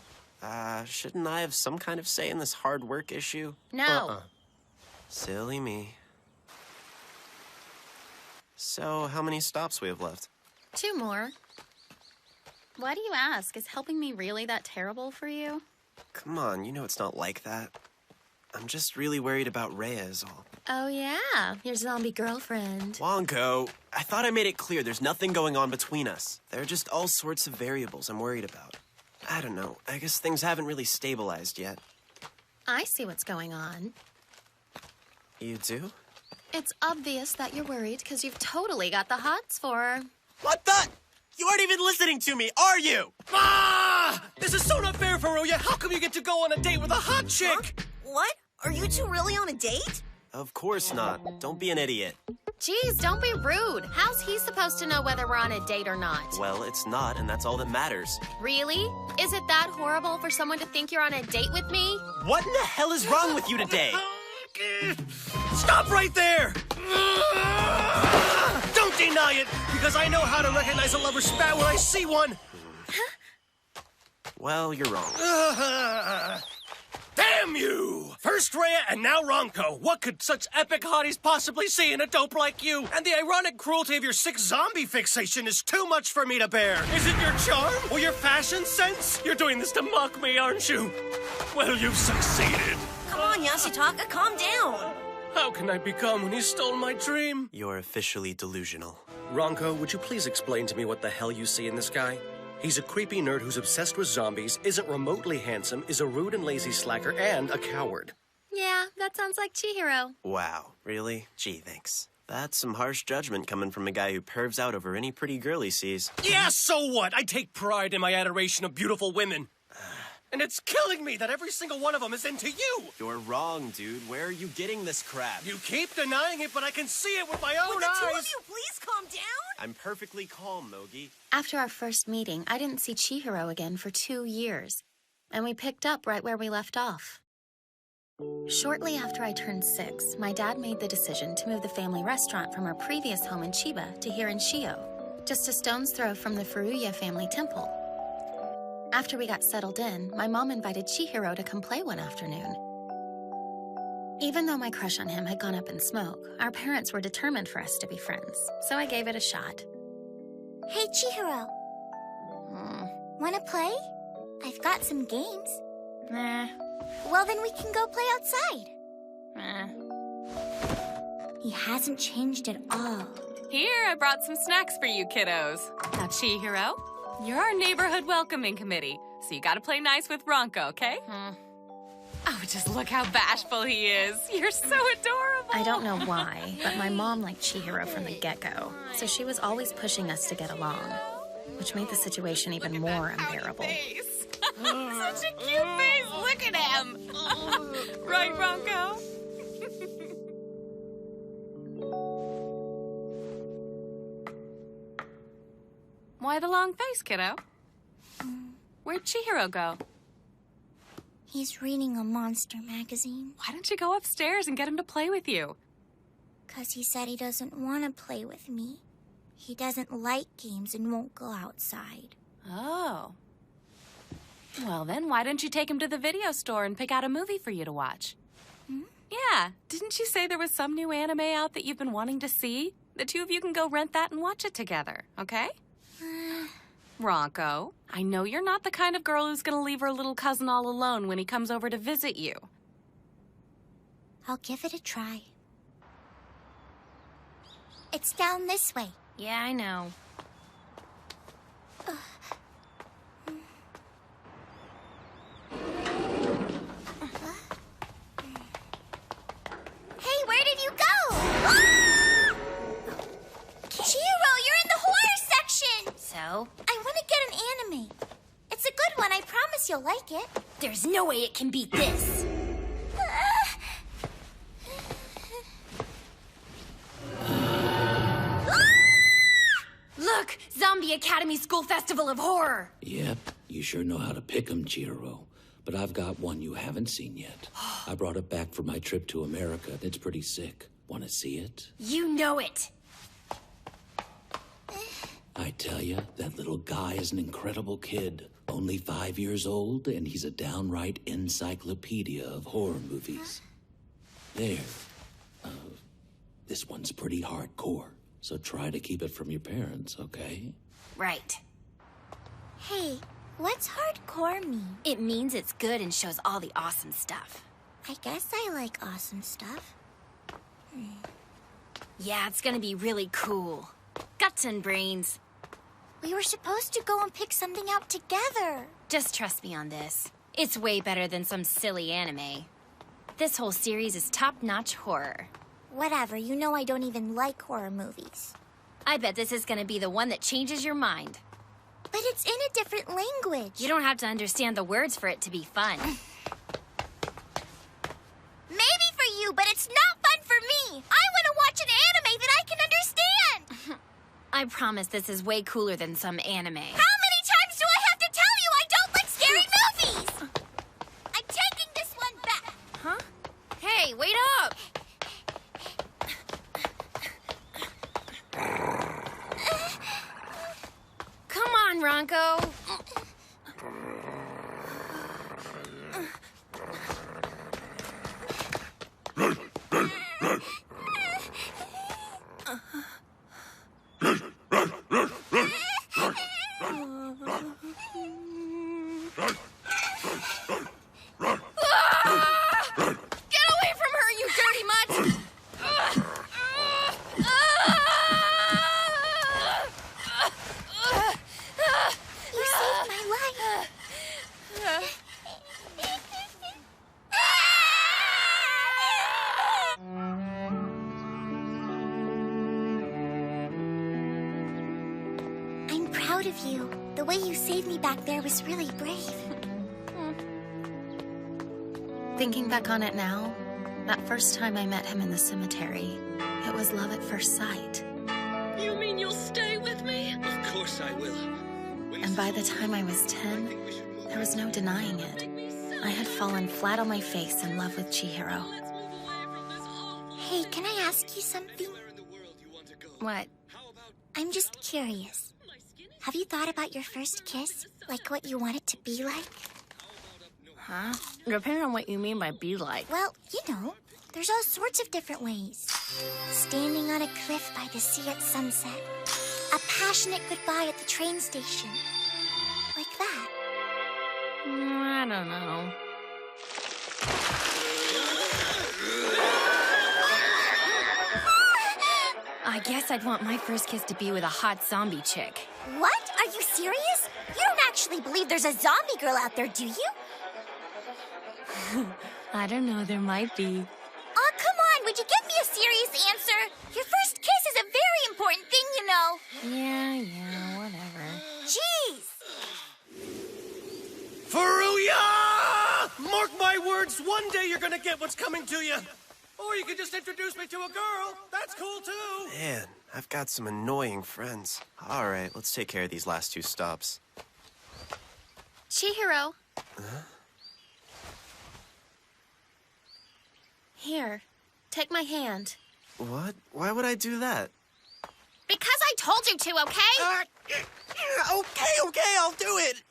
Shouldn't I have some kind of say in this hard work issue? No. Silly me. So, how many stops we have left? 2 more. Why do you ask? Is helping me really that terrible for you? Come on, you know it's not like that. I'm just really worried about Rhea is all. Oh, yeah, your zombie girlfriend. Wonko, I thought I made it clear there's nothing going on between us. There are just all sorts of variables I'm worried about. I don't know, I guess things haven't really stabilized yet. I see what's going on. You do? It's obvious that you're worried because you've totally got the hots for her. What the? You aren't even listening to me, are you? Ah! This is so not fair, Furuya. How come you get to go on a date with a hot chick? Huh? What? Are you two really on a date? Of course not. Don't be an idiot. Geez, don't be rude. How's he supposed to know whether we're on a date or not? Well, it's not, and that's all that matters. Really? Is it that horrible for someone to think you're on a date with me? What in the hell is wrong with you today? Stop right there! Don't deny it, because I know how to recognize a lover's spat when I see one. Well, you're wrong. Damn you! First Rhea and now Ronco. What could such epic hotties possibly see in a dope like you? And the ironic cruelty of your sick zombie fixation is too much for me to bear. Is it your charm or your fashion sense? You're doing this to mock me, aren't you? Well, you've succeeded. Come on, Yashitaka, calm down. How can I become when he stole my dream? You're officially delusional. Ronco, would you please explain to me what the hell you see in this guy? He's a creepy nerd who's obsessed with zombies, isn't remotely handsome, is a rude and lazy slacker, and a coward. Yeah, that sounds like Chihiro. Wow, really? Gee, thanks. That's some harsh judgment coming from a guy who pervs out over any pretty girl he sees. Yeah, so what? I take pride in my adoration of beautiful women. And it's killing me that every single one of them is into you! You're wrong, dude. Where are you getting this crap? You keep denying it, but I can see it with my own Would the eyes! two of you please calm down? I'm perfectly calm, Mogi. After our first meeting, I didn't see Chihiro again for 2 years, and we picked up right where we left off. Shortly after I turned 6, my dad made the decision to move the family restaurant from our previous home in Chiba to here in Shio, just a stone's throw from the Furuya family temple. After we got settled in, my mom invited Chihiro to come play one afternoon. Even though my crush on him had gone up in smoke, our parents were determined for us to be friends, so I gave it a shot. Hey, Chihiro. Wanna play? I've got some games. Nah. Well, then we can go play outside. He hasn't changed at all. Here, I brought some snacks for you kiddos. Now, Chihiro, you're our neighborhood welcoming committee, so you gotta play nice with Ronco, okay? Oh, just look how bashful he is. You're so adorable. I don't know why, but my mom liked Chihiro from the get-go, so she was always pushing us to get along, which made the situation even more unbearable. Such a cute face. Look at him. Right, Ronco? Why the long face, kiddo? Where'd Chihiro go? He's reading a monster magazine. Why don't you go upstairs and get him to play with you? 'Cause he said he doesn't want to play with me. He doesn't like games and won't go outside. Oh. Well, then why don't you take him to the video store and pick out a movie for you to watch? Hmm? Yeah, didn't you say there was some new anime out that you've been wanting to see? The two of you can go rent that and watch it together, okay? Ronko, I know you're not the kind of girl who's gonna leave her little cousin all alone when he comes over to visit you. I'll give it a try. It's down this way. Yeah, I know. Hey, where did you go? Ah! Chihiro, you're in the horror section! So? I want to get an anime. It's a good one, I promise you'll like it. There's no way it can beat this. Look! Zombie Academy School Festival of Horror! Yep, you sure know how to pick 'em, Chihiro. But I've got one you haven't seen yet. I brought it back for my trip to America. It's pretty sick. Want to see it? You know it! I tell you, that little guy is an incredible kid. Only 5 years old, and he's a downright encyclopedia of horror movies. There. This one's pretty hardcore, so try to keep it from your parents, okay? Right. Hey, what's hardcore mean? It means it's good and shows all the awesome stuff. I guess I like awesome stuff. Yeah, it's gonna be really cool. Guts and brains. We were supposed to go and pick something out together. Just trust me on this. It's way better than some silly anime. This whole series is top-notch horror. Whatever, you know I don't even like horror movies. I bet this is gonna be the one that changes your mind. But it's in a different language. You don't have to understand the words for it to be fun. Maybe for you, but it's not fun for me. I want to watch an anime that I can understand. I promise this is way cooler than some anime. How many times do I have to tell you I don't like scary movies? I'm taking this one back. Huh? Hey, wait up! Come on, Ronko. Proud of you. The way you saved me back there was really brave. Thinking back on it now, that first time I met him in the cemetery, it was love at first sight. You mean you'll stay with me? Of course I will. And by the time I was 10, there was no denying it. I had fallen flat on my face in love with Chihiro. Hey, can I ask you something? What? I'm just curious. Have you thought about your first kiss? Like what you want it to be like? Huh? Depending on what you mean by be like. Well, you know, there's all sorts of different ways. Standing on a cliff by the sea at sunset. A passionate goodbye at the train station. Like that. I don't know. I guess I'd want my first kiss to be with a hot zombie chick. What? Are you serious? You don't actually believe there's a zombie girl out there, do you? I don't know, there might be. Oh, come on, would you give me a serious answer? Your first kiss is a very important thing, you know. Yeah, whatever. Jeez! Furuya! Mark my words, one day you're gonna get what's coming to you. Or you could just introduce me to a girl. That's cool, too. Man, I've got some annoying friends. All right, let's take care of these last two stops. Chihiro. Here, take my hand. What? Why would I do that? Because I told you to, okay? Okay, I'll do it!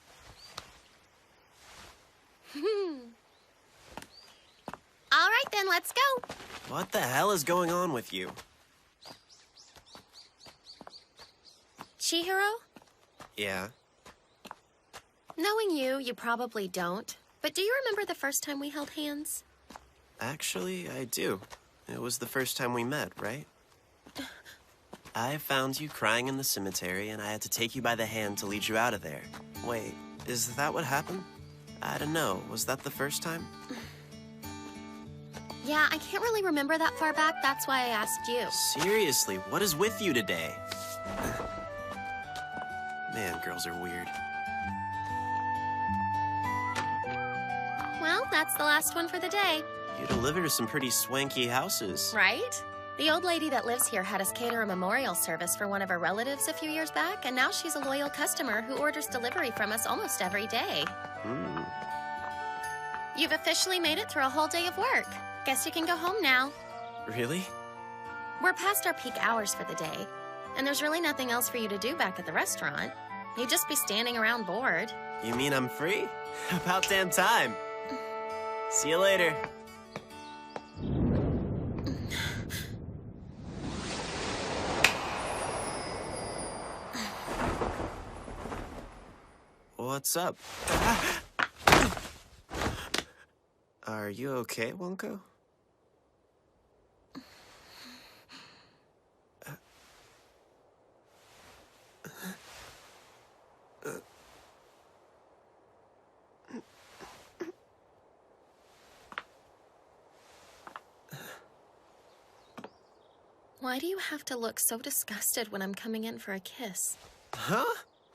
All right, then, let's go. What the hell is going on with you? Chihiro? Yeah? Knowing you, you probably don't. But do you remember the first time we held hands? Actually, I do. It was the first time we met, right? I found you crying in the cemetery, and I had to take you by the hand to lead you out of there. Wait, is that what happened? I don't know. Was that the first time? Yeah, I can't really remember that far back. That's why I asked you. Seriously, what is with you today? Man, girls are weird. Well, that's the last one for the day. You deliver to some pretty swanky houses. Right? The old lady that lives here had us cater a memorial service for one of her relatives a few years back, and now she's a loyal customer who orders delivery from us almost every day. You've officially made it through a whole day of work. Guess you can go home now. Really? We're past our peak hours for the day, and there's really nothing else for you to do back at the restaurant. You'd just be standing around bored. You mean I'm free? About damn time. See you later. What's up? Are you okay, Wonko? Why do you have to look so disgusted when I'm coming in for a kiss? Huh?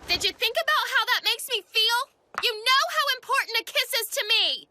Did you think about how that makes me feel? You know how important a kiss is to me!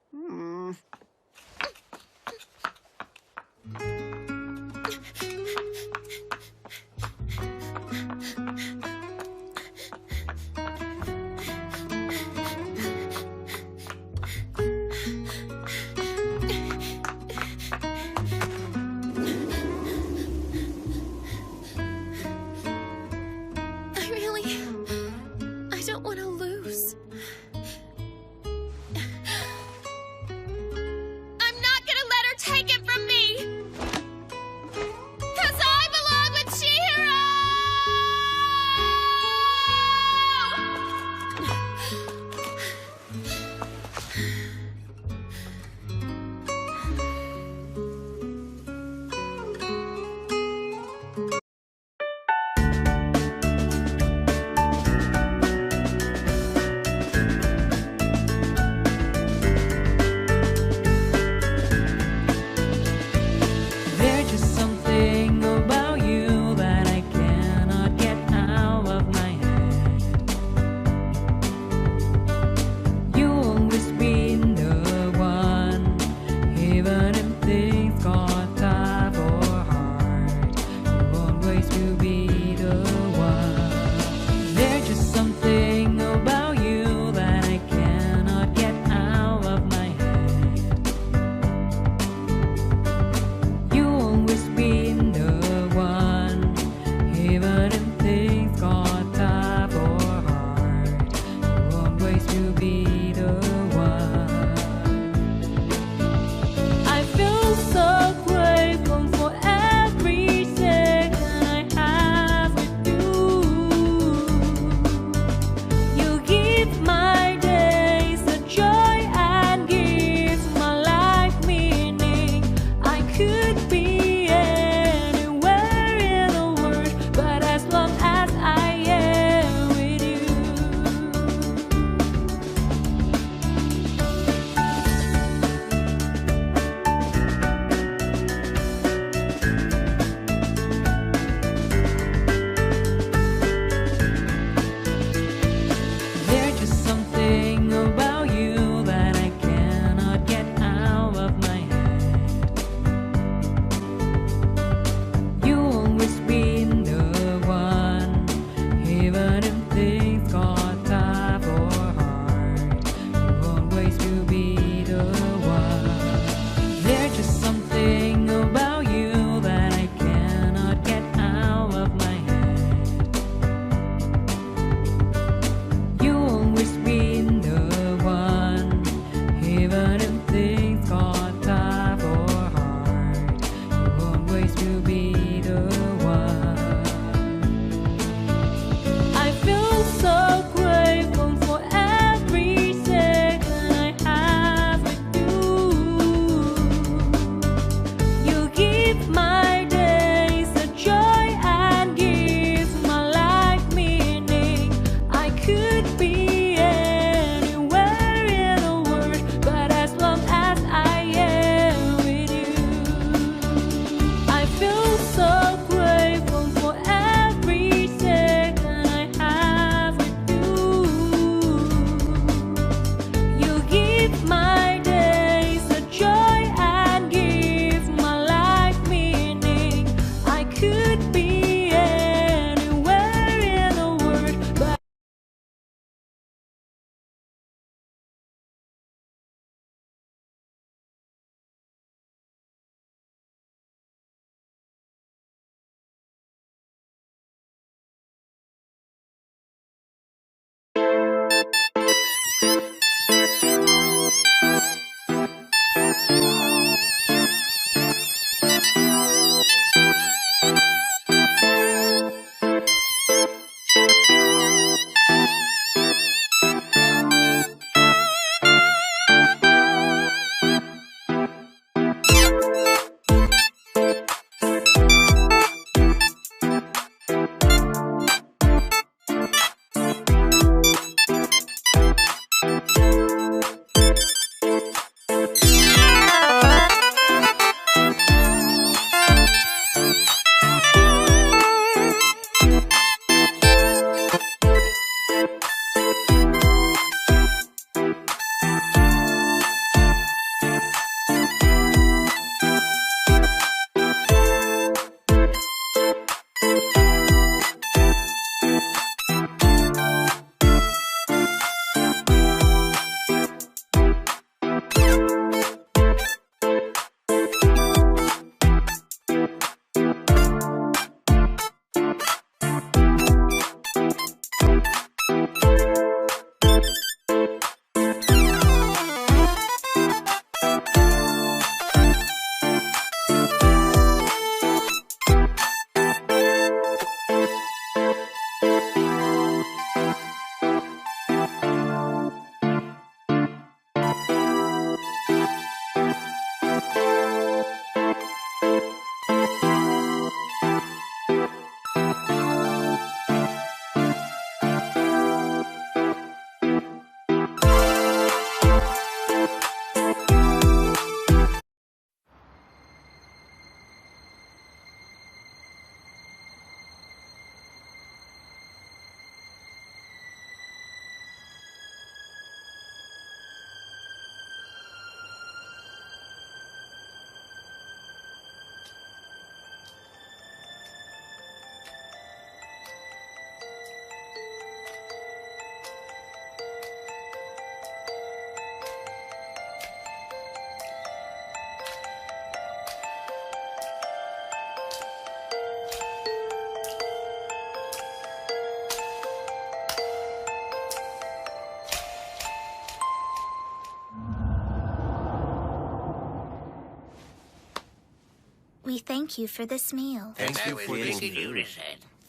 We thank you for this meal. Thank you for eating food.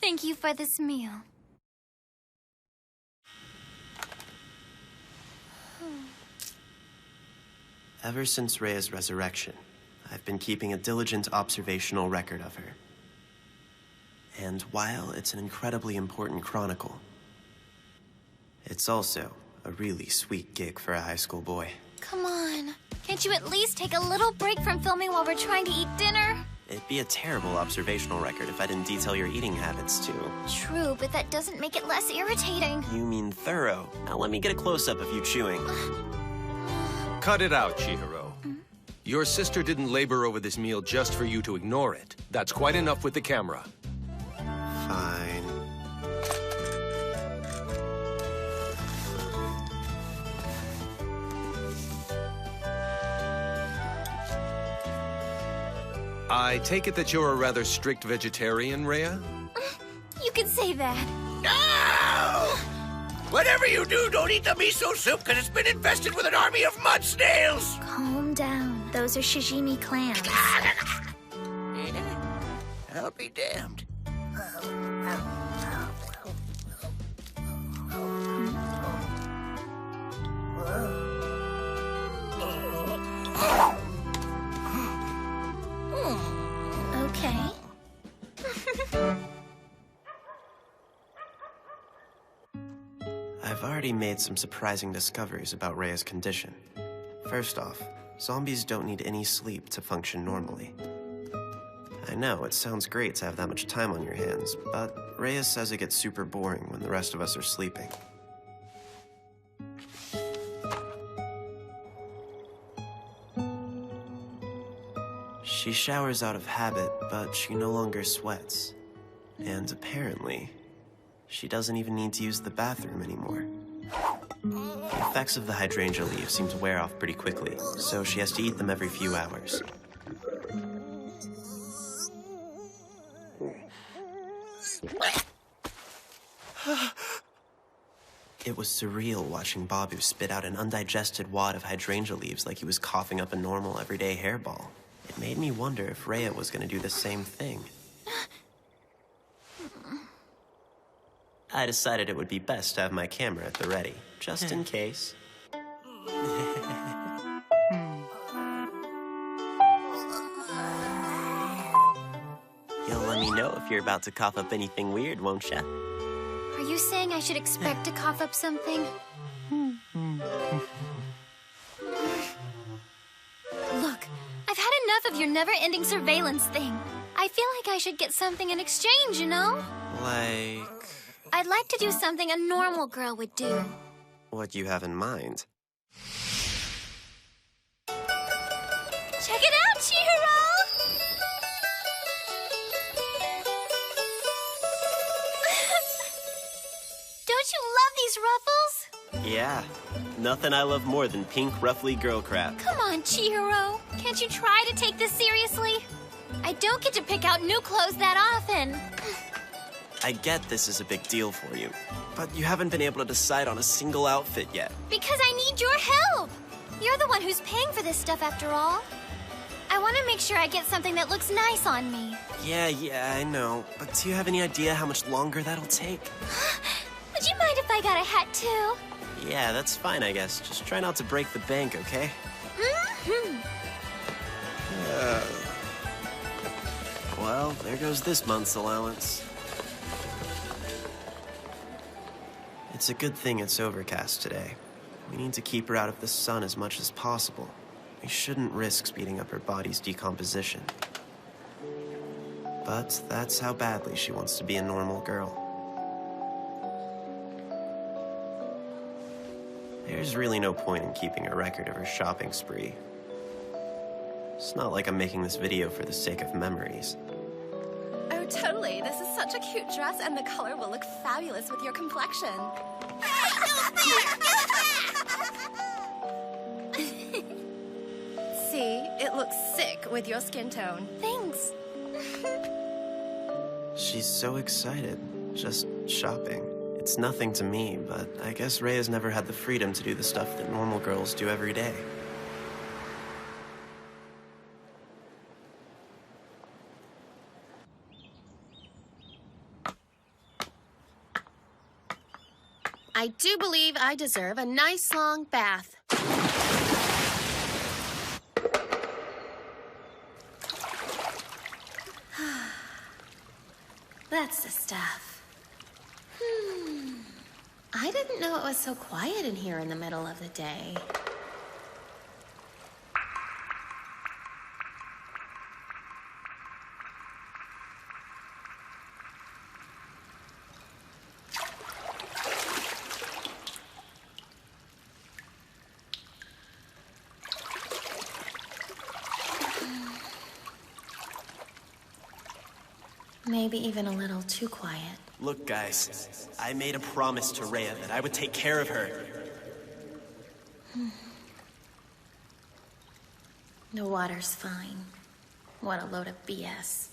Thank you for this meal. Ever since Rhea's resurrection, I've been keeping a diligent observational record of her. And while it's an incredibly important chronicle, it's also a really sweet gig for a high school boy. Come on. Can't you at least take a little break from filming while we're trying to eat dinner? It'd be a terrible observational record if I didn't detail your eating habits, too. True, but that doesn't make it less irritating. You mean thorough. Now let me get a close-up of you chewing. Cut it out, Chihiro. Your sister didn't labor over this meal just for you to ignore it. That's quite enough with the camera. Fine. I take it that you're a rather strict vegetarian, Rhea? You could say that. No! Whatever you do, don't eat the miso soup, because it's been infested with an army of mud snails! Calm down. Those are sashimi clams. I'll be damned. Okay. I've already made some surprising discoveries about Rhea's condition. First off, zombies don't need any sleep to function normally. I know, it sounds great to have that much time on your hands, but Rhea says it gets super boring when the rest of us are sleeping. She showers out of habit, but she no longer sweats. And apparently, she doesn't even need to use the bathroom anymore. The effects of the hydrangea leaves seem to wear off pretty quickly, so she has to eat them every few hours. It was surreal watching Babu spit out an undigested wad of hydrangea leaves like he was coughing up a normal, everyday hairball. It made me wonder if Rhea was going to do the same thing. I decided it would be best to have my camera at the ready, just in case. You'll let me know if you're about to cough up anything weird, won't ya? Are you saying I should expect to cough up something? Look, I've had enough of your never-ending surveillance thing. I feel like I should get something in exchange, you know? Like I'd like to do something a normal girl would do. what you have in mind. Check it out, Chihiro! Don't you love these ruffles? Yeah, nothing I love more than pink, ruffly girl crap. Come on, Chihiro. Can't you try to take this seriously? I don't get to pick out new clothes that often. I get this is a big deal for you, but you haven't been able to decide on a single outfit yet. Because I need your help. You're the one who's paying for this stuff after all. I want to make sure I get something that looks nice on me. Yeah, I know. But do you have any idea how much longer that'll take? Would you mind if I got a hat too? Yeah, that's fine, I guess. Just try not to break the bank, okay? Mm-hmm. Well, there goes this month's allowance. It's a good thing it's overcast today. We need to keep her out of the sun as much as possible. We shouldn't risk speeding up her body's decomposition. But that's how badly she wants to be a normal girl. There's really no point in keeping a record of her shopping spree. It's not like I'm making this video for the sake of memories. Oh, totally. This is such a cute dress, and the color will look fabulous with your complexion. See, it looks sick with your skin tone. Thanks. She's so excited, just shopping. It's nothing to me, but I guess Rhea's never had the freedom to do the stuff that normal girls do every day. I do believe I deserve a nice long bath. That's the stuff. I didn't know it was so quiet in here in the middle of the day. Maybe even a little too quiet. Look, guys, I made a promise to Rhea that I would take care of her. The water's fine. What a load of BS.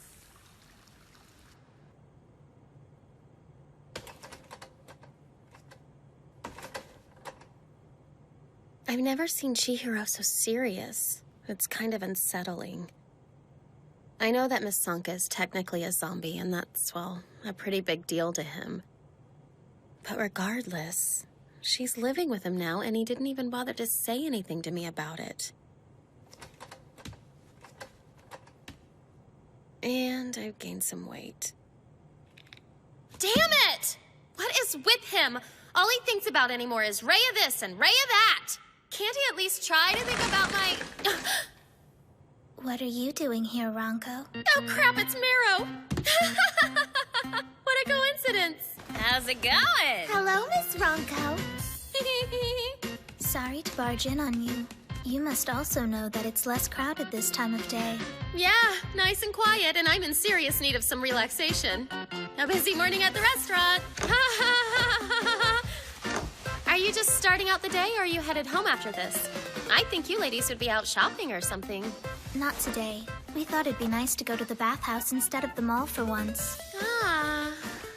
I've never seen Chihiro so serious. It's kind of unsettling. I know that Miss Sanka is technically a zombie, and that's, well, a pretty big deal to him. But regardless, she's living with him now, and he didn't even bother to say anything to me about it. And I've gained some weight. Damn it! What is with him? All he thinks about anymore is Rhea this and Rhea that! Can't he at least try to think about my... What are you doing here, Ronco? Oh crap, it's Marrow! What a coincidence! How's it going? Hello, Miss Ronco. Sorry to barge in on you. You must also know that it's less crowded this time of day. Yeah, nice and quiet, and I'm in serious need of some relaxation. A busy morning at the restaurant. Are you just starting out the day, or are you headed home after this? I think you ladies would be out shopping or something. Not today. We thought it'd be nice to go to the bathhouse instead of the mall for once. Ah,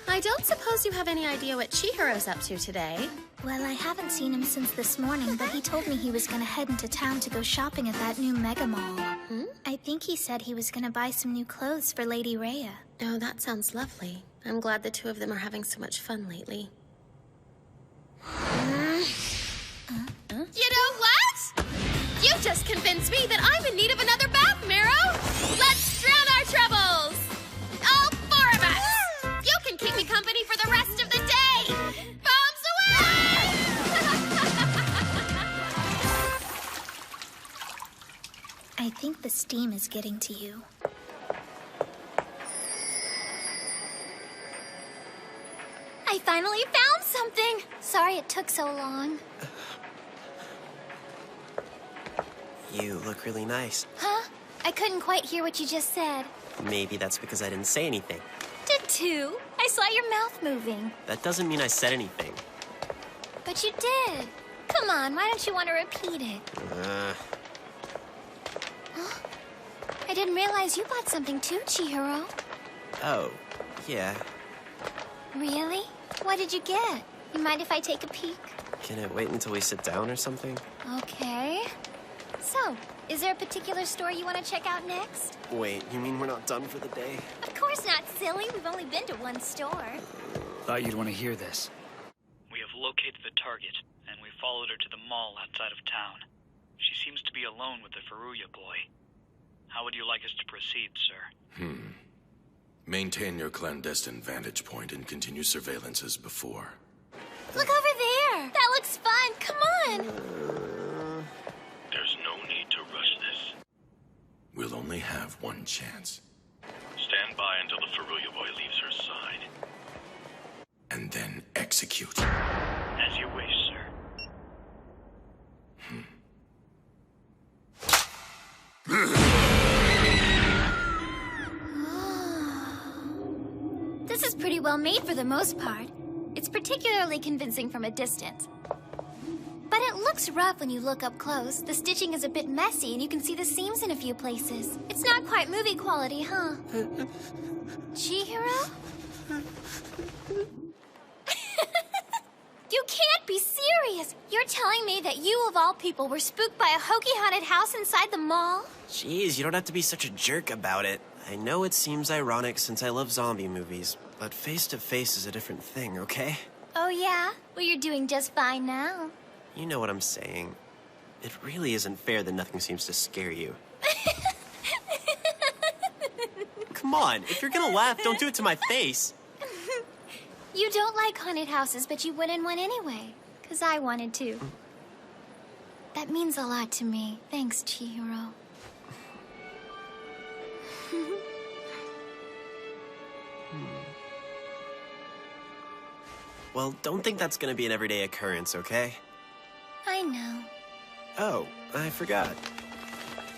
I don't suppose you have any idea what Chihiro's up to today. Well, I haven't seen him since this morning, but he told me he was gonna head into town to go shopping at that new mega mall. I think he said he was gonna buy some new clothes for Lady Rhea. Oh, that sounds lovely. I'm glad the two of them are having so much fun lately. You know what? You just convinced me that I'm in need of another bath, Marrow! Let's drown our troubles! All four of us! You can keep me company for the rest of the day! Bombs away! I think the steam is getting to you. I finally found something! Sorry it took so long. You look really nice. Huh? I couldn't quite hear what you just said. Maybe that's because I didn't say anything. Did too. I saw your mouth moving. That doesn't mean I said anything. But you did. Come on, why don't you want to repeat it? Huh? I didn't realize you bought something too, Chihiro. Oh, yeah. Really? What did you get? You mind if I take a peek? Can it wait until we sit down or something? Okay. So, is there a particular store you want to check out next? Wait, you mean we're not done for the day? Of course not, silly. We've only been to one store. Thought you'd want to hear this. We have located the target, and we followed her to the mall outside of town. She seems to be alone with the Furuya boy. How would you like us to proceed, sir? Maintain your clandestine vantage point and continue surveillance as before. Look over there! That looks fun! Come on! There's no need to rush this. We'll only have one chance. Stand by until the Furuya boy leaves her side. And then execute. As you wish, sir. This is pretty well made for the most part. It's particularly convincing from a distance. But it looks rough when you look up close. The stitching is a bit messy and you can see the seams in a few places. It's not quite movie quality, huh? Chihiro? You can't be serious! You're telling me that you, of all people, were spooked by a hokey haunted house inside the mall? Jeez, you don't have to be such a jerk about it. I know it seems ironic since I love zombie movies, but face-to-face is a different thing, okay? Oh yeah? Well, you're doing just fine now. You know what I'm saying. It really isn't fair that nothing seems to scare you. Come on, if you're gonna laugh, don't do it to my face. You don't like haunted houses, but you went in one anyway. 'Cause I wanted to. That means a lot to me. Thanks, Chihiro. Well, don't think that's gonna be an everyday occurrence, okay? I know. Oh, I forgot.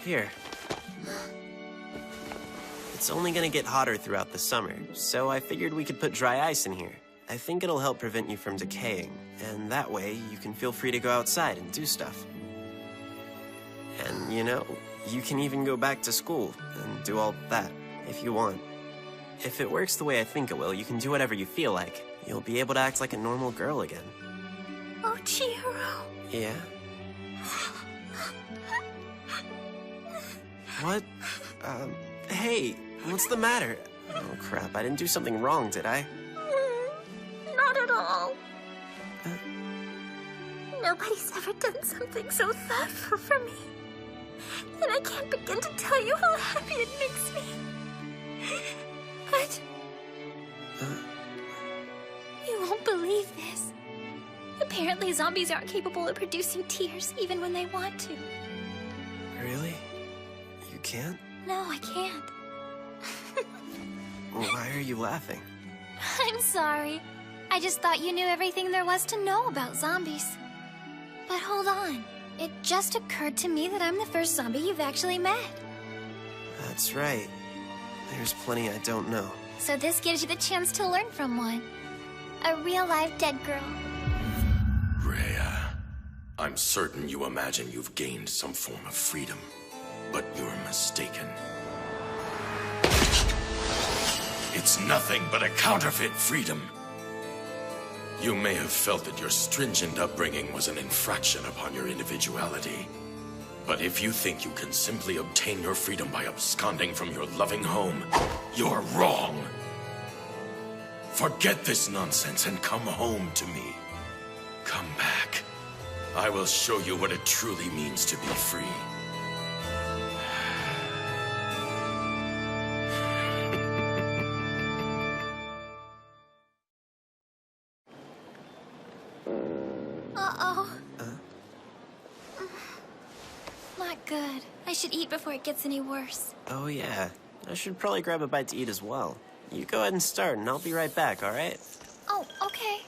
Here. It's only gonna get hotter throughout the summer, so I figured we could put dry ice in here. I think it'll help prevent you from decaying, and that way you can feel free to go outside and do stuff. And, you know, you can even go back to school and do all that, if you want. If it works the way I think it will, you can do whatever you feel like. You'll be able to act like a normal girl again. Oh, Chihiro. Yeah? What? Hey, what's the matter? Oh, crap, I didn't do something wrong, did I? Not at all. Nobody's ever done something so thoughtful for me. And I can't begin to tell you how happy it makes me. But... You won't believe this. Apparently zombies aren't capable of producing tears even when they want to. Really? You can't? No, I can't. Why are you laughing? I'm sorry. I just thought you knew everything there was to know about zombies. But hold on. It just occurred to me that I'm the first zombie you've actually met. That's right. There's plenty I don't know. So this gives you the chance to learn from one. A real-life dead girl. Rhea, I'm certain you imagine you've gained some form of freedom, but you're mistaken. It's nothing but a counterfeit freedom. You may have felt that your stringent upbringing was an infraction upon your individuality. But if you think you can simply obtain your freedom by absconding from your loving home, you're wrong. Forget this nonsense and come home to me. Come back. I will show you what it truly means to be free. Uh-oh. Not good. I should eat before it gets any worse. Oh, yeah. I should probably grab a bite to eat as well. You go ahead and start, and I'll be right back, all right? Oh, okay.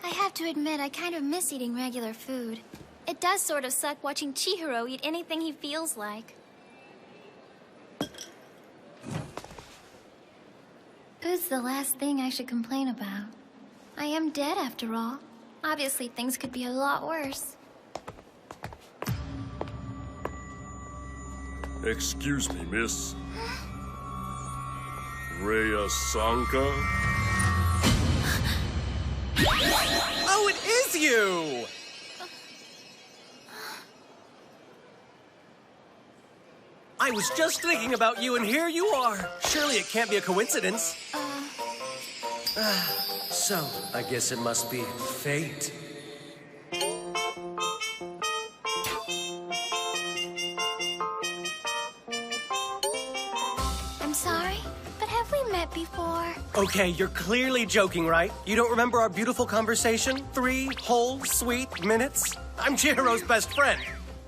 I have to admit, I kind of miss eating regular food. It does sort of suck watching Chihiro eat anything he feels like. Food's the last thing I should complain about. I am dead after all. Obviously, things could be a lot worse. Excuse me, miss. Rhea Sanka? Oh, it is you! I was just thinking about you, and here you are. Surely it can't be a coincidence. So, I guess it must be fate. I'm sorry, but have we met before? Okay, you're clearly joking, right? You don't remember our beautiful conversation? 3 whole sweet minutes? I'm Chihiro's best friend.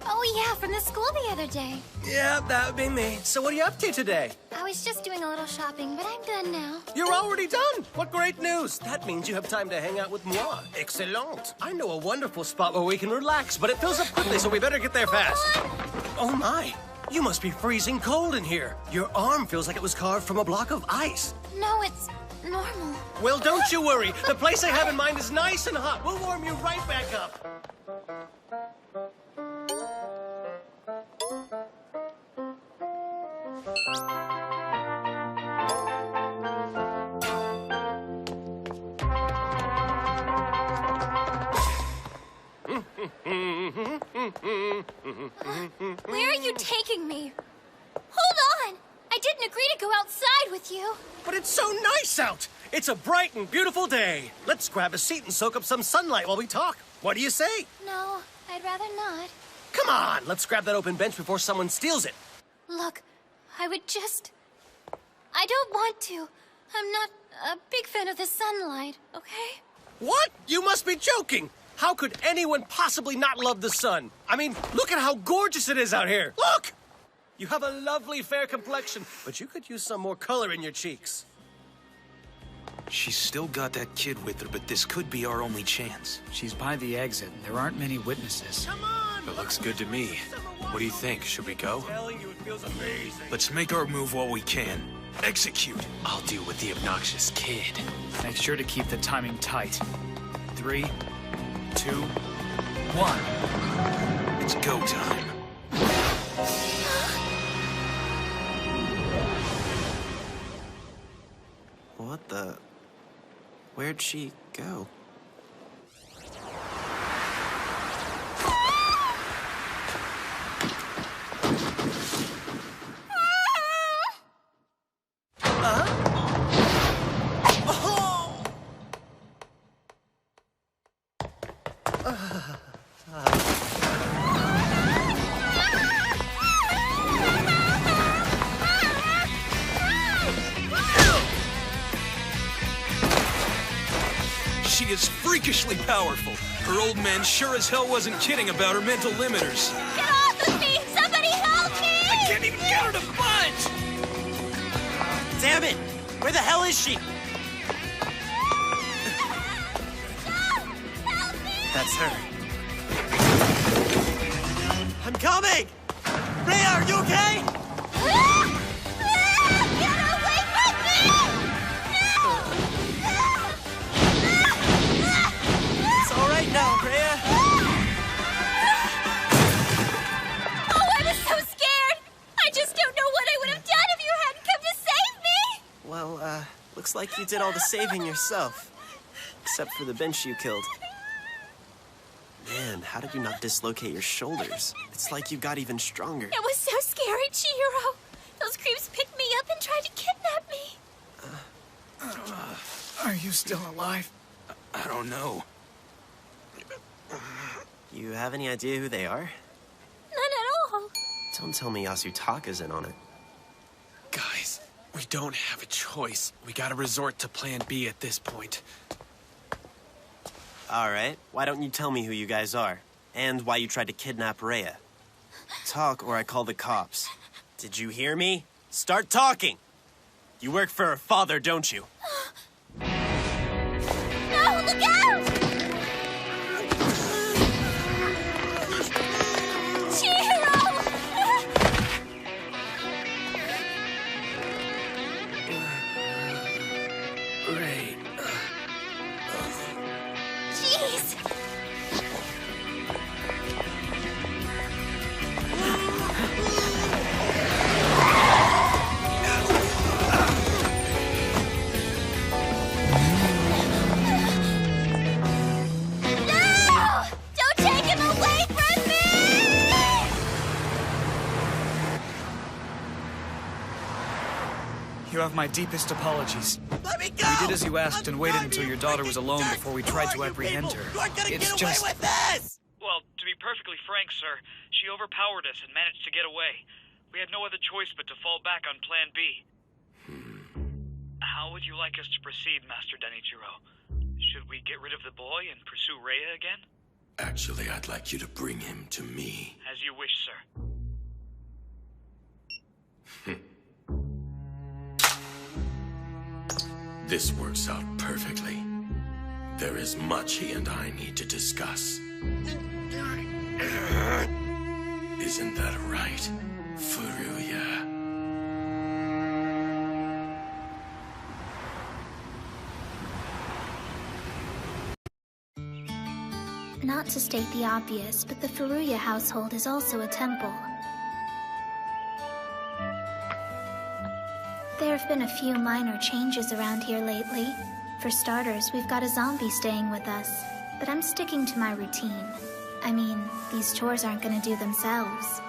Oh yeah, from the school the other day. Yeah, that would be me. So what are you up to today? I was just doing a little shopping, but I'm done now. You're already done? What great news. That means you have time to hang out with moi. Excellent. I know a wonderful spot where we can relax, but it fills up quickly, so we better get there fast. Oh my, you must be freezing cold in here. Your arm feels like it was carved from a block of ice. No, it's normal. Well, don't you worry. The place I have in mind is nice and hot. We'll warm you right back up. Where are you taking me? Hold on! I didn't agree to go outside with you. But it's so nice out! It's a bright and beautiful day. Let's grab a seat and soak up some sunlight while we talk. What do you say? No, I'd rather not. Come on, let's grab that open bench before someone steals it. Look, I don't want to. I'm not a big fan of the sunlight, okay? What? You must be joking! How could anyone possibly not love the sun? I mean, look at how gorgeous it is out here. Look! You have a lovely fair complexion, but you could use some more color in your cheeks. She's still got that kid with her, but this could be our only chance. She's by the exit, and there aren't many witnesses. Come on! It looks good to me. What do you think? Should we go? I'm telling you, it feels amazing. Let's make our move while we can. Execute. I'll deal with the obnoxious kid. Make sure to keep the timing tight. 3, 2, 1. It's go time. What the... Where'd she go? She is freakishly powerful. Her old man sure as hell wasn't kidding about her mental limiters. Get off of me! Somebody help me! I can't even get her to budge! Damn it! Where the hell is she? Help me! That's her. I'm coming! Rhea, are you okay? Get away from me! It's all right now, Rhea. Oh, I was so scared! I just don't know what I would have done if you hadn't come to save me! Well, looks like you did all the saving yourself. Except for the bench you killed. Man, how did you not dislocate your shoulders? It's like you got even stronger. It was so scary, Chihiro. Those creeps picked me up and tried to kidnap me. Are you still alive? I don't know. You have any idea who they are? None at all. Don't tell me Yasutaka's in on it. Guys, we don't have a choice. We gotta resort to plan B at this point. All right, why don't you tell me who you guys are? And why you tried to kidnap Rhea? Talk or I call the cops. Did you hear me? Start talking! You work for her father, don't you? No, look out! Chihiro! Great. Jeez! have my deepest apologies. Let me go! We did as you asked and waited until your daughter was alone before we tried to apprehend her. It's just... Well, to be perfectly frank, sir, she overpowered us and managed to get away. We had no other choice but to fall back on Plan B. How would you like us to proceed, Master Denichiro? Should we get rid of the boy and pursue Rhea again? Actually, I'd like you to bring him to me. As you wish, sir. This works out perfectly. There is much he and I need to discuss. Isn't that right, Furuya? Not to state the obvious, but the Furuya household is also a temple. There have been a few minor changes around here lately. For starters, we've got a zombie staying with us, but I'm sticking to my routine. I mean, these chores aren't gonna do themselves.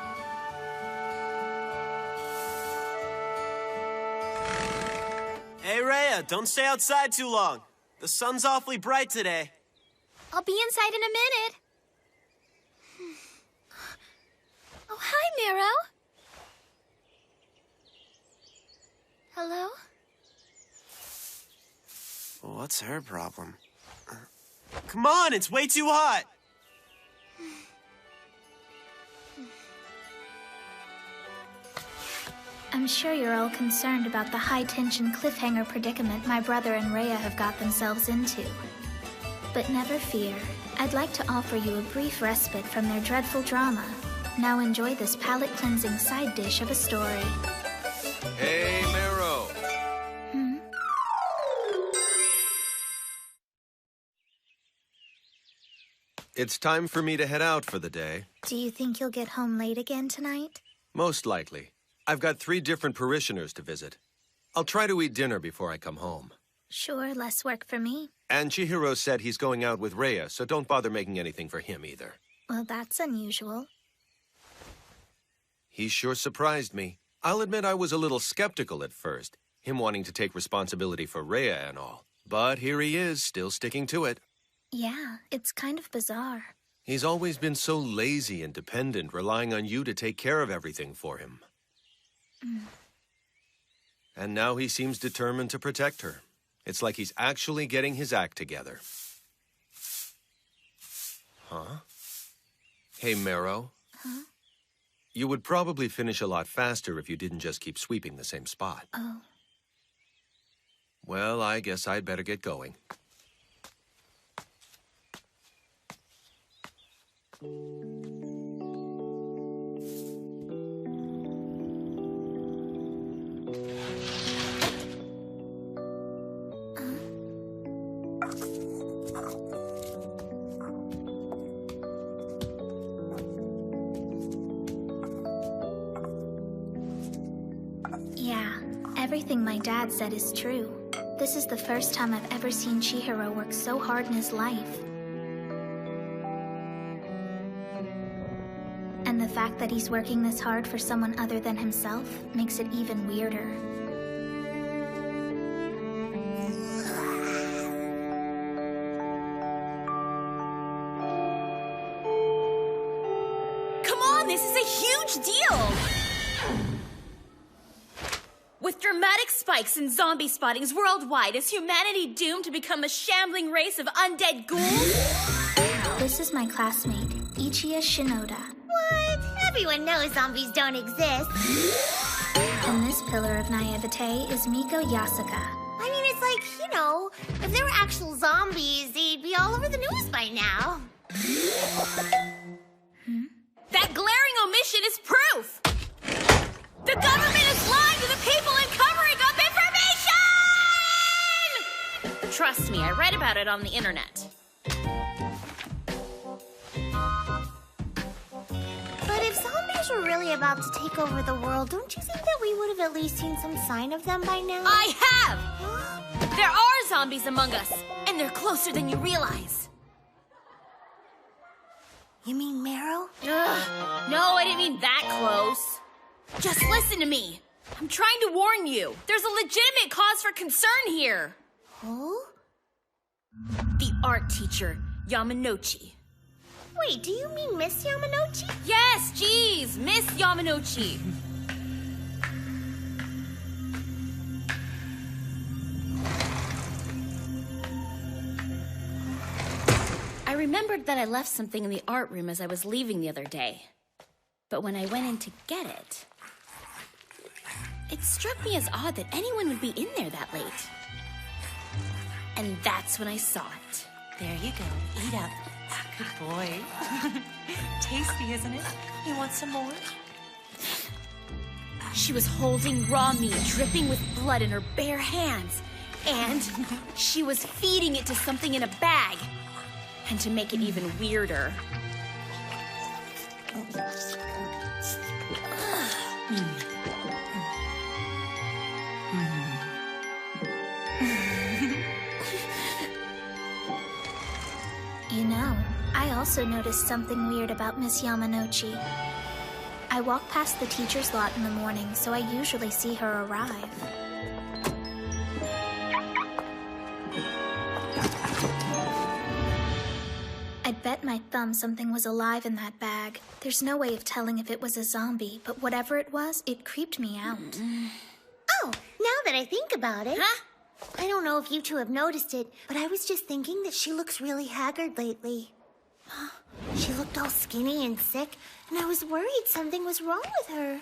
Hey, Rhea, don't stay outside too long. The sun's awfully bright today. I'll be inside in a minute. Oh, hi, Miro. Hello? What's her problem? Come on, it's way too hot! I'm sure you're all concerned about the high-tension cliffhanger predicament my brother and Rhea have got themselves into. But never fear. I'd like to offer you a brief respite from their dreadful drama. Now enjoy this palate-cleansing side dish of a story. Hey, Miro. It's time for me to head out for the day. Do you think you'll get home late again tonight? Most likely. I've got 3 different parishioners to visit. I'll try to eat dinner before I come home. Sure, less work for me. And Chihiro said he's going out with Rhea, so don't bother making anything for him either. Well, that's unusual. He sure surprised me. I'll admit I was a little skeptical at first, him wanting to take responsibility for Rhea and all. But here he is, still sticking to it. Yeah, it's kind of bizarre. He's always been so lazy and dependent, relying on you to take care of everything for him. And now he seems determined to protect her. It's like he's actually getting his act together. Huh? Hey, Miro. Huh? You would probably finish a lot faster if you didn't just keep sweeping the same spot. Oh. Well, I guess I'd better get going. Yeah, everything my dad said is true. This is the first time I've ever seen Chihiro work so hard in his life. And the fact that he's working this hard for someone other than himself makes it even weirder. Come on, this is a huge deal! With dramatic spikes in zombie spottings worldwide, is humanity doomed to become a shambling race of undead ghouls? This is my classmate, Ichiya Shinoda. What? Everyone knows zombies don't exist. And this pillar of naivete is Miko Yasuka. I mean, it's like, you know, if there were actual zombies, they'd be all over the news by now. That glaring omission is proof! The government is lying to the people and covering up information! Trust me, I read about it on the internet. But if zombies were really about to take over the world, don't you think that we would have at least seen some sign of them by now? I have! There are zombies among us, and they're closer than you realize. You mean Miro? Ugh, no, I didn't mean that close. Just listen to me. I'm trying to warn you. There's a legitimate cause for concern here. Who? The art teacher, Yamanouchi. Wait, do you mean Miss Yamanouchi? Yes, geez, Miss Yamanouchi. I remembered that I left something in the art room as I was leaving the other day. But when I went in to get it, it struck me as odd that anyone would be in there that late. And that's when I saw it. There you go. Eat up. Good boy. Tasty, isn't it? You want some more? She was holding raw meat dripping with blood in her bare hands. And she was feeding it to something in a bag. And to make it even weirder, You know, I also noticed something weird about Miss Yamanouchi. I walk past the teacher's lot in the morning, so I usually see her arrive. I'd bet my thumb something was alive in that bag. There's no way of telling if it was a zombie, but whatever it was, it creeped me out. Oh, now that I think about it. Huh? I don't know if you two have noticed it, but I was just thinking that she looks really haggard lately. She looked all skinny and sick, and I was worried something was wrong with her.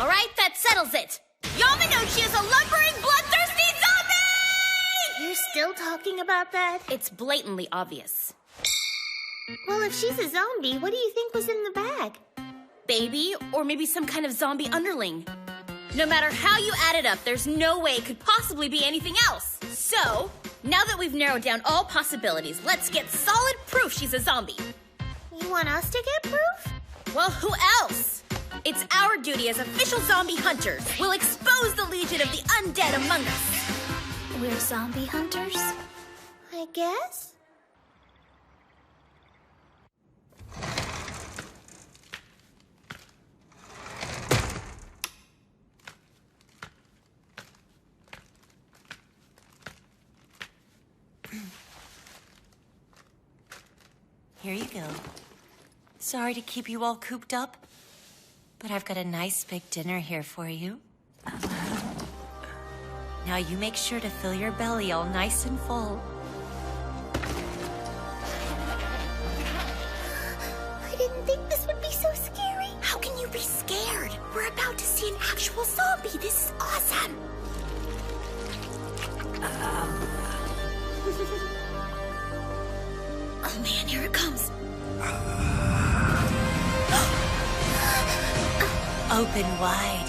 All right, that settles it. Yamanouchi is a lumbering, bloodthirsty zombie! You're still talking about that? It's blatantly obvious. Well, if she's a zombie, what do you think was in the bag? Baby, or maybe some kind of zombie underling. No matter how you add it up, there's no way it could possibly be anything else. So, now that we've narrowed down all possibilities, let's get solid proof she's a zombie. You want us to get proof? Well, who else? It's our duty as official zombie hunters. We'll expose the legion of the undead among us. We're zombie hunters? I guess. Here you go. Sorry to keep you all cooped up, but I've got a nice big dinner here for you. Now you make sure to fill your belly all nice and full. I didn't think this would be so scary. How can you be scared? We're about to see an actual zombie. This is awesome. Oh man, here it comes. Open wide.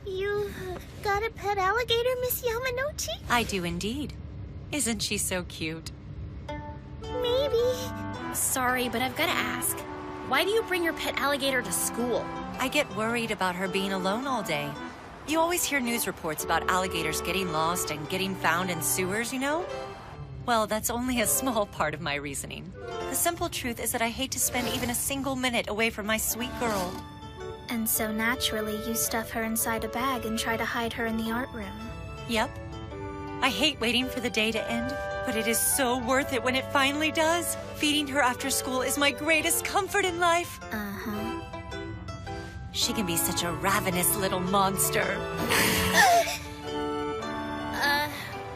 You've got a pet alligator, Miss Yamanouchi? I do indeed. Isn't she so cute? Maybe. Sorry, but I've got to ask. Why do you bring your pet alligator to school? I get worried about her being alone all day. You always hear news reports about alligators getting lost and getting found in sewers, you know? Well, that's only a small part of my reasoning. The simple truth is that I hate to spend even a single minute away from my sweet girl. And so naturally, you stuff her inside a bag and try to hide her in the art room. Yep. I hate waiting for the day to end, but it is so worth it when it finally does. Feeding her after school is my greatest comfort in life. Uh-huh. She can be such a ravenous little monster.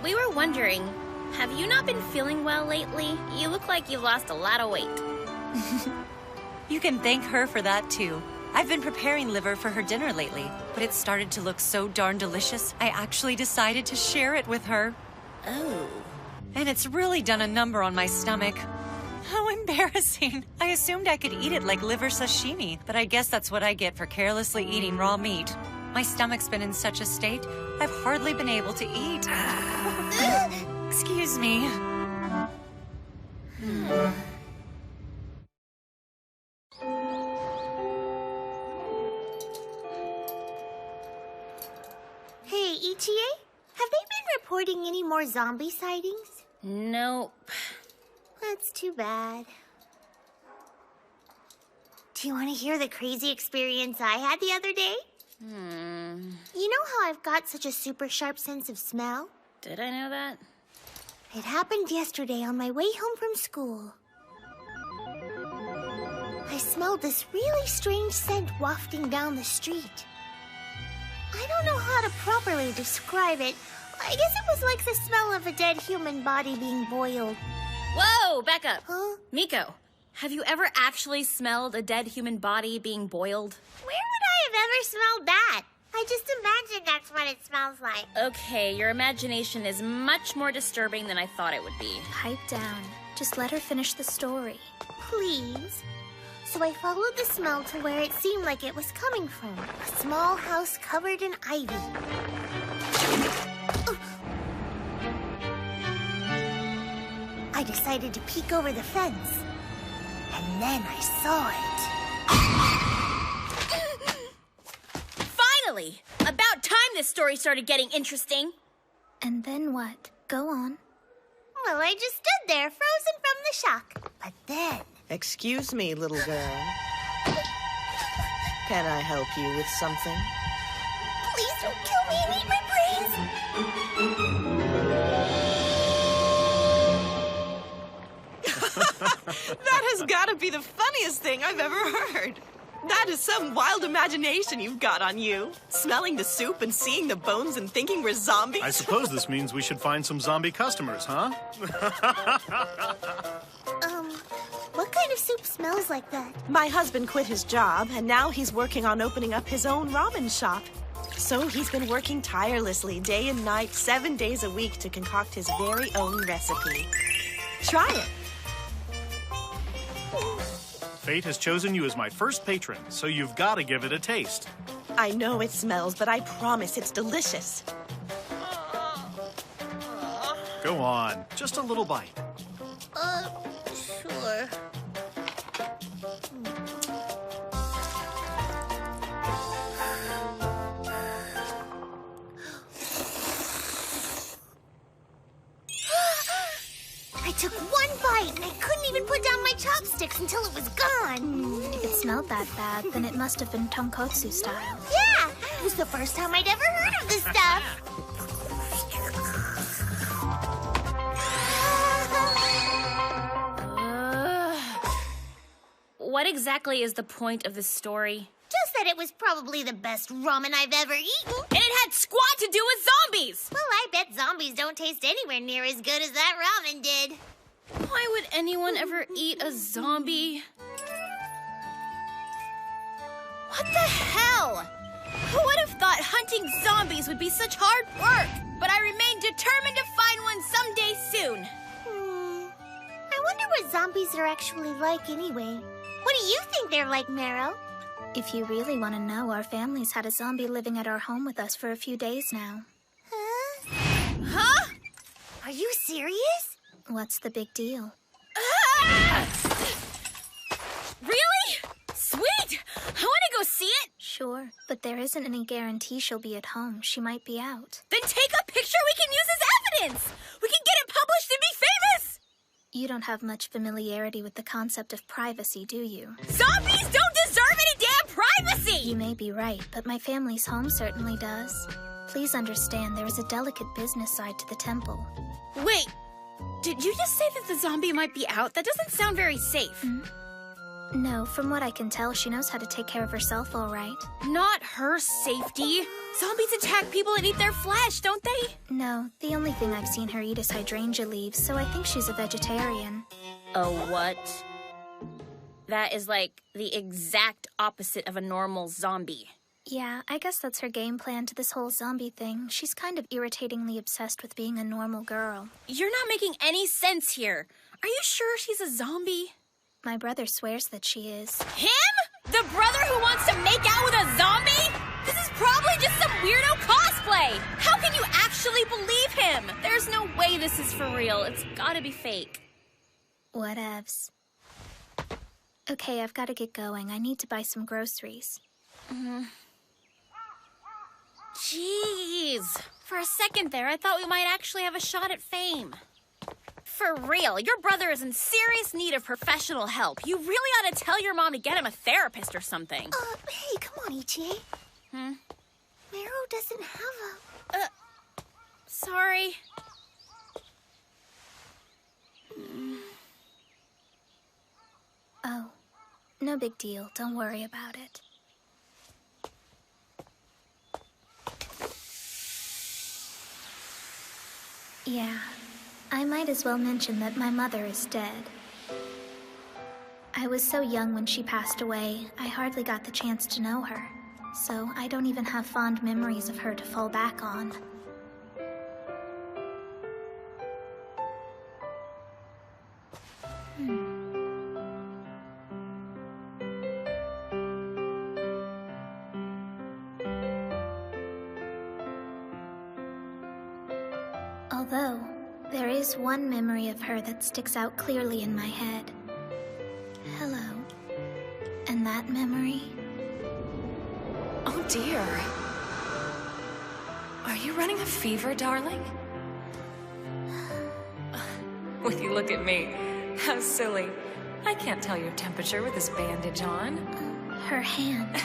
We were wondering, have you not been feeling well lately? You look like you've lost a lot of weight. You can thank her for that, too. I've been preparing liver for her dinner lately, but it started to look so darn delicious, I actually decided to share it with her. Oh. And it's really done a number on my stomach. How embarrassing. I assumed I could eat it like liver sashimi, but I guess that's what I get for carelessly eating raw meat. My stomach's been in such a state, I've hardly been able to eat. Excuse me. reporting any more zombie sightings? Nope. That's too bad. Do you want to hear the crazy experience I had the other day? You know how I've got such a super sharp sense of smell? Did I know that? It happened yesterday on my way home from school. I smelled this really strange scent wafting down the street. I don't know how to properly describe it. I guess it was like the smell of a dead human body being boiled. Whoa, back up. Huh? Miko, have you ever actually smelled a dead human body being boiled? Where would I have ever smelled that? I just imagine that's what it smells like. Okay, your imagination is much more disturbing than I thought it would be. Pipe down. Just let her finish the story. Please. So I followed the smell to where it seemed like it was coming from. A small house covered in ivy. I decided to peek over the fence. And then I saw it. Finally! About time this story started getting interesting. And then what? Go on. Well, I just stood there, frozen from the shock. But then... Excuse me, little girl. Can I help you with something? Please don't kill me and eat my brains! That has got to be the funniest thing I've ever heard. That is some wild imagination you've got on you. Smelling the soup and seeing the bones and thinking we're zombies. I suppose this means we should find some zombie customers, huh? What kind of soup smells like that? My husband quit his job, and now he's working on opening up his own ramen shop. So he's been working tirelessly, day and night, 7 days a week to concoct his very own recipe. Try it. Fate has chosen you as my first patron, so you've got to give it a taste. I know it smells, but I promise it's delicious. Go on, just a little bite. Sure. I took one bite and I couldn't even put down my chopsticks until it was gone. If it smelled that bad, then it must have been tonkotsu style. Yeah! It was the first time I'd ever heard of this stuff. What exactly is the point of this story? Just that it was probably the best ramen I've ever eaten. And it had squat to do with zombies! Well, I bet zombies don't taste anywhere near as good as that ramen did. Why would anyone ever eat a zombie? What the hell? Who would have thought hunting zombies would be such hard work? But I remain determined to find one someday soon. I wonder what zombies are actually like anyway. What do you think they're like, Meryl? If you really want to know, our family's had a zombie living at our home with us for a few days now. Huh? Are you serious? What's the big deal? Really? Sweet! I want to go see it! Sure, but there isn't any guarantee she'll be at home. She might be out. Then take a picture we can use as evidence! We can get it published and be famous! You don't have much familiarity with the concept of privacy, do you? Zombies don't deserve any damn privacy! You may be right, but my family's home certainly does. Please understand, there is a delicate business side to the temple. Wait, did you just say that the zombie might be out? That doesn't sound very safe. No, from what I can tell, she knows how to take care of herself all right. Not her safety. Zombies attack people and eat their flesh, don't they? No, the only thing I've seen her eat is hydrangea leaves, so I think she's a vegetarian. A what? That is like the exact opposite of a normal zombie. Yeah, I guess that's her game plan to this whole zombie thing. She's kind of irritatingly obsessed with being a normal girl. You're not making any sense here. Are you sure she's a zombie? My brother swears that she is. Him? The brother who wants to make out with a zombie? This is probably just some weirdo cosplay. How can you actually believe him? There's no way this is for real. It's gotta be fake. Whatevs. Okay, I've got to get going. I need to buy some groceries. Jeez. For a second there, I thought we might actually have a shot at fame. For real, your brother is in serious need of professional help. You really ought to tell your mom to get him a therapist or something. Hey, come on, EJ. Meryl doesn't have a... Sorry. Oh, no big deal. Don't worry about it. Yeah, I might as well mention that my mother is dead. I was so young when she passed away, I hardly got the chance to know her. So I don't even have fond memories of her to fall back on. Although, there is one memory of her that sticks out clearly in my head. Hello. And that memory? Oh dear. Are you running a fever, darling? Will you look at me? How silly. I can't tell your temperature with this bandage on. Her hand.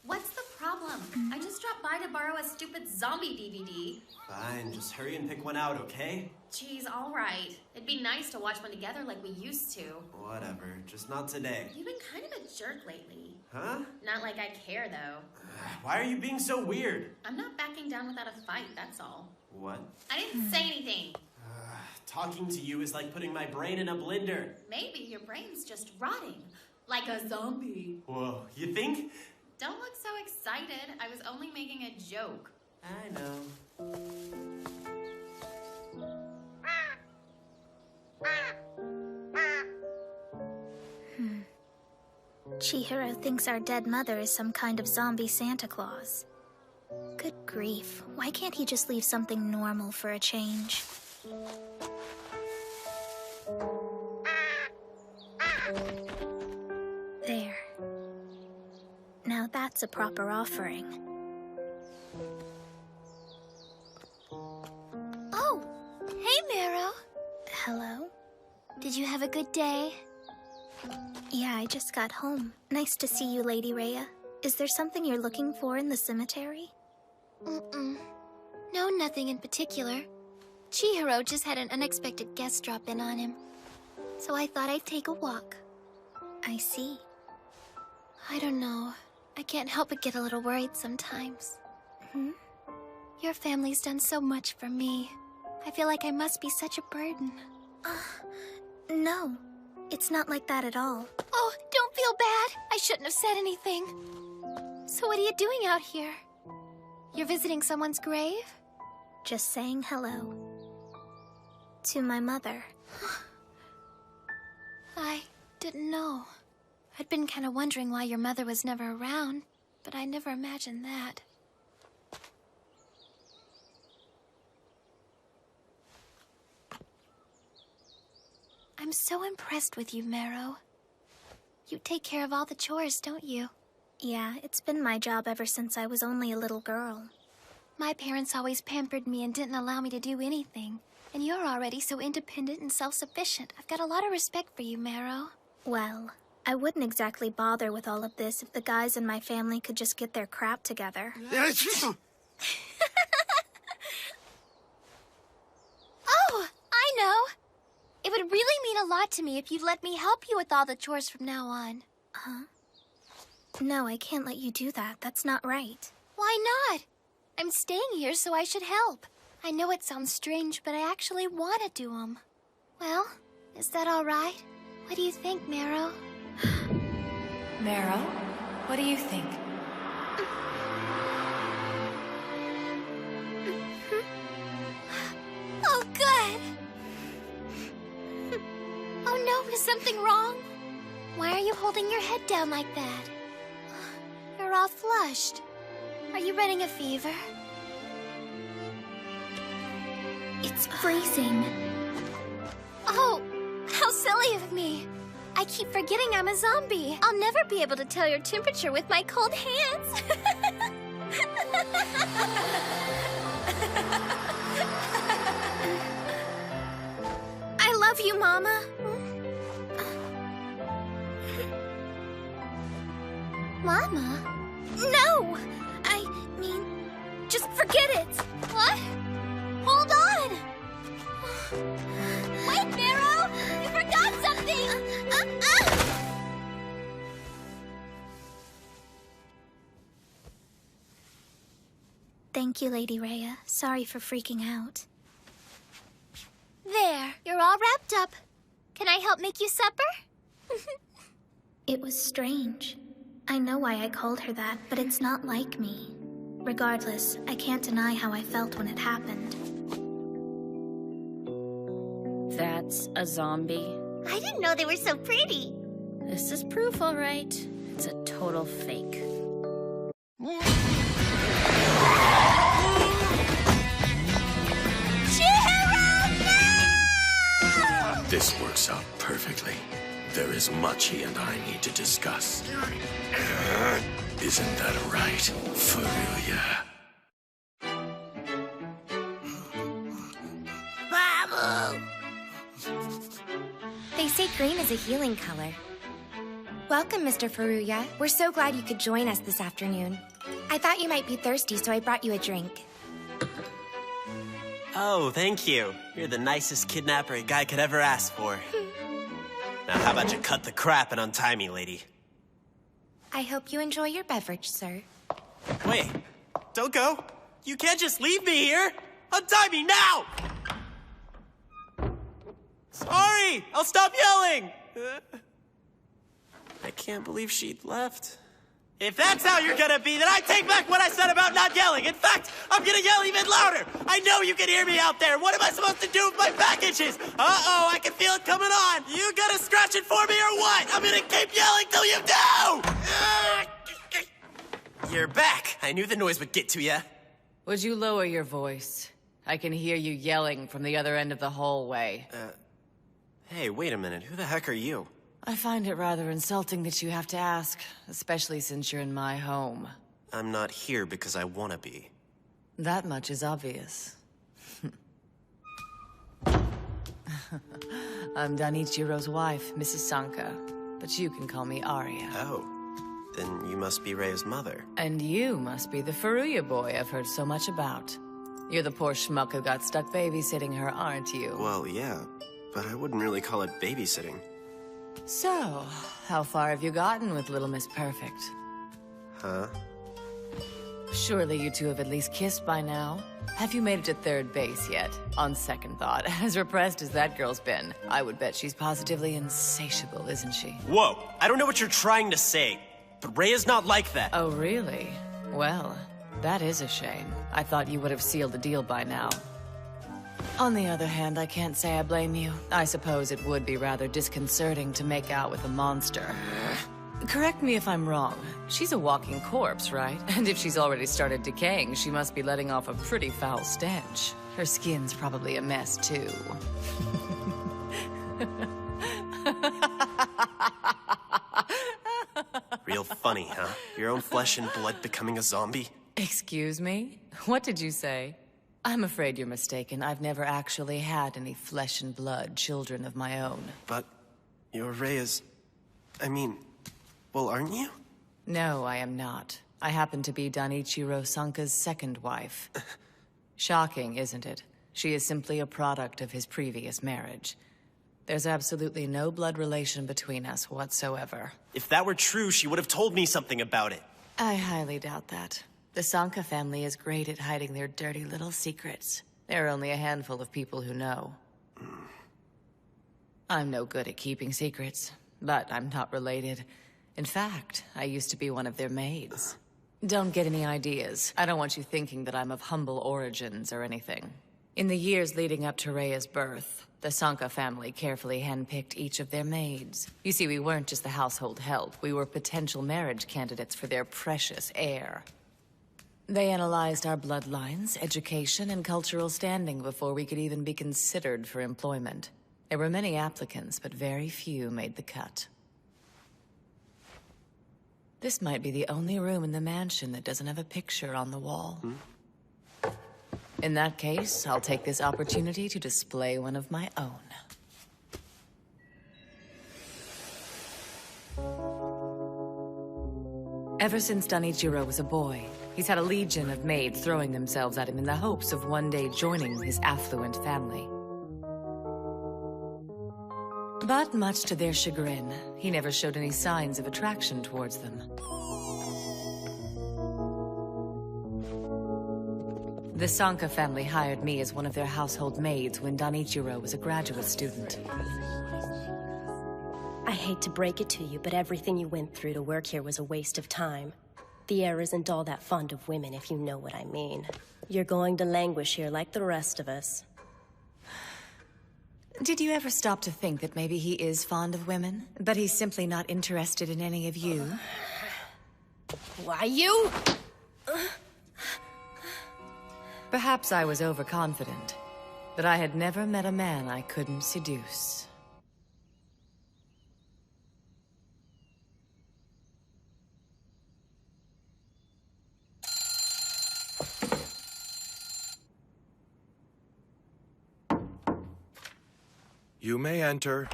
What's the problem? I just dropped by to borrow a stupid zombie DVD. Fine, just hurry and pick one out, okay? Geez, all right. It'd be nice to watch one together like we used to. Whatever, just not today. You've been kind of a jerk lately. Huh? Not like I care, though. Why are you being so weird? I'm not backing down without a fight, that's all. What? I didn't say anything. Talking to you is like putting my brain in a blender. Maybe your brain's just rotting. Like a zombie. Whoa, you think? Don't look so excited. I was only making a joke. I know. Chihiro thinks our dead mother is some kind of zombie Santa Claus. Good grief, why can't he just leave something normal for a change? There. Now that's a proper offering. Oh! Hey, Meryl! Hello? Did you have a good day? Yeah, I just got home. Nice to see you, Lady Rhea. Is there something you're looking for in the cemetery? No, nothing in particular. Chihiro just had an unexpected guest drop in on him. So I thought I'd take a walk. I see. I don't know. I can't help but get a little worried sometimes. Your family's done so much for me. I feel like I must be such a burden. No. It's not like that at all. Oh, don't feel bad. I shouldn't have said anything. So what are you doing out here? You're visiting someone's grave? Just saying hello. To my mother. I didn't know. I'd been kind of wondering why your mother was never around, but I never imagined that. I'm so impressed with you, Marrow. You take care of all the chores, don't you? Yeah, it's been my job ever since I was only a little girl. My parents always pampered me and didn't allow me to do anything. And you're already so independent and self-sufficient. I've got a lot of respect for you, Marrow. Well, I wouldn't exactly bother with all of this if the guys in my family could just get their crap together. Oh, I know! It would really mean a lot to me if you'd let me help you with all the chores from now on. Huh? No, I can't let you do that. That's not right. Why not? I'm staying here, so I should help. I know it sounds strange, but I actually want to do them. Well, is that all right? What do you think, Marrow? Marrow, what do you think? Oh, good! something wrong? Why are you holding your head down like that? You're all flushed. Are you running a fever? It's freezing. Oh, how silly of me. I keep forgetting I'm a zombie. I'll never be able to tell your temperature with my cold hands. I love you, Mama. Mama? No! I mean, just forget it. What? Hold on! Wait, Barrow! You forgot something! Thank you, Lady Rhea. Sorry for freaking out. There, you're all wrapped up. Can I help make you supper? It was strange. I know why I called her that, but it's not like me. Regardless, I can't deny how I felt when it happened. That's a zombie. I didn't know they were so pretty. This is proof, all right. It's a total fake. This works out perfectly. There is much he and I need to discuss. Isn't that right, Furuya? Babu! They say green is a healing color. Welcome, Mr. Furuya. We're so glad you could join us this afternoon. I thought you might be thirsty, so I brought you a drink. Oh, thank you. You're the nicest kidnapper a guy could ever ask for. Now, how about you cut the crap and untie me, lady? I hope you enjoy your beverage, sir. Wait, don't go. You can't just leave me here. Untie me now! Sorry, I'll stop yelling. I can't believe she left. If that's how you're gonna be, then I take back what I said about not yelling. In fact, I'm gonna yell even louder. I know you can hear me out there. What am I supposed to do with my back itches? Uh-oh, I can feel it coming on. You gonna scratch it for me or what? I'm gonna keep yelling till you do! You're back. I knew the noise would get to you. Would you lower your voice? I can hear you yelling from the other end of the hallway. Hey, wait a minute. Who the heck are you? I find it rather insulting that you have to ask, especially since you're in my home. I'm not here because I want to be. That much is obvious. I'm Danichiro's wife, Mrs. Sanka, but you can call me Arya. Oh, then you must be Rhea's mother. And you must be the Furuya boy I've heard so much about. You're the poor schmuck who got stuck babysitting her, aren't you? Well, yeah, but I wouldn't really call it babysitting. So, how far have you gotten with Little Miss Perfect? Huh? Surely you two have at least kissed by now. Have you made it to third base yet? On second thought, as repressed as that girl's been, I would bet she's positively insatiable, isn't she? Whoa! I don't know what you're trying to say, but Rhea's not like that. Oh, really? Well, that is a shame. I thought you would have sealed the deal by now. On the other hand, I can't say I blame you. I suppose it would be rather disconcerting to make out with a monster. Correct me if I'm wrong. She's a walking corpse, right? And if she's already started decaying, she must be letting off a pretty foul stench. Her skin's probably a mess, too. Real funny, huh? Your own flesh and blood becoming a zombie? Excuse me? What did you say? I'm afraid you're mistaken. I've never actually had any flesh and blood children of my own. But you're Rhea's... I mean, well, aren't you? No, I am not. I happen to be Danichiro Sanka's second wife. Shocking, isn't it? She is simply a product of his previous marriage. There's absolutely no blood relation between us whatsoever. If that were true, she would have told me something about it. I highly doubt that. The Sanka family is great at hiding their dirty little secrets. There are only a handful of people who know. I'm no good at keeping secrets, but I'm not related. In fact, I used to be one of their maids. Don't get any ideas. I don't want you thinking that I'm of humble origins or anything. In the years leading up to Rhea's birth, the Sanka family carefully handpicked each of their maids. You see, we weren't just the household help, we were potential marriage candidates for their precious heir. They analyzed our bloodlines, education, and cultural standing before we could even be considered for employment. There were many applicants, but very few made the cut. This might be the only room in the mansion that doesn't have a picture on the wall. In that case, I'll take this opportunity to display one of my own. Ever since Danichiro was a boy, he's had a legion of maids throwing themselves at him in the hopes of one day joining his affluent family. But much to their chagrin, he never showed any signs of attraction towards them. The Sanka family hired me as one of their household maids when Danichiro was a graduate student. I hate to break it to you, but everything you went through to work here was a waste of time. The heir isn't all that fond of women, if you know what I mean. You're going to languish here like the rest of us. Did you ever stop to think that maybe he is fond of women, but he's simply not interested in any of you? Why you? Perhaps I was overconfident, but I had never met a man I couldn't seduce. You may enter.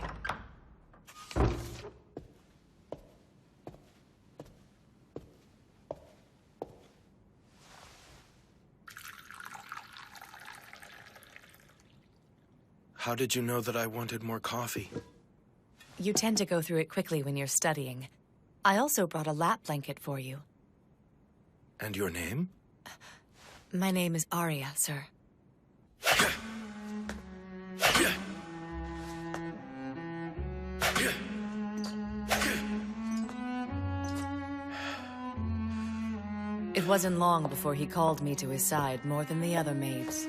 How did you know that I wanted more coffee? You tend to go through it quickly when you're studying. I also brought a lap blanket for you. And your name? My name is Arya, sir. It wasn't long before he called me to his side more than the other maids.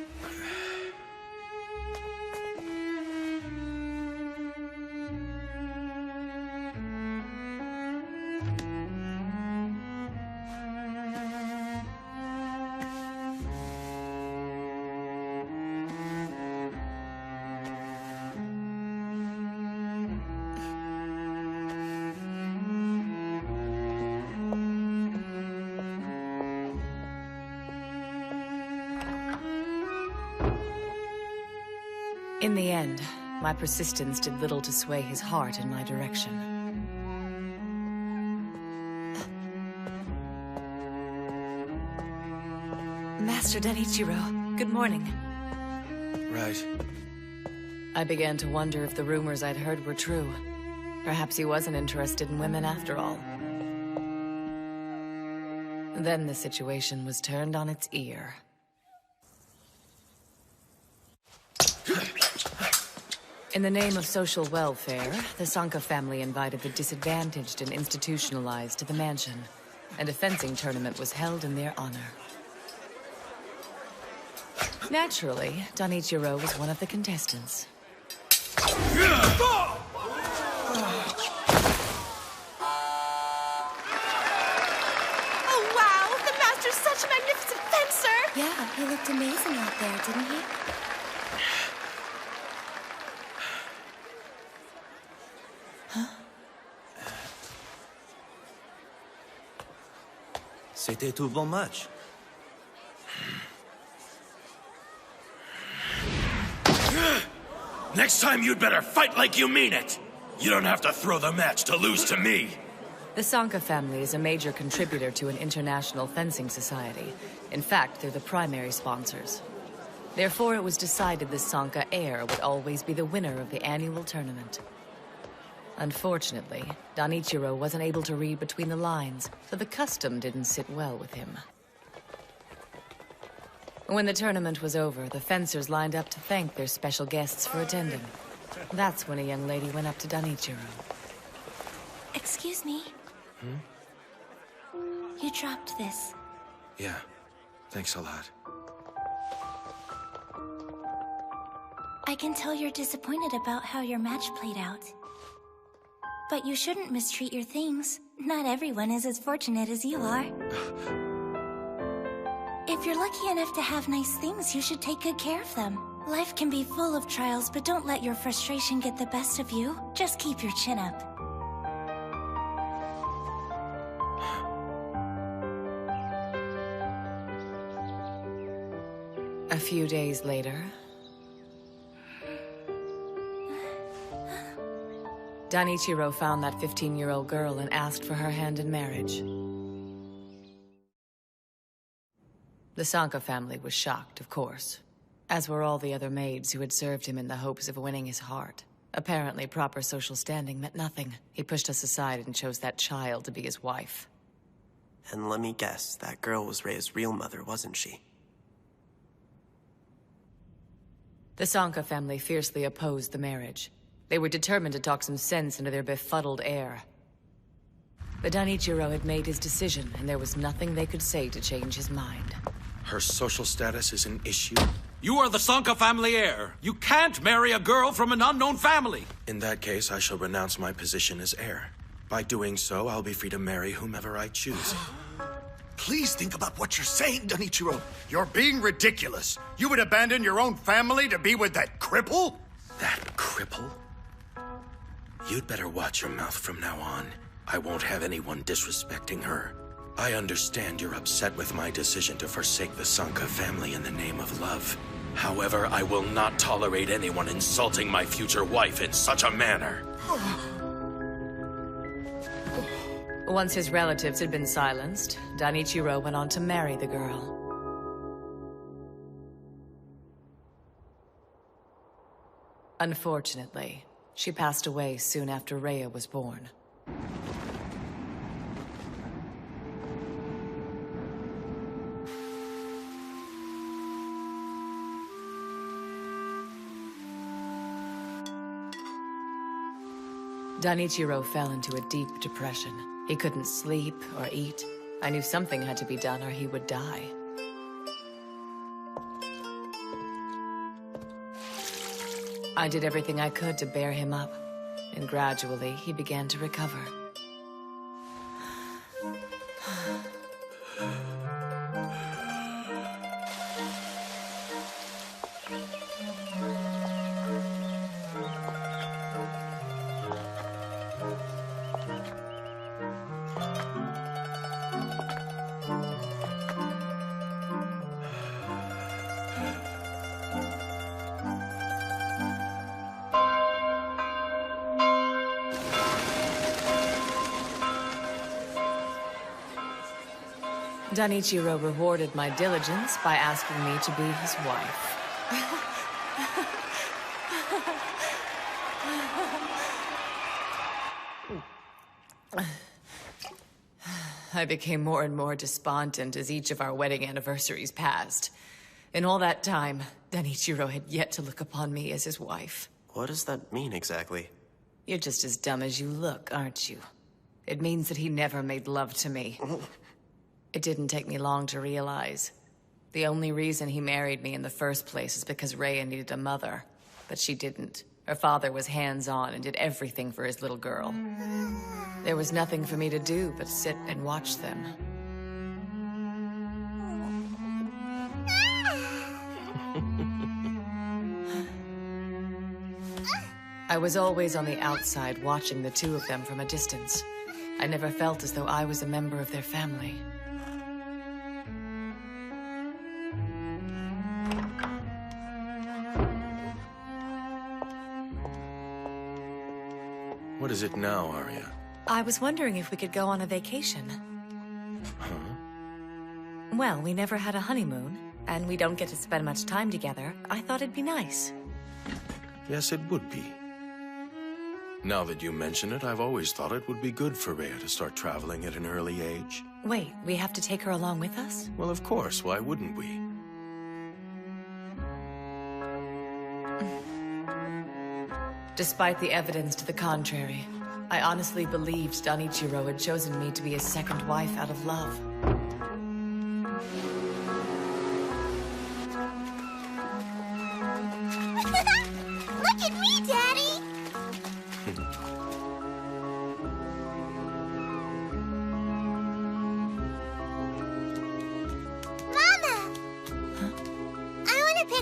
In the end, my persistence did little to sway his heart in my direction. Master Danichiro, good morning. Right. I began to wonder if the rumors I'd heard were true. Perhaps he wasn't interested in women after all. Then the situation was turned on its ear. In the name of social welfare, the Sanka family invited the disadvantaged and institutionalized to the mansion, and a fencing tournament was held in their honor. Naturally, Danichiro was one of the contestants. Oh wow! The master's such a magnificent fencer! Yeah, he looked amazing out there, didn't he? C'était tout bon match. Next time you'd better fight like you mean it! You don't have to throw the match to lose to me! The Sanka family is a major contributor to an international fencing society. In fact, they're the primary sponsors. Therefore, it was decided the Sanka heir would always be the winner of the annual tournament. Unfortunately, Danichiro wasn't able to read between the lines, so the custom didn't sit well with him. When the tournament was over, the fencers lined up to thank their special guests for attending. That's when a young lady went up to Danichiro. Excuse me. You dropped this. Yeah. Thanks a lot. I can tell you're disappointed about how your match played out. But you shouldn't mistreat your things. Not everyone is as fortunate as you are. If you're lucky enough to have nice things, you should take good care of them. Life can be full of trials, but don't let your frustration get the best of you. Just keep your chin up. A few days later, Danichiro found that 15-year-old girl and asked for her hand in marriage. The Sanka family was shocked, of course, as were all the other maids who had served him in the hopes of winning his heart. Apparently, proper social standing meant nothing. He pushed us aside and chose that child to be his wife. And let me guess, that girl was Reia's real mother, wasn't she? The Sanka family fiercely opposed the marriage. They were determined to talk some sense into their befuddled heir. But Danichiro had made his decision, and there was nothing they could say to change his mind. Her social status is an issue? You are the Sanka family heir. You can't marry a girl from an unknown family. In that case, I shall renounce my position as heir. By doing so, I'll be free to marry whomever I choose. Please think about what you're saying, Danichiro. You're being ridiculous. You would abandon your own family to be with that cripple? That cripple? You'd better watch your mouth from now on. I won't have anyone disrespecting her. I understand you're upset with my decision to forsake the Sanka family in the name of love. However, I will not tolerate anyone insulting my future wife in such a manner. Once his relatives had been silenced, Danichiro went on to marry the girl. Unfortunately, she passed away soon after Reia was born. Danichiro fell into a deep depression. He couldn't sleep or eat. I knew something had to be done or he would die. I did everything I could to bear him up, and gradually he began to recover. Danichiro rewarded my diligence by asking me to be his wife. I became more and more despondent as each of our wedding anniversaries passed. In all that time, Danichiro had yet to look upon me as his wife. What does that mean exactly? You're just as dumb as you look, aren't you? It means that he never made love to me. It didn't take me long to realize. The only reason he married me in the first place is because Reia needed a mother, but she didn't. Her father was hands-on and did everything for his little girl. There was nothing for me to do but sit and watch them. I was always on the outside watching the two of them from a distance. I never felt as though I was a member of their family. What is it now, Arya? I was wondering if we could go on a vacation. Huh? Well, we never had a honeymoon, and we don't get to spend much time together. I thought it'd be nice. Yes, it would be. Now that you mention it, I've always thought it would be good for Reia to start traveling at an early age. Wait, we have to take her along with us? Well, of course, why wouldn't we? Despite the evidence to the contrary, I honestly believed Danichiro had chosen me to be his second wife out of love.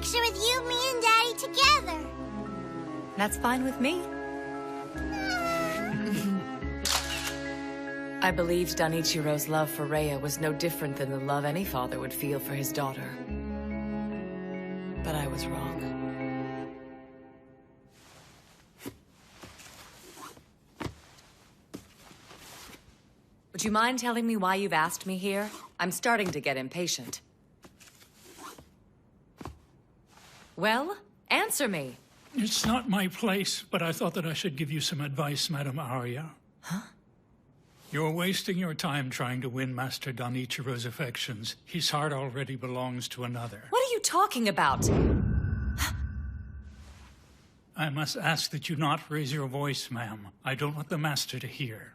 picture with you, me, and Daddy together. That's fine with me. I believed Danichiro's love for Rhea was no different than the love any father would feel for his daughter. But I was wrong. Would you mind telling me why you've asked me here? I'm starting to get impatient. Well, answer me. It's not my place, but I thought that I should give you some advice, Madam Arya. Huh? You're wasting your time trying to win Master Danichiro's affections. His heart already belongs to another. What are you talking about? I must ask that you not raise your voice, ma'am. I don't want the Master to hear.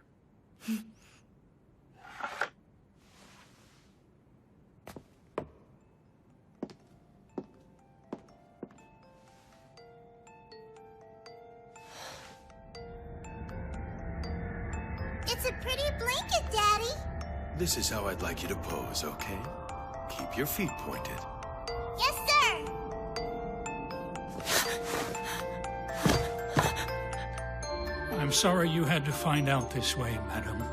It's a pretty blanket, Daddy. This is how I'd like you to pose, okay? Keep your feet pointed. Yes, sir. I'm sorry you had to find out this way, madam.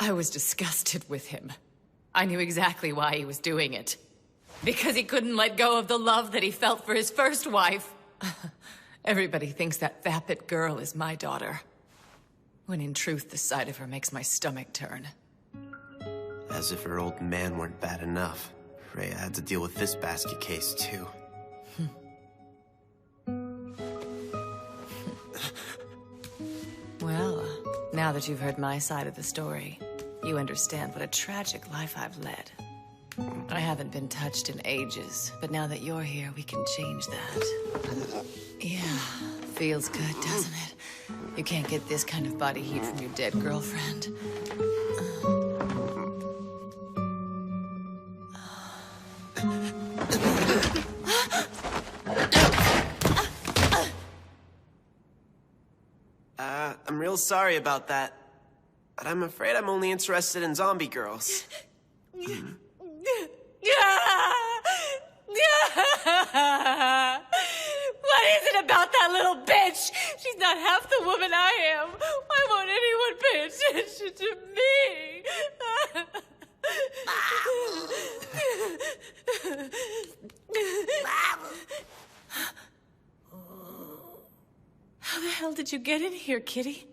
I was disgusted with him. I knew exactly why he was doing it. Because he couldn't let go of the love that he felt for his first wife. Everybody thinks that vapid girl is my daughter. When in truth, the sight of her makes my stomach turn. As if her old man weren't bad enough. Rhea had to deal with this basket case, too. Well, now that you've heard my side of the story, you understand what a tragic life I've led. I haven't been touched in ages, but now that you're here, we can change that. Yeah, feels good, doesn't it? You can't get this kind of body heat from your dead girlfriend. I'm real sorry about that. But I'm afraid I'm only interested in zombie girls. What is it about that little bitch? She's not half the woman I am. Why won't anyone pay attention to me? How the hell did you get in here, kitty?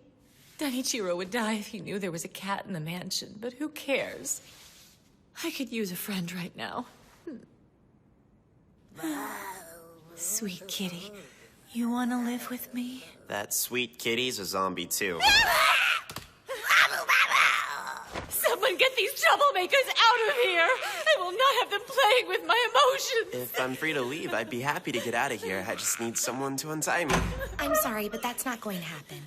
Danichiro would die if he knew there was a cat in the mansion, but who cares? I could use a friend right now. Sweet kitty, you want to live with me? That sweet kitty's a zombie, too. Someone get these troublemakers out of here! I will not have them playing with my emotions! If I'm free to leave, I'd be happy to get out of here. I just need someone to untie me. I'm sorry, but that's not going to happen.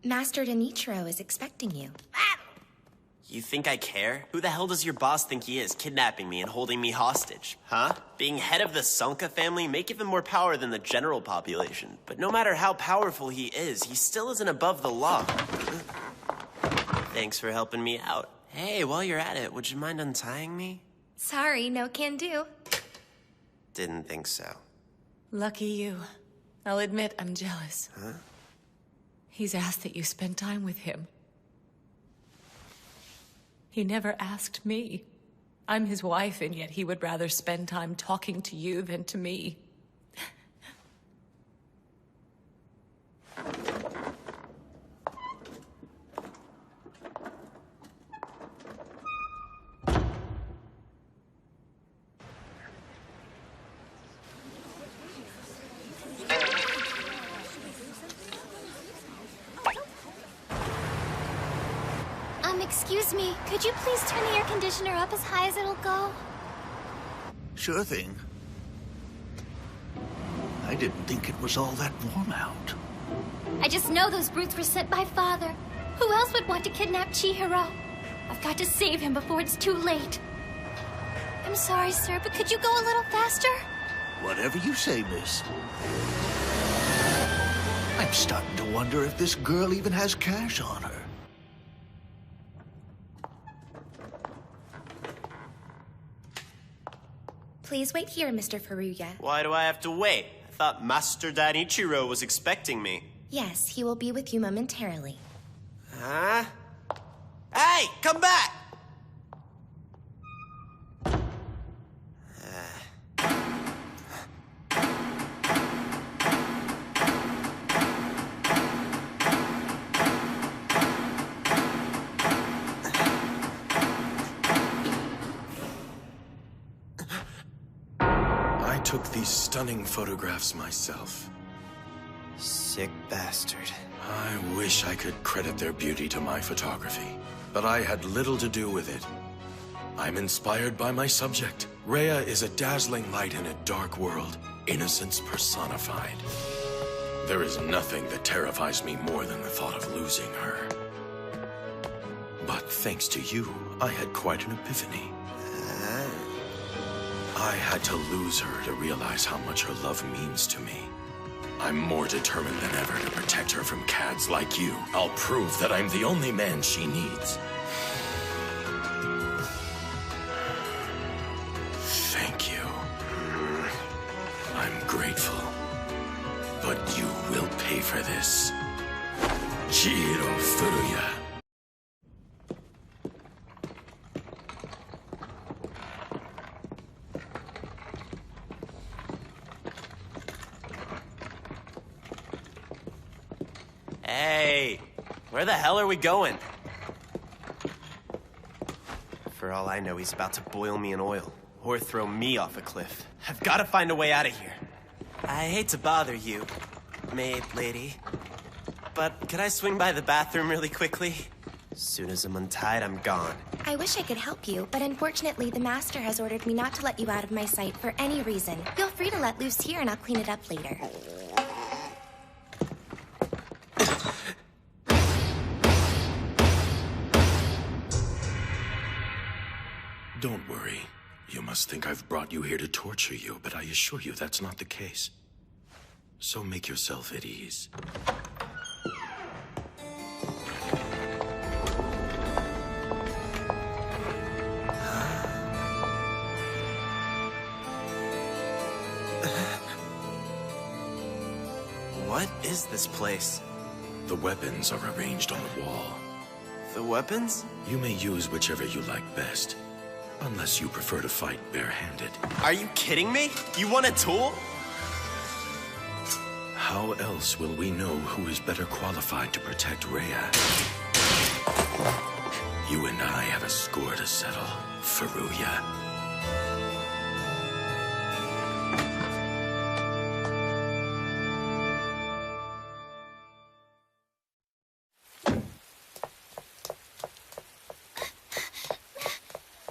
Master Danichiro is expecting you. You think I care? Who the hell does your boss think he is, kidnapping me and holding me hostage? Huh? Being head of the Sonka family may give him more power than the general population. But no matter how powerful he is, he still isn't above the law. Thanks for helping me out. Hey, while you're at it, would you mind untying me? Sorry, no can do. Didn't think so. Lucky you. I'll admit I'm jealous. Huh? He's asked that you spend time with him. He never asked me. I'm his wife, and yet he would rather spend time talking to you than to me. Excuse me, could you please turn the air conditioner up as high as it'll go? Sure thing. I didn't think it was all that warm out. I just know those brutes were sent by Father. Who else would want to kidnap Chihiro? I've got to save him before it's too late. I'm sorry, sir, but could you go a little faster? Whatever you say, miss. I'm starting to wonder if this girl even has cash on her. Please wait here, Mr. Furuya. Why do I have to wait? I thought Master Danichiro was expecting me. Yes, he will be with you momentarily. Huh? Hey, come back! I took these stunning photographs myself. Sick bastard. I wish I could credit their beauty to my photography, but I had little to do with it. I'm inspired by my subject. Rhea is a dazzling light in a dark world, innocence personified. There is nothing that terrifies me more than the thought of losing her. But thanks to you, I had quite an epiphany. I had to lose her to realize how much her love means to me. I'm more determined than ever to protect her from cads like you. I'll prove that I'm the only man she needs. Thank you. I'm grateful. But you will pay for this. Chihiro Furuya. Hey, where the hell are we going? For all I know, he's about to boil me in oil or throw me off a cliff. I've got to find a way out of here. I hate to bother you, maid lady, but could I swing by the bathroom really quickly? As soon as I'm untied, I'm gone. I wish I could help you, but unfortunately the Master has ordered me not to let you out of my sight for any reason. Feel free to let loose here and I'll clean it up later. Don't worry. You must think I've brought you here to torture you, but I assure you that's not the case. So make yourself at ease. What is this place? The weapons are arranged on the wall. The weapons? You may use whichever you like best. Unless you prefer to fight barehanded. Are you kidding me? You want a tool? How else will we know who is better qualified to protect Rhea? You and I have a score to settle, Furuya.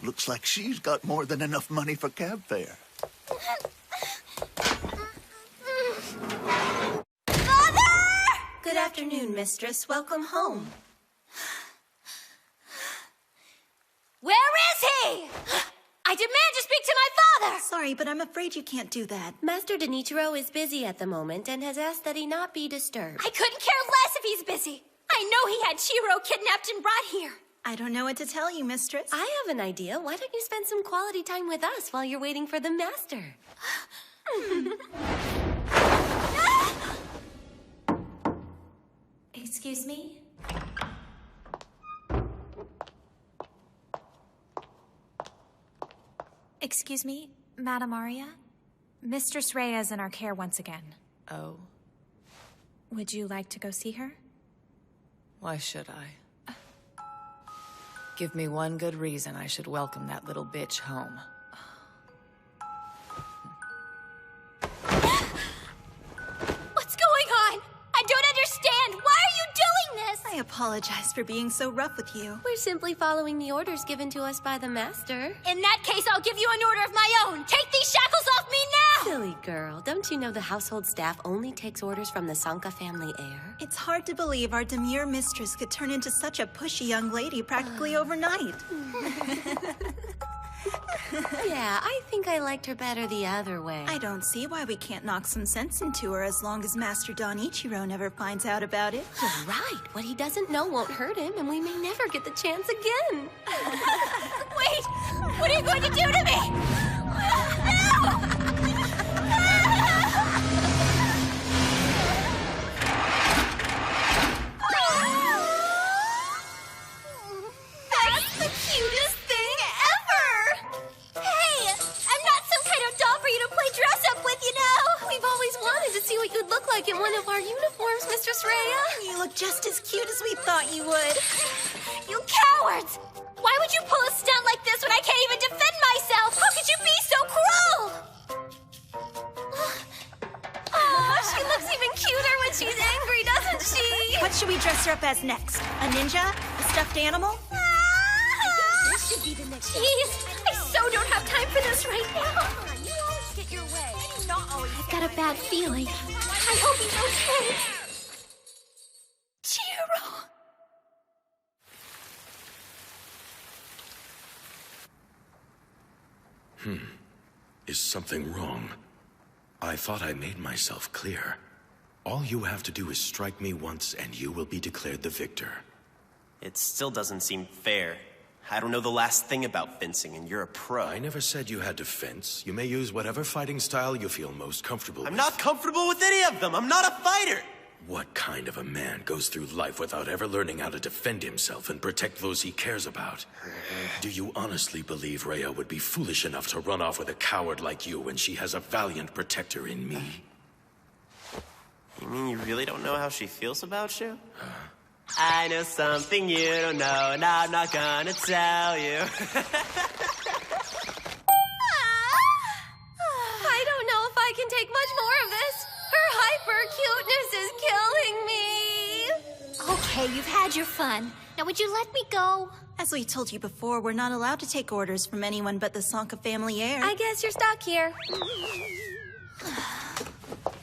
Looks like she's got more than enough money for cab fare. Father! Good afternoon, mistress. Welcome home. Where is he? I demand to speak to my father! Sorry, but I'm afraid you can't do that. Master Danichiro is busy at the moment and has asked that he not be disturbed. I couldn't care less if he's busy. I know he had Chihiro kidnapped and brought here. I don't know what to tell you, mistress. I have an idea. Why don't you spend some quality time with us while you're waiting for the Master? Excuse me? Excuse me, Madam Arya? Mistress Rhea is in our care once again. Oh? Would you like to go see her? Why should I? Give me one good reason I should welcome that little bitch home. What's going on? I don't understand. Why are you doing this? I apologize for being so rough with you. We're simply following the orders given to us by the Master. In that case, I'll give you an order of my own. Take these shackles off me now! Silly girl. Don't you know the household staff only takes orders from the Sanka family heir? It's hard to believe our demure mistress could turn into such a pushy young lady practically overnight. Yeah, I think I liked her better the other way. I don't see why we can't knock some sense into her as long as Master Donichiro never finds out about it. You're right. What he doesn't know won't hurt him, and we may never get the chance again. Wait! What are you going to do to me? That's the cutest thing ever! Hey! I'm not some kind of doll for you to play dress up with, you know! We've always wanted to see what you'd look like in one of our uniforms, Mistress Rhea. You look just as cute as we thought you would. You cowards! Why would you pull a stunt like this when I can't even defend myself? How could you be so cruel? Oh, she looks even cuter when she's angry, doesn't she? What should we dress her up as next? A ninja? A stuffed animal? This should be the next. Jeez, I so don't have time for this right now. You always get your way. I've got a bad feeling. I hope he's okay. Chihiro. Is something wrong? I thought I made myself clear. All you have to do is strike me once and you will be declared the victor. It still doesn't seem fair. I don't know the last thing about fencing, and you're a pro. I never said you had to fence. You may use whatever fighting style you feel most comfortable with. I'm not comfortable with any of them! I'm not a fighter! What kind of a man goes through life without ever learning how to defend himself and protect those he cares about? Do you honestly believe Rhea would be foolish enough to run off with a coward like you when she has a valiant protector in me? You mean you really don't know how she feels about you? I know something you don't know, and I'm not gonna tell you. I don't know if I can take much more of this. Her hyper-cuteness is killing me. Okay, you've had your fun. Now would you let me go? As we told you before, we're not allowed to take orders from anyone but the Sanka family heir. I guess you're stuck here.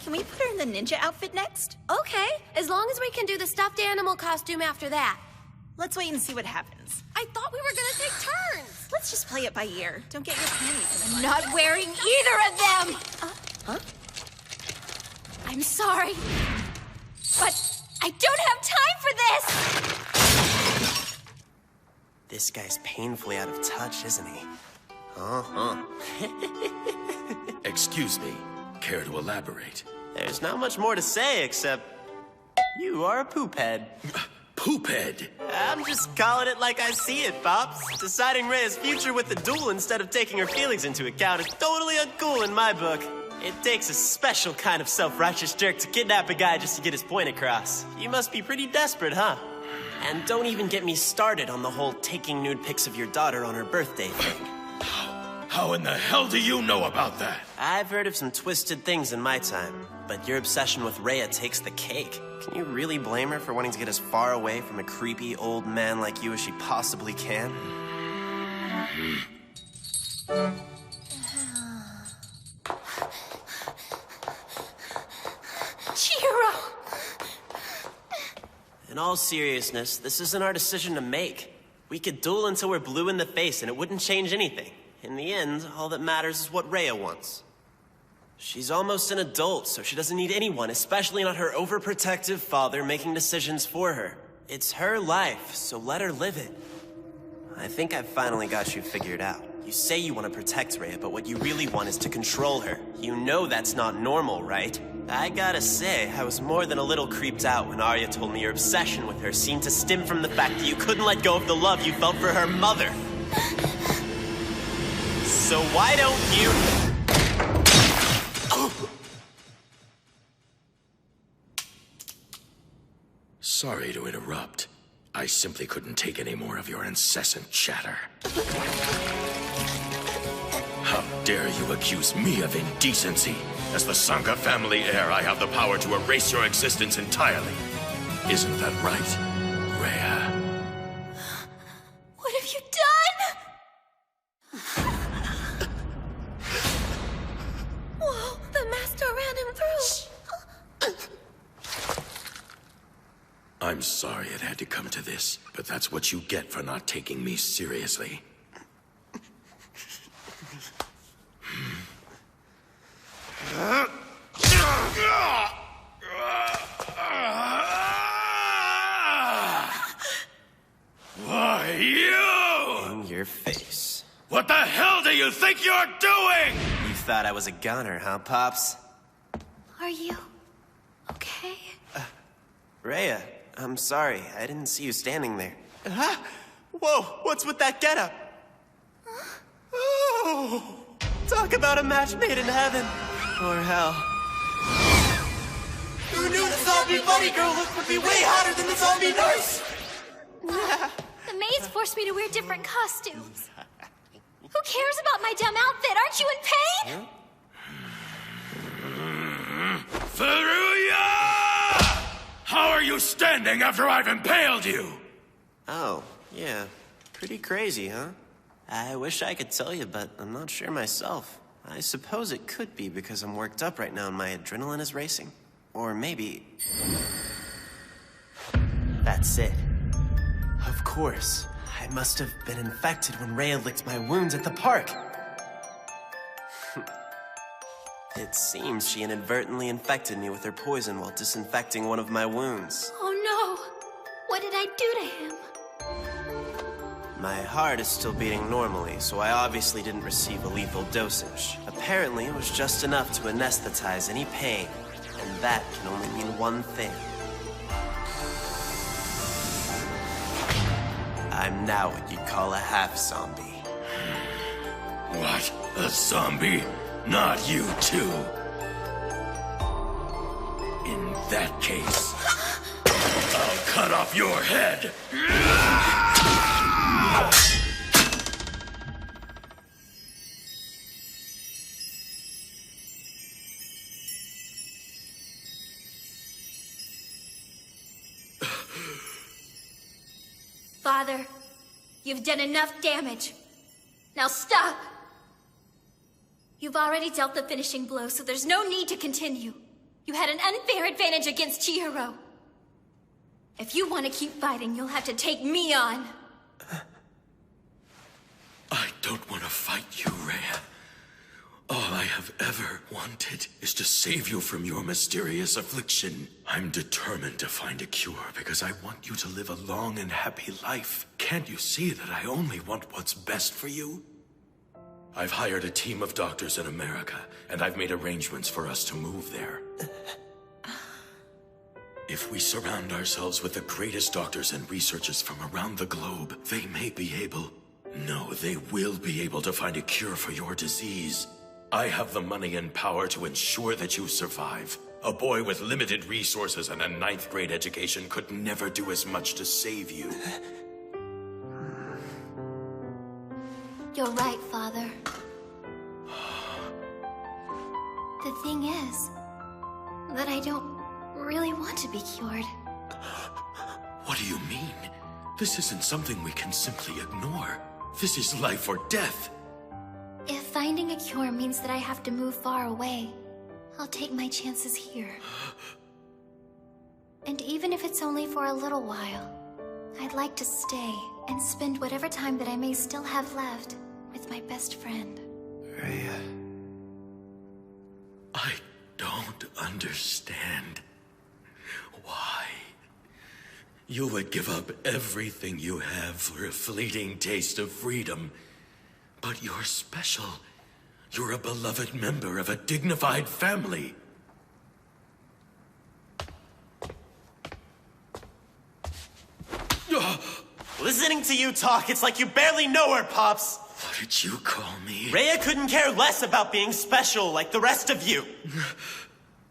Can we put her in the ninja outfit next? Okay, as long as we can do the stuffed animal costume after that. Let's wait and see what happens. I thought we were gonna take turns. Let's just play it by ear. Don't get your panties in a I'm bunch. not wearing either of them! Huh? I'm sorry, but I don't have time for this! This guy's painfully out of touch, isn't he? Uh-huh. Excuse me. Care to elaborate? There's not much more to say, except you are a poop head. Poop head? I'm just calling it like I see it, Pops. Deciding Rhea's future with the duel instead of taking her feelings into account is totally uncool in my book. It takes a special kind of self-righteous jerk to kidnap a guy just to get his point across. You must be pretty desperate, huh? And don't even get me started on the whole taking nude pics of your daughter on her birthday thing. How in the hell do you know about that? I've heard of some twisted things in my time, but your obsession with Rhea takes the cake. Can you really blame her for wanting to get as far away from a creepy old man like you as she possibly can? Chihiro! In all seriousness, this isn't our decision to make. We could duel until we're blue in the face and it wouldn't change anything. In the end, all that matters is what Rhea wants. She's almost an adult, so she doesn't need anyone, especially not her overprotective father, making decisions for her. It's her life, so let her live it. I think I've finally got you figured out. You say you want to protect Rhea, but what you really want is to control her. You know that's not normal, right? I gotta say, I was more than a little creeped out when Arya told me your obsession with her seemed to stem from the fact that you couldn't let go of the love you felt for her mother. So why don't you... Sorry to interrupt. I simply couldn't take any more of your incessant chatter. How dare you accuse me of indecency? As the Sanka family heir, I have the power to erase your existence entirely. Isn't that right, Rhea? What have you done? Whoa, the I'm sorry it had to come to this, but that's what you get for not taking me seriously. Why, you! In your face. What the hell do you think you're doing? You thought I was a gunner, huh, Pops? Are you okay? Rhea, I'm sorry. I didn't see you standing there. Huh? Whoa, what's with that getup? Oh, talk about a match made in heaven. Or hell. Who knew the zombie bunny girl look would be way hotter than the zombie nurse? The maids forced me to wear different costumes. Who cares about my dumb outfit? Aren't you in pain? Faruya! How are you standing after I've impaled you? Oh, yeah. Pretty crazy, huh? I wish I could tell you, but I'm not sure myself. I suppose it could be because I'm worked up right now and my adrenaline is racing. Or maybe... That's it. Of course. I must have been infected when Rhea licked my wounds at the park. It seems she inadvertently infected me with her poison while disinfecting one of my wounds. Oh no! What did I do to him? My heart is still beating normally, so I obviously didn't receive a lethal dosage. Apparently, it was just enough to anesthetize any pain, and that can only mean one thing. I'm now what you'd call a half-zombie. What? A zombie? Not you, too. In that case, I'll cut off your head. Father, you've done enough damage. Now stop! You've already dealt the finishing blow, so there's no need to continue. You had an unfair advantage against Chihiro. If you want to keep fighting, you'll have to take me on. I don't want to fight you, Rhea. All I have ever wanted is to save you from your mysterious affliction. I'm determined to find a cure because I want you to live a long and happy life. Can't you see that I only want what's best for you? I've hired a team of doctors in America, and I've made arrangements for us to move there. If we surround ourselves with the greatest doctors and researchers from around the globe, they may be able... No, they will be able to find a cure for your disease. I have the money and power to ensure that you survive. A boy with limited resources and a 9th grade education could never do as much to save you. You're right, Father. The thing is that I don't really want to be cured. What do you mean? This isn't something we can simply ignore. This is life or death. If finding a cure means that I have to move far away, I'll take my chances here. And even if it's only for a little while, I'd like to stay and spend whatever time that I may still have left with my best friend. Rhea. I don't understand. Why? You would give up everything you have for a fleeting taste of freedom. But you're special. You're a beloved member of a dignified family. Listening to you talk, it's like you barely know her, Pops. What did you call me? Rhea couldn't care less about being special like the rest of you.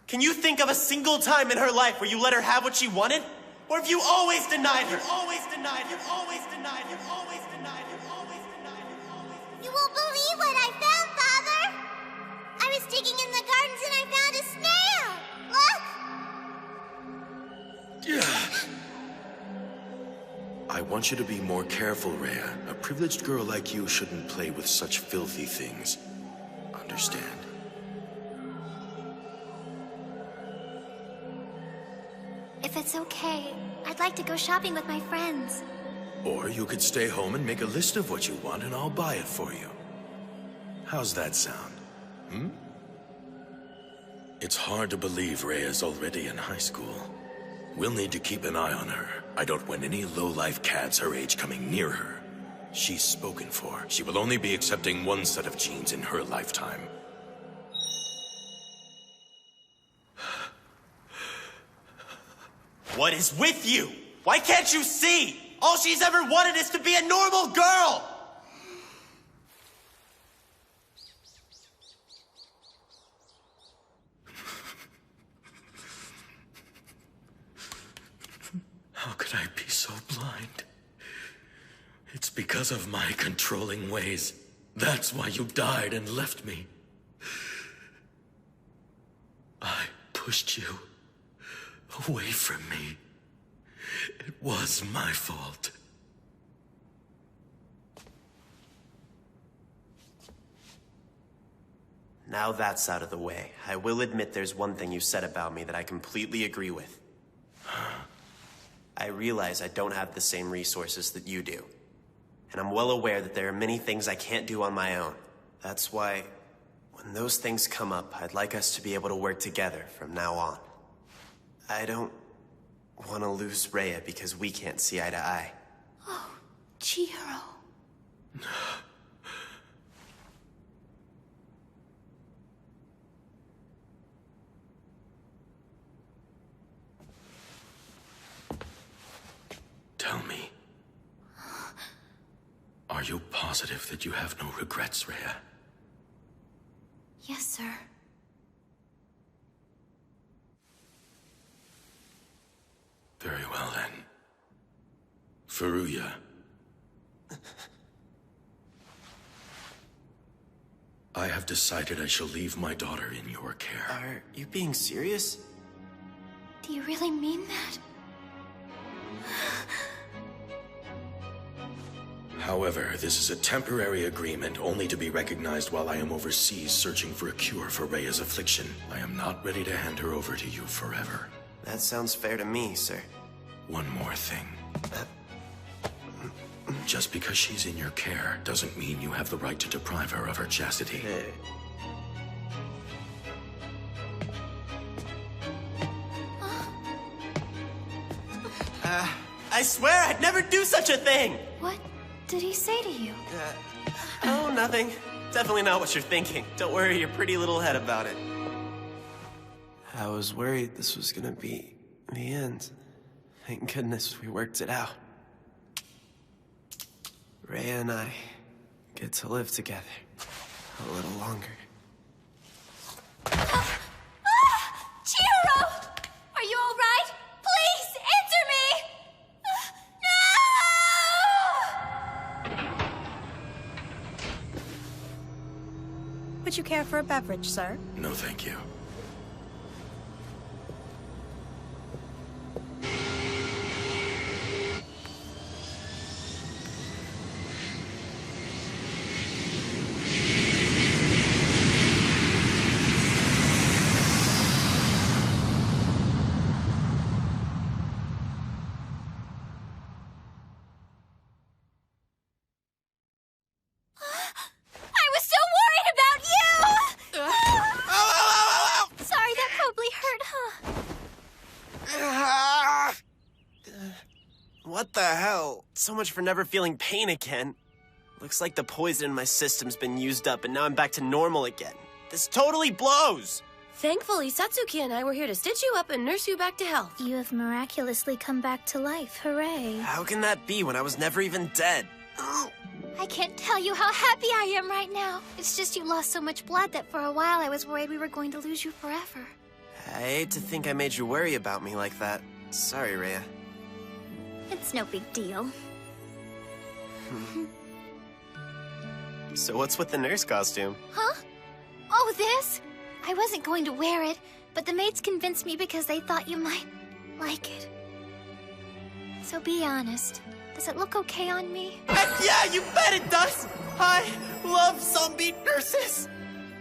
Can you think of a single time in her life where you let her have what she wanted? Or have you always denied her? You've always denied her. You've always denied her. You've always denied her. You've always denied her. You've always denied her. You won't believe what I found, Father! I was digging in the gardens and I found a snail! Look! I want you to be more careful, Rhea. A privileged girl like you shouldn't play with such filthy things. Understand? If it's okay, I'd like to go shopping with my friends. Or you could stay home and make a list of what you want and I'll buy it for you. How's that sound? Hmm? It's hard to believe Rhea's already in high school. We'll need to keep an eye on her. I don't want any low-life cads her age coming near her. She's spoken for. She will only be accepting one set of genes in her lifetime. What is with you? Why can't you see? All she's ever wanted is to be a normal girl! How could I be so blind? It's because of my controlling ways. That's why you died and left me. I pushed you away from me. It was my fault. Now that's out of the way, I will admit there's one thing you said about me that I completely agree with. I realize I don't have the same resources that you do. And I'm well aware that there are many things I can't do on my own. That's why, when those things come up, I'd like us to be able to work together from now on. I don't want to lose Rhea because we can't see eye to eye. Oh, Chihiro. Tell me. Are you positive that you have no regrets, Rhea? Yes, sir. Very well, then. Furuya. I have decided I shall leave my daughter in your care. Are you being serious? Do you really mean that? However, this is a temporary agreement only to be recognized while I am overseas searching for a cure for Rhea's affliction. I am not ready to hand her over to you forever. That sounds fair to me, sir. One more thing. Just because she's in your care doesn't mean you have the right to deprive her of her chastity. I swear I'd never do such a thing! What did he say to you? Oh, nothing. Definitely not what you're thinking. Don't worry your pretty little head about it. I was worried this was gonna be the end. Thank goodness we worked it out. Rhea and I get to live together a little longer. Chihiro! Are you all right? Please, answer me! No! Would you care for a beverage, sir? No, thank you. Sorry, that probably hurt, huh? What the hell? So much for never feeling pain again. Looks like the poison in my system's been used up and now I'm back to normal again. This totally blows! Thankfully, Satsuki and I were here to stitch you up and nurse you back to health. You have miraculously come back to life. Hooray. How can that be when I was never even dead? I can't tell you how happy I am right now. It's just you lost so much blood that for a while I was worried we were going to lose you forever. I hate to think I made you worry about me like that. Sorry, Rhea. It's no big deal. So what's with the nurse costume? Huh? Oh, this? I wasn't going to wear it, but the maids convinced me because they thought you might like it. So be honest. Does it look okay on me? Heck yeah, you bet it does! I love zombie nurses!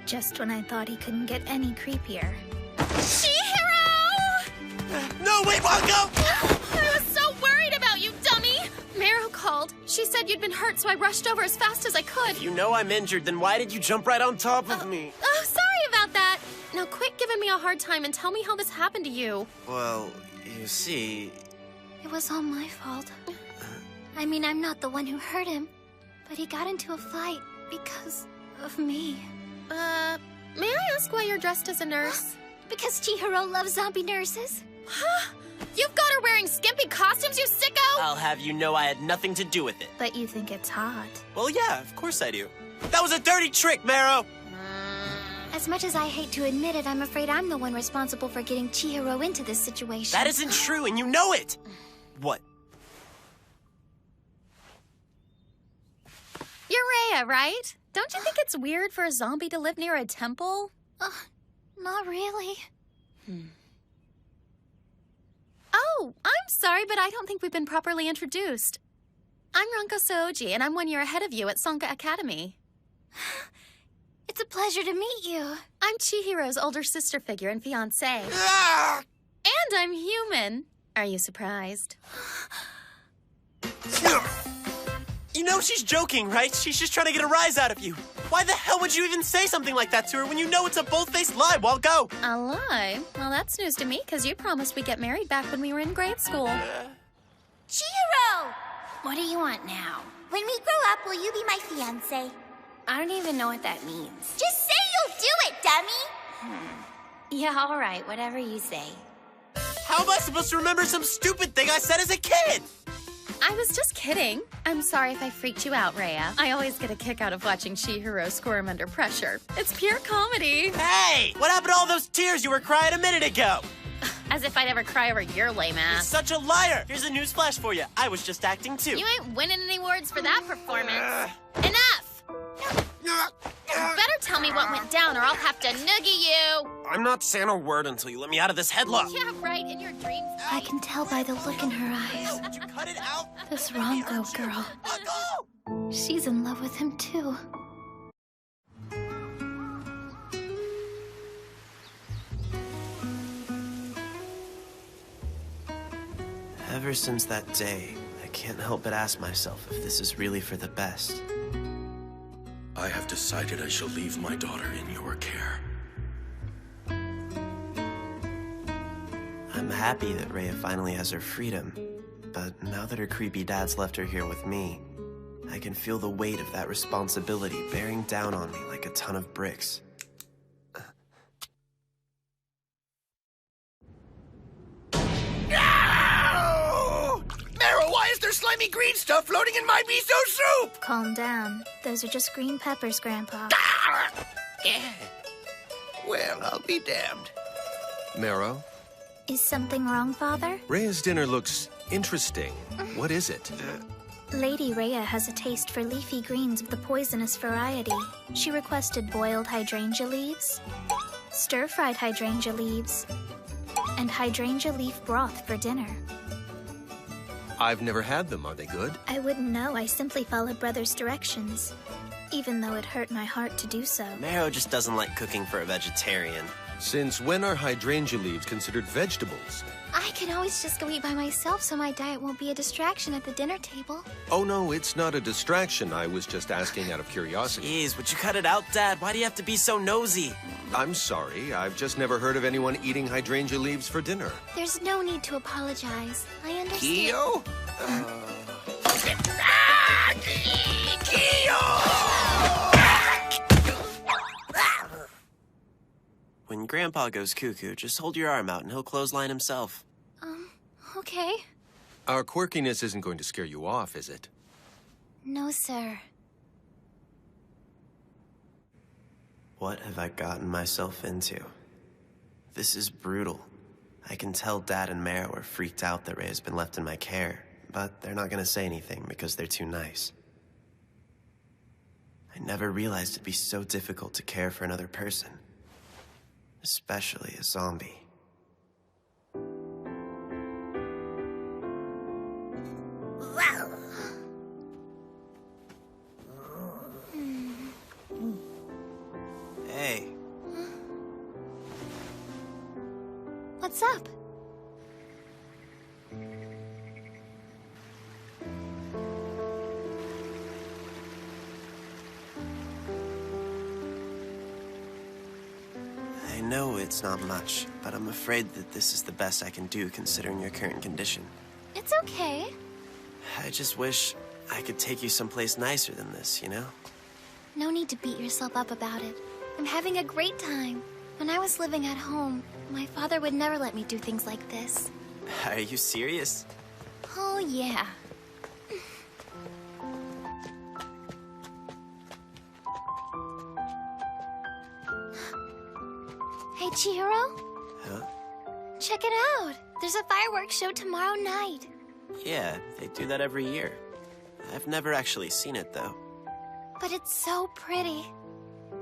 Just when I thought he couldn't get any creepier. Chihiro! No, wait, Wonko! I was so worried about you, dummy! Meryl called. She said you'd been hurt, so I rushed over as fast as I could. If you know I'm injured, then why did you jump right on top of me? Oh, sorry about that. Now quit giving me a hard time and tell me how this happened to you. Well, you see... It was all my fault. I mean, I'm not the one who hurt him, but he got into a fight because of me. May I ask why you're dressed as a nurse? Because Chihiro loves zombie nurses. Huh? You've got her wearing skimpy costumes, you sicko! I'll have you know I had nothing to do with it. But you think it's hot. Well, yeah, of course I do. That was a dirty trick, Marrow! As much as I hate to admit it, I'm afraid I'm the one responsible for getting Chihiro into this situation. That isn't true, and you know it! What? You're Rhea, right? Don't you think it's weird for a zombie to live near a temple? Not really. Oh, I'm sorry, but I don't think we've been properly introduced. I'm Ranko Soji, and I'm 1 year ahead of you at Sanka Academy. It's a pleasure to meet you. I'm Chihiro's older sister figure and fiancé. And I'm human. Are you surprised? You know she's joking, right? She's just trying to get a rise out of you. Why the hell would you even say something like that to her when you know it's a bold-faced lie? Well, go! A lie? Well, that's news to me, because you promised we'd get married back when we were in grade school. Chihiro! What do you want now? When we grow up, will you be my fiancé? I don't even know what that means. Just say you'll do it, dummy! Yeah, all right, whatever you say. How am I supposed to remember some stupid thing I said as a kid? I was just kidding. I'm sorry if I freaked you out, Rhea. I always get a kick out of watching Chihiro squirm under pressure. It's pure comedy. Hey! What happened to all those tears you were crying a minute ago? As if I'd ever cry over your lame ass. Such a liar! Here's a newsflash for you. I was just acting too. You ain't winning any awards for that performance. Enough! You better tell me what went down or I'll have to noogie you. I'm not saying a word until you let me out of this headlock. Yeah, right, in your dreams. I can tell by the look in her eyes. Did you cut it out? This Ranko girl. She's in love with him too. Ever since that day, I can't help but ask myself if this is really for the best. I have decided I shall leave my daughter in your care. I'm happy that Rhea finally has her freedom, but now that her creepy dad's left her here with me, I can feel the weight of that responsibility bearing down on me like a ton of bricks. Meryl, why is there slimy green stuff floating in my miso soup? Calm down. Those are just green peppers, Grandpa. Well, I'll be damned. Marrow, Is something wrong, Father? Rhea's dinner looks interesting. What is it? Lady Rhea has a taste for leafy greens of the poisonous variety. She requested boiled hydrangea leaves, stir-fried hydrangea leaves, and hydrangea leaf broth for dinner. I've never had them. Are they good? I wouldn't know. I simply followed Brother's directions, even though it hurt my heart to do so. Marrow just doesn't like cooking for a vegetarian. Since when are hydrangea leaves considered vegetables? I can always just go eat by myself so my diet won't be a distraction at the dinner table. Oh no, it's not a distraction. I was just asking out of curiosity. Jeez, would you cut it out, Dad? Why do you have to be so nosy? I'm sorry. I've just never heard of anyone eating hydrangea leaves for dinner. There's no need to apologize. I understand. Kyo? When Grandpa goes cuckoo, just hold your arm out and he'll clothesline himself. Okay. Our quirkiness isn't going to scare you off, is it? No, sir. What have I gotten myself into? This is brutal. I can tell Dad and Marrow are freaked out that Rhea's been left in my care, but they're not gonna say anything because they're too nice. I never realized it'd be so difficult to care for another person. Especially a zombie. Wow. Hey. What's up? know it's not much, but I'm afraid that this is the best I can do considering your current condition. It's okay. I just wish I could take you someplace nicer than this, you know? No need to beat yourself up about it. I'm having a great time. When I was living at home, my father would never let me do things like this. Are you serious? Oh, yeah. Hey, Chihiro? Huh? Check it out. There's a fireworks show tomorrow night. Yeah, they do that every year. I've never actually seen it, though. But it's so pretty.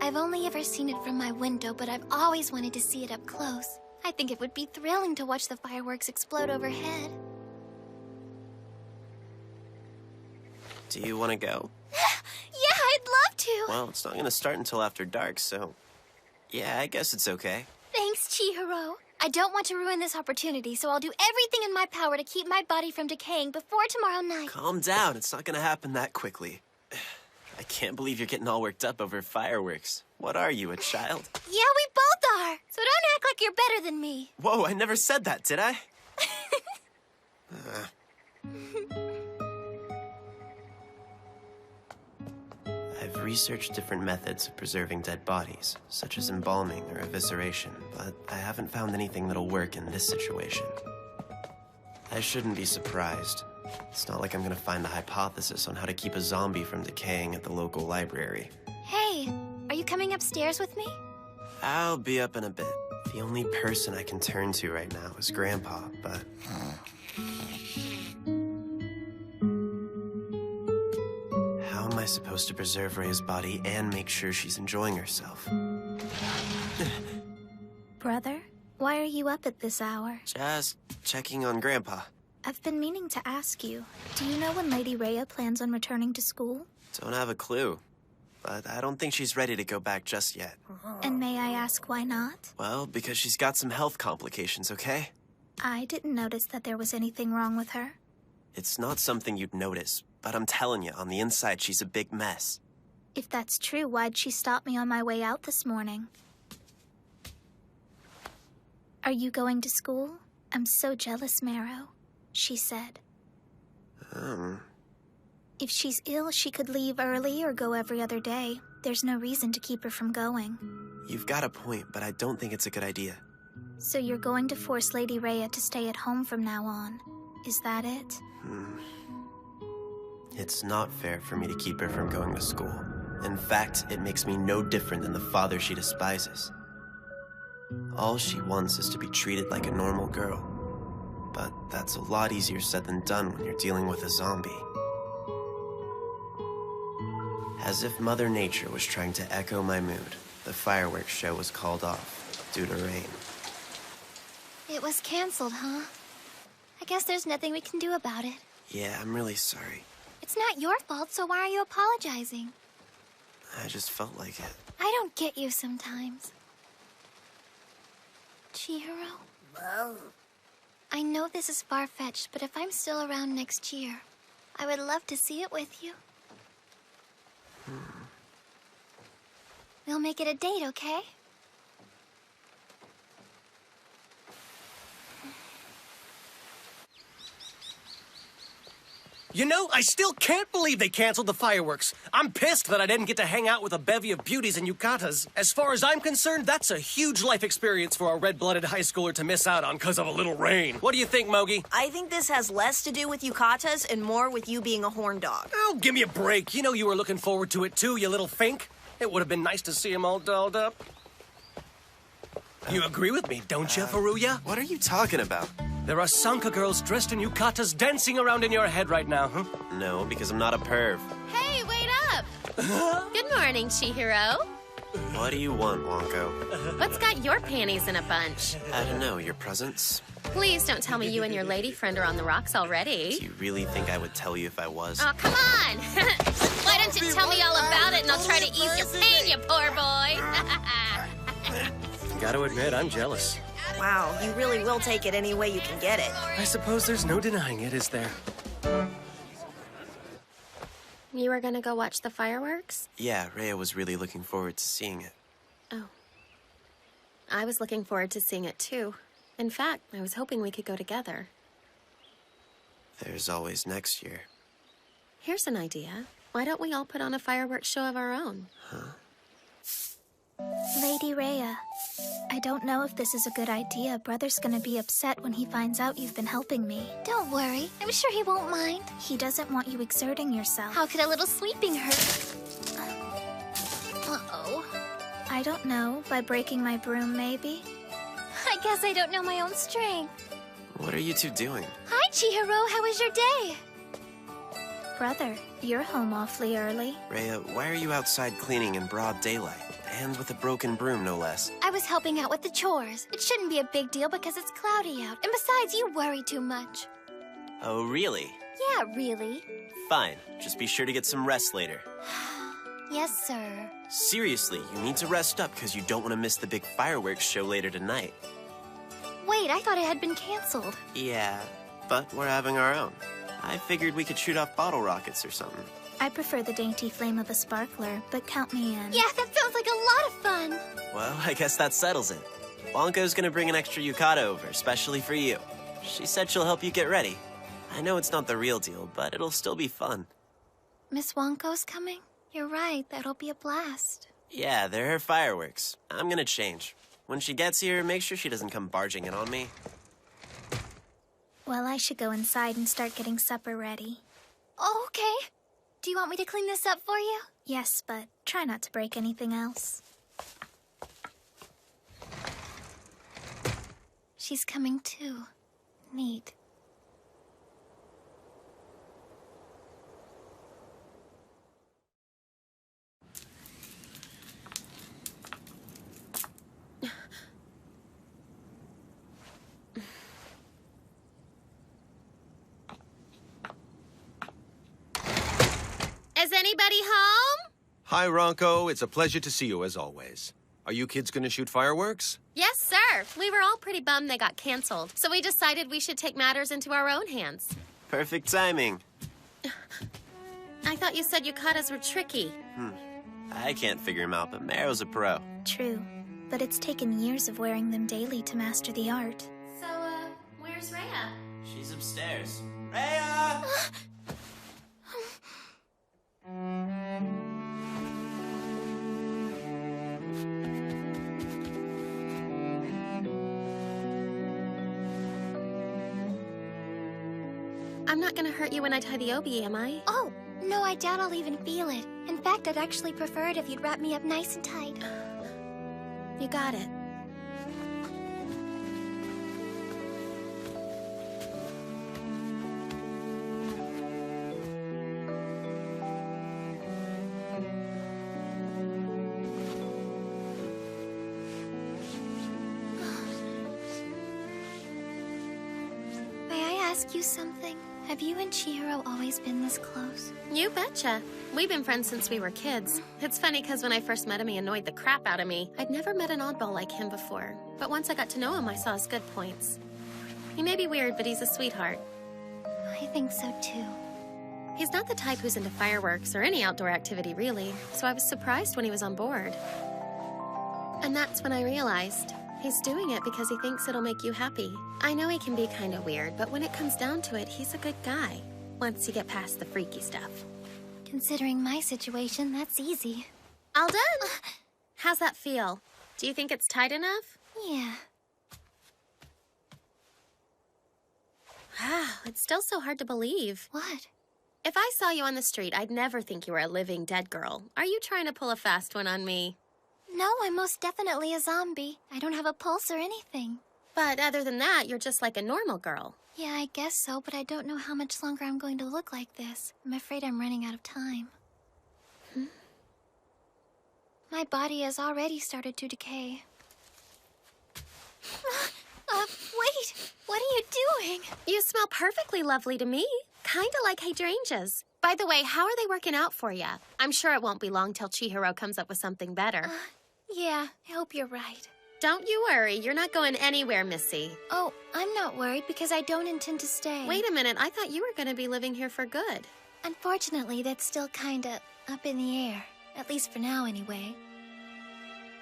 I've only ever seen it from my window, but I've always wanted to see it up close. I think it would be thrilling to watch the fireworks explode overhead. Do you want to go? Yeah, I'd love to. Well, it's not going to start until after dark, so... Yeah, I guess it's okay. Thanks, Chihiro. I don't want to ruin this opportunity, so I'll do everything in my power to keep my body from decaying before tomorrow night. Calm down. It's not going to happen that quickly. I can't believe you're getting all worked up over fireworks. What are you, a child? Yeah, we both are. So don't act like you're better than me. Whoa, I never said that, did I? I've researched different methods of preserving dead bodies, such as embalming or evisceration, but I haven't found anything that'll work in this situation. I shouldn't be surprised. It's not like I'm gonna find a hypothesis on how to keep a zombie from decaying at the local library. Hey, are you coming upstairs with me? I'll be up in a bit. The only person I can turn to right now is Grandpa, but... How am I supposed to preserve Rhea's body and make sure she's enjoying herself? Brother, why are you up at this hour? Just checking on Grandpa. I've been meaning to ask you. Do you know when Lady Rhea plans on returning to school? Don't have a clue, but I don't think she's ready to go back just yet. And may I ask why not? Well, because she's got some health complications, okay? I didn't notice that there was anything wrong with her. It's not something you'd notice, but I'm telling you, on the inside, she's a big mess. If that's true, why'd she stop me on my way out this morning? Are you going to school? I'm so jealous, Marrow, she said. If she's ill, she could leave early or go every other day. There's no reason to keep her from going. You've got a point, but I don't think it's a good idea. So you're going to force Lady Rhea to stay at home from now on. Is that it? It's not fair for me to keep her from going to school. In fact, it makes me no different than the father she despises. All she wants is to be treated like a normal girl. But that's a lot easier said than done when you're dealing with a zombie. As if Mother Nature was trying to echo my mood, the fireworks show was called off due to rain. It was canceled, huh? I guess there's nothing we can do about it. Yeah, I'm really sorry. It's not your fault, so why are you apologizing? I just felt like it. I don't get you sometimes. Chihiro? I know this is far-fetched, but if I'm still around next year, I would love to see it with you. We'll make it a date, okay? You know, I still can't believe they canceled the fireworks. I'm pissed that I didn't get to hang out with a bevy of beauties and yukatas. As far as I'm concerned, that's a huge life experience for a red-blooded high schooler to miss out on because of a little rain. What do you think, Mogi? I think this has less to do with yukatas and more with you being a horn dog. Oh, give me a break. You know you were looking forward to it too, you little fink. It would have been nice to see him all dolled up. You agree with me, don't you, Furuya? What are you talking about? There are Sanka girls dressed in yukatas dancing around in your head right now, huh? No, because I'm not a perv. Hey, wait up! Good morning, Chihiro. What do you want, Wonko? What's got your panties in a bunch? I don't know, your presents? Please don't tell me you and your lady friend are on the rocks already. Do you really think I would tell you if I was? Oh, come on! Why don't you tell me all about it and I'll try to ease your pain, you poor boy! Gotta admit, I'm jealous. Wow, you really will take it any way you can get it. I suppose there's no denying it, is there? You were gonna go watch the fireworks? Yeah, Rhea was really looking forward to seeing it. Oh. I was looking forward to seeing it too. In fact, I was hoping we could go together. There's always next year. Here's an idea. Why don't we all put on a fireworks show of our own? Huh? Lady Rhea, I don't know if this is a good idea. Brother's gonna be upset when he finds out you've been helping me. Don't worry. I'm sure he won't mind. He doesn't want you exerting yourself. How could a little sweeping hurt? Uh-oh. I don't know. By breaking my broom, maybe? I guess I don't know my own strength. What are you two doing? Hi, Chihiro. How was your day? Brother, you're home awfully early. Rhea, why are you outside cleaning in broad daylight? And with a broken broom, no less. I was helping out with the chores. It shouldn't be a big deal because it's cloudy out. And besides, you worry too much. Oh, really? Yeah, really. Fine. Just be sure to get some rest later. Yes, sir. Seriously, you need to rest up because you don't want to miss the big fireworks show later tonight. Wait, I thought it had been canceled. Yeah, but we're having our own. I figured we could shoot off bottle rockets or something. I prefer the dainty flame of a sparkler, but count me in. Yeah, that sounds like a lot of fun. Well, I guess that settles it. Wonko's gonna bring an extra yukata over, especially for you. She said she'll help you get ready. I know it's not the real deal, but it'll still be fun. Miss Wonko's coming? You're right, that'll be a blast. Yeah, they're her fireworks. I'm gonna change. When she gets here, make sure she doesn't come barging in on me. Well, I should go inside and start getting supper ready. Oh, okay. Do you want me to clean this up for you? Yes, but try not to break anything else. She's coming too. Neat. Is anybody home? Hi, Ronco. It's a pleasure to see you as always. Are you kids gonna shoot fireworks? Yes, sir. We were all pretty bummed they got canceled, so we decided we should take matters into our own hands. Perfect timing. I thought you said yukatas were tricky. I can't figure him out, but Mero's a pro. True, but it's taken years of wearing them daily to master the art. So, where's Rhea? She's upstairs. Rhea! I'm not gonna hurt you when I tie the obi, am I? Oh, no, I doubt I'll even feel it. In fact, I'd actually prefer it if you'd wrap me up nice and tight. You got it. May I ask you something? Have you and Chihiro always been this close? You betcha. We've been friends since we were kids. It's funny because when I first met him, he annoyed the crap out of me. I'd never met an oddball like him before. But once I got to know him, I saw his good points. He may be weird, but he's a sweetheart. I think so too. He's not the type who's into fireworks or any outdoor activity, really, so I was surprised when he was on board. And that's when I realized he's doing it because he thinks it'll make you happy. I know he can be kind of weird, but when it comes down to it, he's a good guy. Once you get past the freaky stuff. Considering my situation, that's easy. All done! How's that feel? Do you think it's tight enough? Yeah. Wow, it's still so hard to believe. What? If I saw you on the street, I'd never think you were a living dead girl. Are you trying to pull a fast one on me? No, I'm most definitely a zombie. I don't have a pulse or anything. But other than that, you're just like a normal girl. Yeah, I guess so, but I don't know how much longer I'm going to look like this. I'm afraid I'm running out of time. My body has already started to decay. Wait! What are you doing? You smell perfectly lovely to me. Kinda like hydrangeas. By the way, how are they working out for you? I'm sure it won't be long till Chihiro comes up with something better. Yeah, I hope you're right. Don't you worry, you're not going anywhere, Missy. Oh, I'm not worried because I don't intend to stay. Wait a minute, I thought you were going to be living here for good. Unfortunately, that's still kinda up in the air. At least for now, anyway.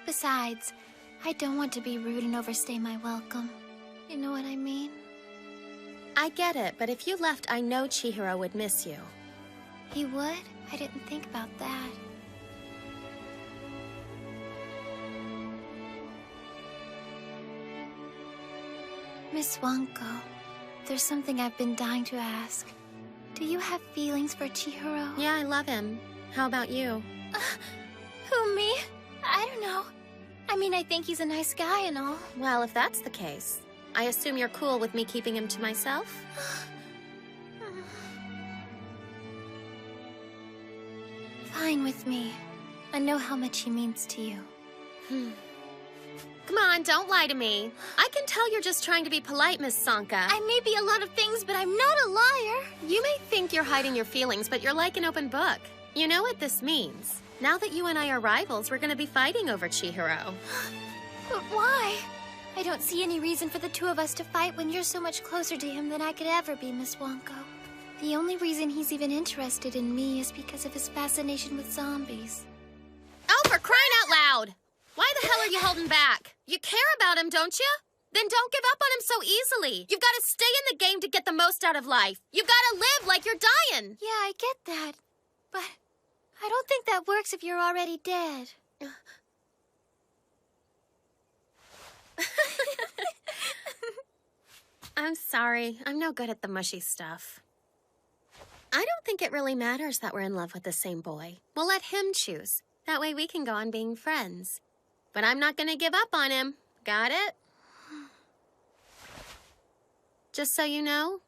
Besides, I don't want to be rude and overstay my welcome. You know what I mean? I get it, but if you left, I know Chihiro would miss you. He would? I didn't think about that. Miss Wanko, there's something I've been dying to ask. Do you have feelings for Chihiro? Yeah, I love him. How about you? Who, me? I don't know. I mean, I think he's a nice guy and all. Well, if that's the case, I assume you're cool with me keeping him to myself? Fine with me. I know how much he means to you. Come on, don't lie to me. I can tell you're just trying to be polite, Miss Sanka. I may be a lot of things, but I'm not a liar. You may think you're hiding your feelings, but you're like an open book. You know what this means. Now that you and I are rivals, we're gonna be fighting over Chihiro. But why? I don't see any reason for the two of us to fight when you're so much closer to him than I could ever be, Miss Wanko. The only reason he's even interested in me is because of his fascination with zombies. Oh, for crying out loud! Why the hell are you holding back? You care about him, don't you? Then don't give up on him so easily. You've got to stay in the game to get the most out of life. You've got to live like you're dying. Yeah, I get that. But I don't think that works if you're already dead. I'm sorry. I'm no good at the mushy stuff. I don't think it really matters that we're in love with the same boy. We'll let him choose. That way we can go on being friends. But I'm not going to give up on him. Got it? Just so you know,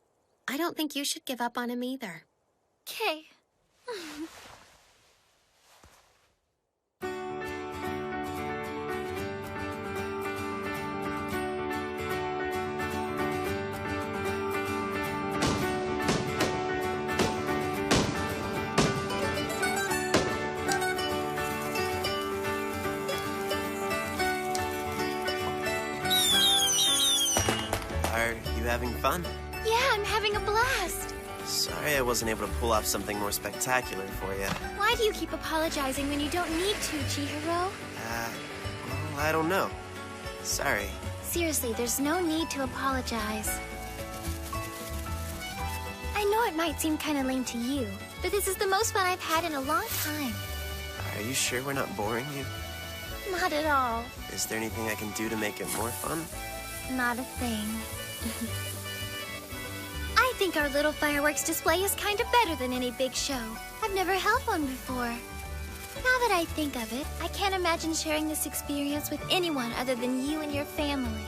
I don't think you should give up on him either. Okay. Are you having fun? Yeah, I'm having a blast. Sorry I wasn't able to pull off something more spectacular for you. Why do you keep apologizing when you don't need to, Chihiro? Well, I don't know. Sorry. Seriously, there's no need to apologize. I know it might seem kind of lame to you, but this is the most fun I've had in a long time. Are you sure we're not boring you? Not at all. Is there anything I can do to make it more fun? Not a thing. I think our little fireworks display is kind of better than any big show. I've never held one before. Now that I think of it, I can't imagine sharing this experience with anyone other than you and your family.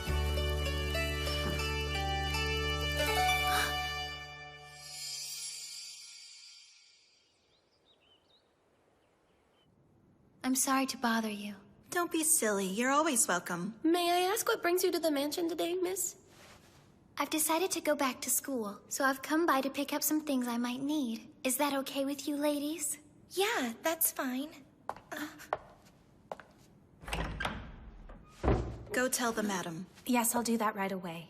I'm sorry to bother you. Don't be silly. You're always welcome. May I ask what brings you to the mansion today, miss? I've decided to go back to school, so I've come by to pick up some things I might need. Is that okay with you ladies? Yeah, that's fine. Go tell the madam. Yes, I'll do that right away.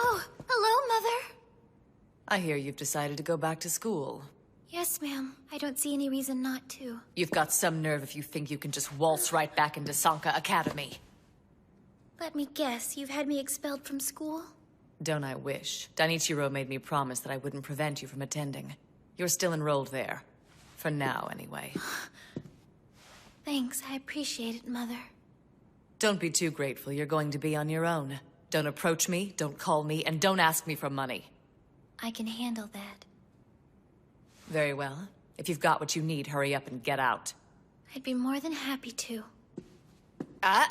Oh, hello, Mother. I hear you've decided to go back to school. Yes, ma'am. I don't see any reason not to. You've got some nerve if you think you can just waltz right back into Sanka Academy. Let me guess, you've had me expelled from school? Don't I wish? Danichiro made me promise that I wouldn't prevent you from attending. You're still enrolled there. For now, anyway. Thanks, I appreciate it, Mother. Don't be too grateful. You're going to be on your own. Don't approach me, don't call me, and don't ask me for money. I can handle that. Very well. If you've got what you need, hurry up and get out. I'd be more than happy to. Ah!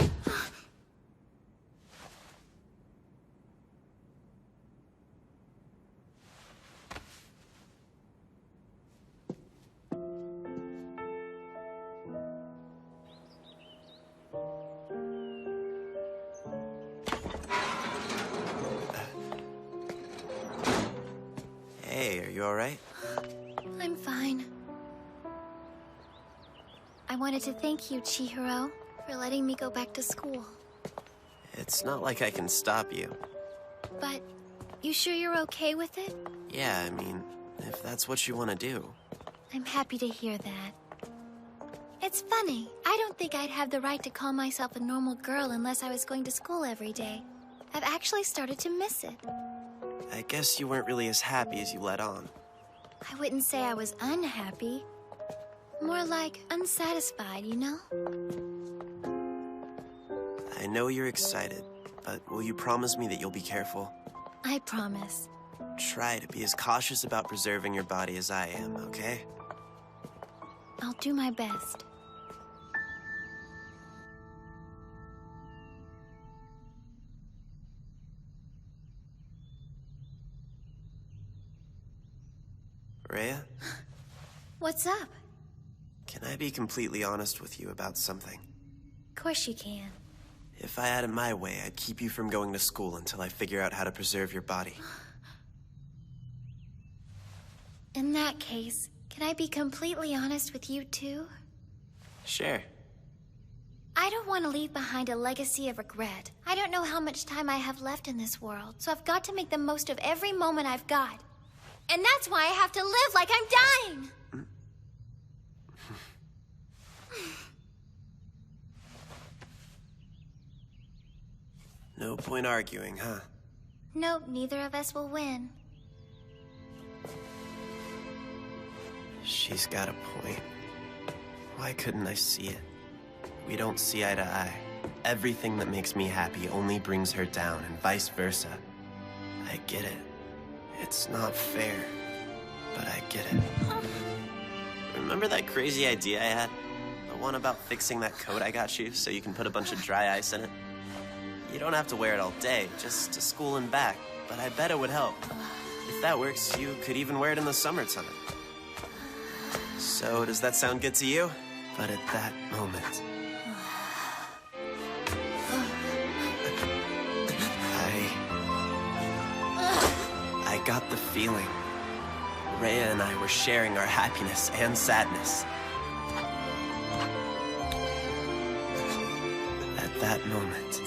Hey, are you alright? I'm fine. I wanted to thank you, Chihiro, for letting me go back to school. It's not like I can stop you. But you sure you're okay with it? Yeah, I mean, if that's what you want to do. I'm happy to hear that. It's funny. I don't think I'd have the right to call myself a normal girl unless I was going to school every day. I've actually started to miss it. I guess you weren't really as happy as you let on. I wouldn't say I was unhappy. More like unsatisfied, you know? I know you're excited, but will you promise me that you'll be careful? I promise. Try to be as cautious about preserving your body as I am, okay? I'll do my best. Rhea? What's up? Can I be completely honest with you about something? Of course you can. If I had it my way, I'd keep you from going to school until I figure out how to preserve your body. In that case, can I be completely honest with you too? Sure. I don't want to leave behind a legacy of regret. I don't know how much time I have left in this world, so I've got to make the most of every moment I've got. And that's why I have to live like I'm dying! No point arguing, huh? Nope, neither of us will win. She's got a point. Why couldn't I see it? We don't see eye to eye. Everything that makes me happy only brings her down, and vice versa. I get it. It's not fair, but I get it. Remember that crazy idea I had? The one about fixing that coat I got you so you can put a bunch of dry ice in it? You don't have to wear it all day, just to school and back, but I bet it would help. If that works, you could even wear it in the summertime. So, does that sound good to you? But at that moment... I got the feeling. Rhea and I were sharing our happiness and sadness. At that moment...